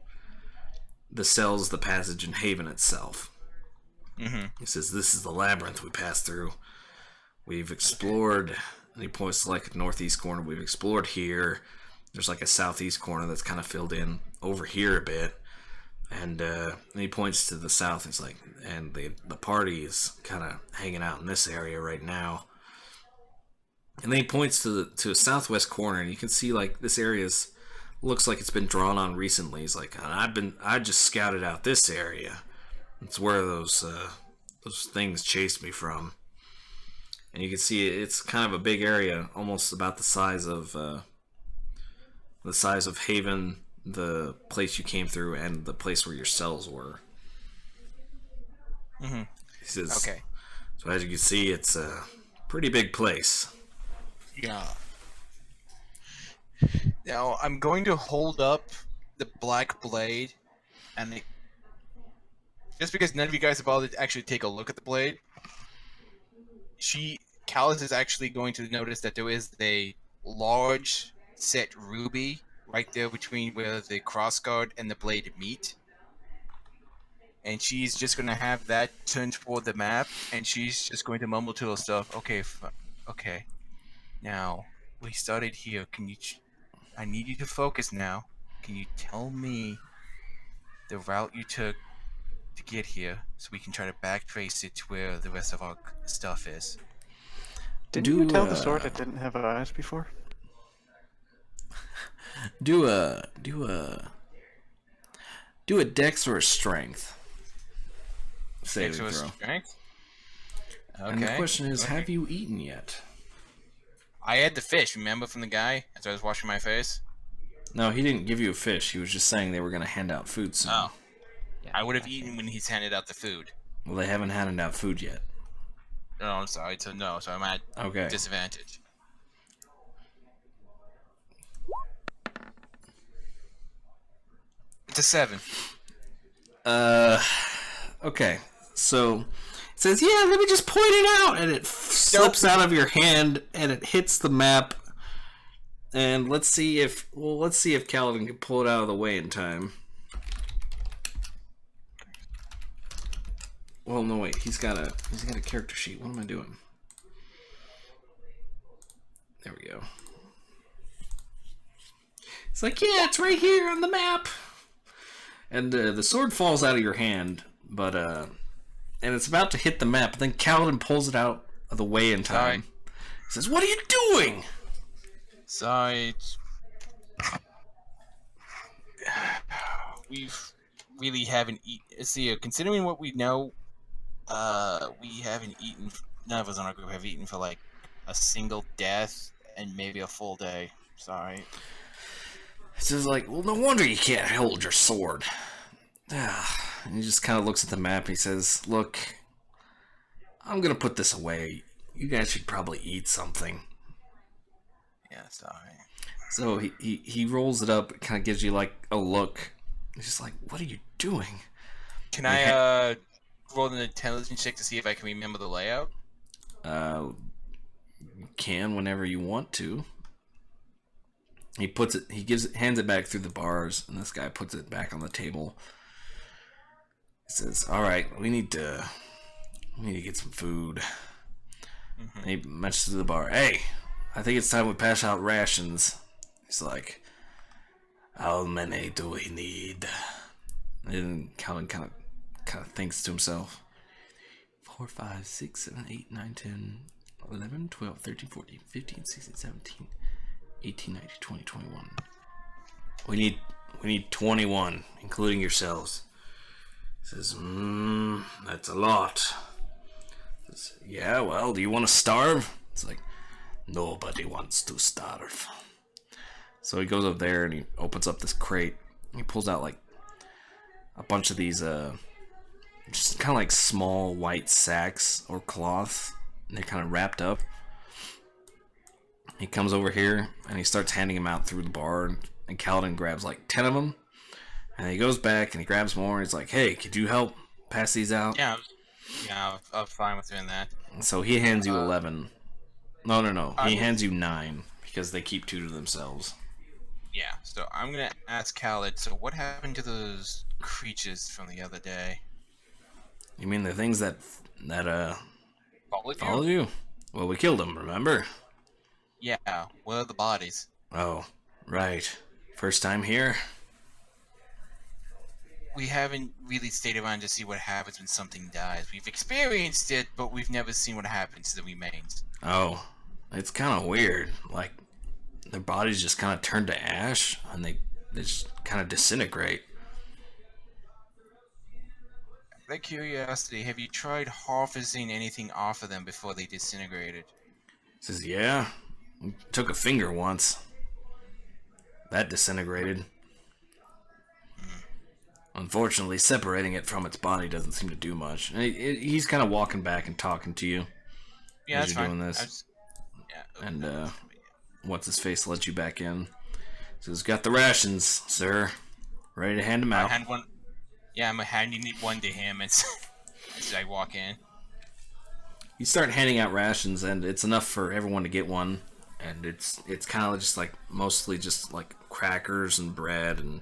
The cells, the passage, and Haven itself. Mm-hmm. He says, "This is the labyrinth we passed through. We've explored," and he points to like a northeast corner. "We've explored here. There's like a southeast corner that's kind of filled in over here a bit." And he points to the south. He's like, "And the party is kind of hanging out in this area right now." And then he points to a southwest corner, and you can see like this area's looks like it's been drawn on recently. He's like, I just scouted out this area. It's where those things chased me from. And you can see it's kind of a big area, almost about the size of Haven, the place you came through, and the place where your cells were. Mm-hmm. He says, okay. So as you can see, it's a pretty big place. Yeah. Now, I'm going to hold up the black blade, and just because none of you guys have bothered to actually take a look at the blade, Callus is actually going to notice that there is a large set ruby right there between where the crossguard and the blade meet. And she's just going to have that turned toward the map, and she's just going to mumble to herself, okay, now, we started here. I need you to focus now. Can you tell me the route you took to get here so we can try to backtrace it to where the rest of our stuff is? Didn't you tell the sword it didn't have eyes before? Do a dex or a strength saving throw. Strength? Okay. And the question is, have you eaten yet? I had the fish, remember, from the guy as I was washing my face? No, he didn't give you a fish. He was just saying they were going to hand out food soon. Oh. Yeah, I would have eaten when he's handed out the food. Well, they haven't handed out food yet. No, I'm sorry. So I'm at disadvantage. It's a 7. Okay. So it says, yeah, let me just point it out, and it slips out of your hand, and it hits the map. And let's see if Kaladin can pull it out of the way in time. Well, no, wait. He's got a character sheet. What am I doing? There we go. It's like, yeah, it's right here on the map. And the sword falls out of your hand, but and it's about to hit the map. But then Kaladin pulls it out of the way in time. He says, "What are you doing?" Sorry. We really haven't eaten. See, considering what we know, we haven't eaten. None of us on our group have eaten for like a single death and maybe a full day. Sorry. It's just like, well, no wonder you can't hold your sword. And he just kind of looks at the map. He says, "Look, I'm gonna put this away. You guys should probably eat something." Yeah, sorry. So he rolls it up. It kind of gives you like a look. He's just like, "What are you doing?" Can I roll an intelligence check to see if I can remember the layout? You can whenever you want to. He puts it. Hands it back through the bars, and this guy puts it back on the table. He says, "All right, we need to get some food." Mm-hmm. And he mentions to the bar, "Hey, I think it's time we pass out rations." He's like, "How many do we need?" And Calvin kind of thinks to himself. 4, 5, 6, 7, 8, 9, 10, 11, 12, 13, 14, 15, 16, 17, 18, 19, 20, 21. We need 21, including yourselves. He says, that's a lot. He says, yeah, well, do you want to starve? It's like, nobody wants to starve. So he goes up there and he opens up this crate. He pulls out like a bunch of these, just kind of like small white sacks or cloth. And they're kind of wrapped up. He comes over here and he starts handing them out through the bar. And Kaladin grabs like 10 of them. And he goes back and he grabs more. And he's like, hey, could you help pass these out? Yeah, I'm fine with doing that. So he hands you 11. No. He hands you 9 because they keep 2 to themselves. Yeah, so I'm going to ask Khaled, so what happened to those creatures from the other day? You mean the things that followed you? Well, we killed them, remember? Yeah, where are the bodies? Oh, right. First time here? We haven't really stayed around to see what happens when something dies. We've experienced it, but we've never seen what happens to the remains. Oh, it's kind of weird. Like, their bodies just kind of turn to ash, and they just kind of disintegrate. of curiosity, have you tried harvesting anything off of them before they disintegrated? Says, yeah. Took a finger once. That disintegrated. Unfortunately, separating it from its body doesn't seem to do much. And he's kind of walking back and talking to you Yeah, as that's you're fine. doing this. Yeah. And what's his face lets you back in. Says, got the rations, sir. Ready to hand them I out. hand one. Yeah, I'm handing one to him as I walk in. You start handing out rations, and it's enough for everyone to get one. And it's kind of just like mostly just like crackers and bread, and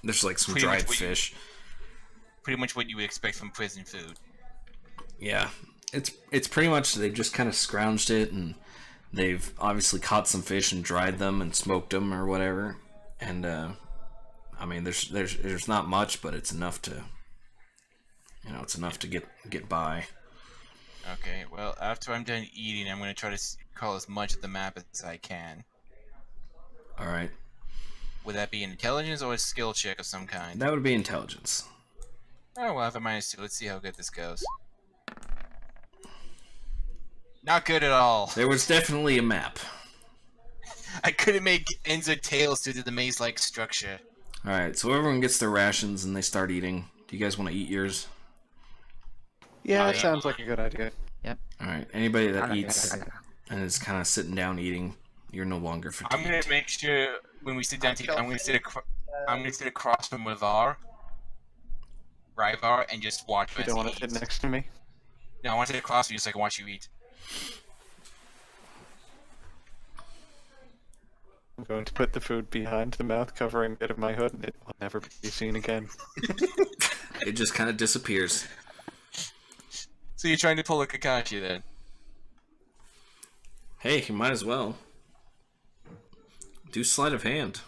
there's like some Pretty much dried what you- fish. Pretty much what you would expect from prison food. Yeah, it's pretty much they've just kind of scrounged it, and they've obviously caught some fish and dried them and smoked them or whatever. And I mean, there's not much, but it's enough to, it's enough to get by. Okay, well, after I'm done eating, I'm going to try to call as much of the map as I can. All right, Would that be an intelligence or a skill check of some kind? that would be intelligence. Oh, well, I have a -2. Let's see how good this goes. Not good at all. There was definitely a map. I couldn't make ends or tails due to the maze-like structure. All right, so everyone gets their rations and they start eating. Do you guys want to eat yours? Yeah, Oh, that yeah. sounds like a good idea. All right, anybody that eats and is kind of sitting down eating, you're no longer fatigued. I'm going to make sure when we sit down to eat, I'm going to sit across from Ryvar, and just watch You as don't he want to sit eats. next to me? No, I want to sit across from you so I can watch you eat. I'm going to put the food behind the mouth, covering a bit of my hood, and it will never be seen again. It just kind of disappears. So you're trying to pull a Kakashi then? Hey, you might as well. Do sleight of hand.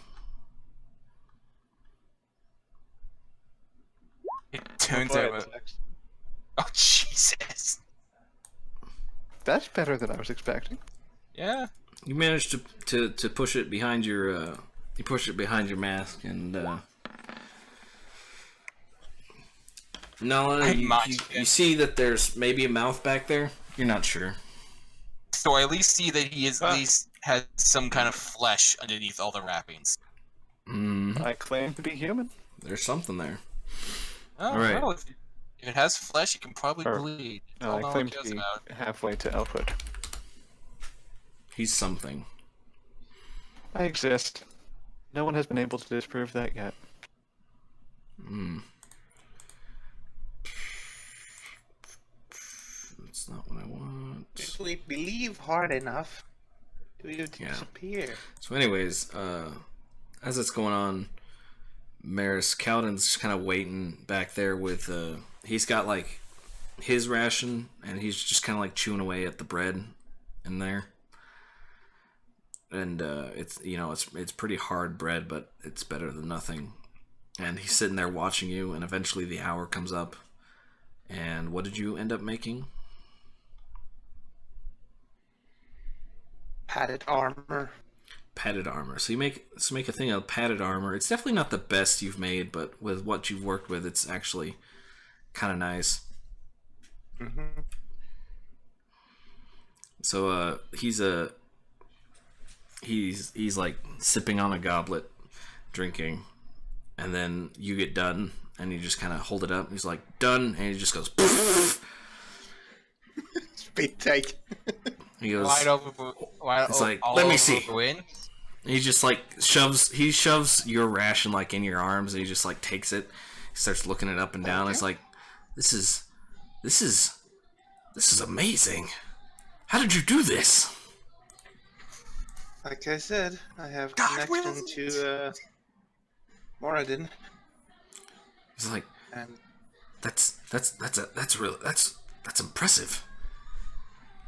It turns Go out... ahead, Tex. Oh, Jesus. That's better than I was expecting. Yeah. You managed to push it behind your you push it behind your mask, and no, you see that there's maybe a mouth back there. You're not sure. So I at least see that he is at least has some kind of flesh underneath all the wrappings. I claim to be human. There's something there. Oh, All right. well, if it has flesh, it can probably Or- bleed. That's No, all I no claim one to cares be about. halfway to elfhood. He's something. I exist. No one has been able to disprove that yet. That's not what I want. If we believe hard enough, do you disappear? So, anyways, as it's going on, Maris Cowden's just kind of waiting back there with. He's got like his ration, and he's just kind of like chewing away at the bread in there. And it's it's pretty hard bread, but it's better than nothing. And he's sitting there watching you, and eventually the hour comes up. And what did you end up making? Padded armor. Padded armor. So you make a thing of padded armor. It's definitely not the best you've made, but with what you've worked with, it's actually kind of nice. Mm-hmm. So he's like sipping on a goblet, drinking, and then you get done, and you just kind of hold it up. He's like, done, and he just goes. Speed take. He goes. It's like, let me see. He just like shoves your ration like in your arms, and he just like takes it. He starts looking it up and down. He's like, this is amazing. How did you do this? Like I said, I have connection to Moradin. He's like, And that's impressive.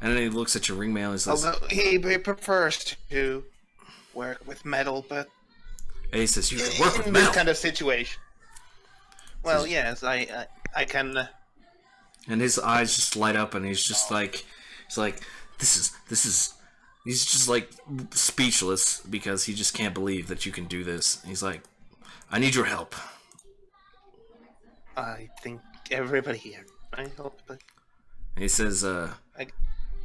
And then he looks at your ring mail and says, although he prefers to work with metal, but and he says, you can work with in metal. this kind of situation. Well, yes, I can. And his eyes just light up, and he's just like, this is. He's just like speechless because he just can't believe that you can do this. He's like, I need your help. I think everybody here. I hope that... And he says, I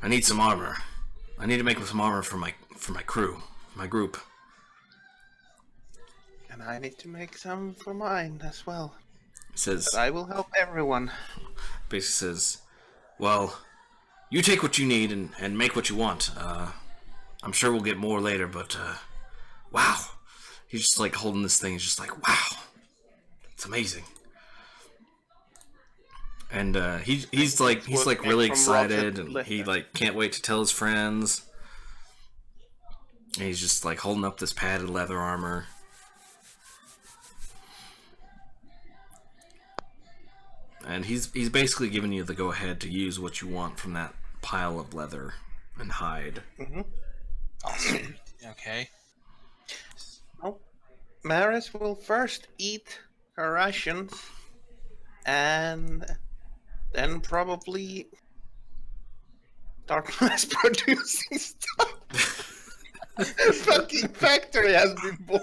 need some armor. I need to make some armor for my crew, my group. And I need to make some for mine as well. He says, but I will help everyone. Basically says, well, you take what you need and make what you want. I'm sure we'll get more later, but wow. He's just like holding this thing. He's just like, wow. It's amazing. And he's like really excited, and he like can't wait to tell his friends. And he's just like holding up this padded leather armor. And he's basically giving you the go ahead to use what you want from that pile of leather and hide. Mm-hmm. Awesome. Okay. So, Maris will first eat her rations, and then probably start mass producing stuff. A fucking factory has been born.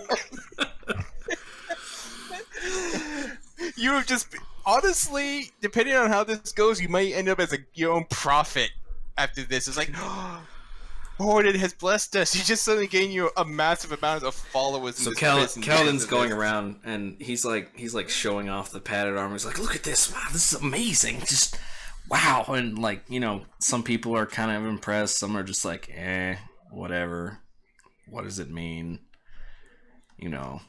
You have just... Honestly, depending on how this goes, you might end up as your own prophet after this. It's like, Mordin has blessed us. He just suddenly gained you a massive amount of followers. So Kaladin's going around, and he's like showing off the padded armor. He's like, look at this! Wow, this is amazing! Just wow! And like, you know, some people are kind of impressed. Some are just like, whatever. What does it mean? You know,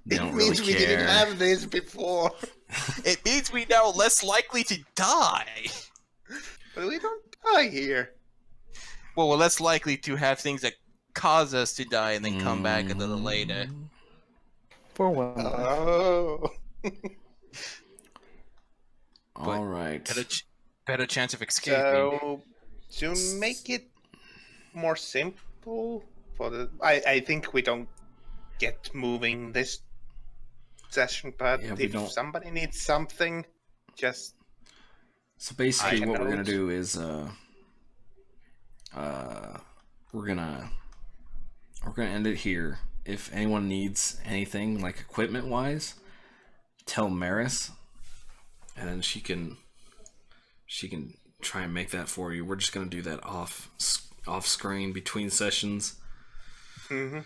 they don't really care. It means we didn't have this before. It means we now less likely to die. But we don't die here. Well, we're less likely to have things that cause us to die and then come back a little later. For one. Oh. All right. Better chance of escaping. So, to make it more simple, I think we don't get moving this session, but if somebody needs something, just... So basically what we're gonna do is we're gonna end it here. If anyone needs anything, like equipment wise, tell Maris, and then she can try and make that for you. We're just gonna do that off screen between sessions. Mm-hmm.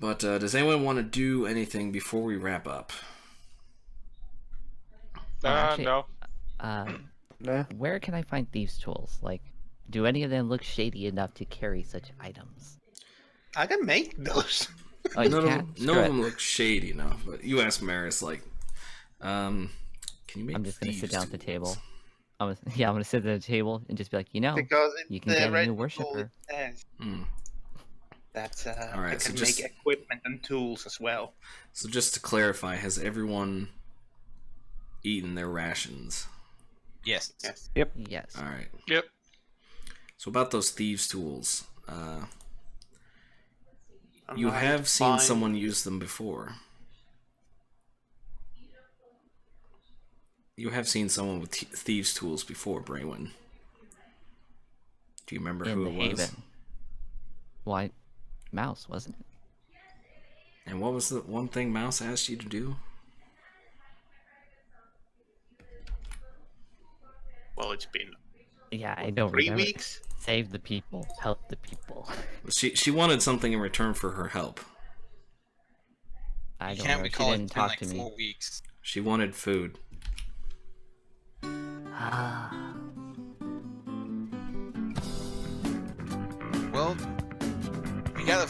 But does anyone want to do anything before we wrap up? Actually, no. Nah. Where can I find thieves' tools? Like, do any of them look shady enough to carry such items? I can make those. Oh, you none can? of them look shady enough. But you ask Maris, like, can you make? I'm just gonna sit thieves' down at the tools? table. I'm gonna sit at the table and just be like, because you can get a new worshiper. That's all right, I can make equipment and tools as well. So just to clarify, has everyone eaten their rations? Yes. Yep. Yes. All right. Yep. So about those thieves' tools, you Alright, have seen fine. someone use them before. You have seen someone with thieves' tools before, Braywin. Do you remember who it was? Haven. Why? Mouse, wasn't it? And what was the one thing Mouse asked you to do? Well, it's been Yeah, I don't 3 remember. weeks. Save the people. Help the people. She wanted something in return for her help. I You don't can't know. She recall didn't it's been talk like to me. 4 weeks. She wanted food. Well, we gotta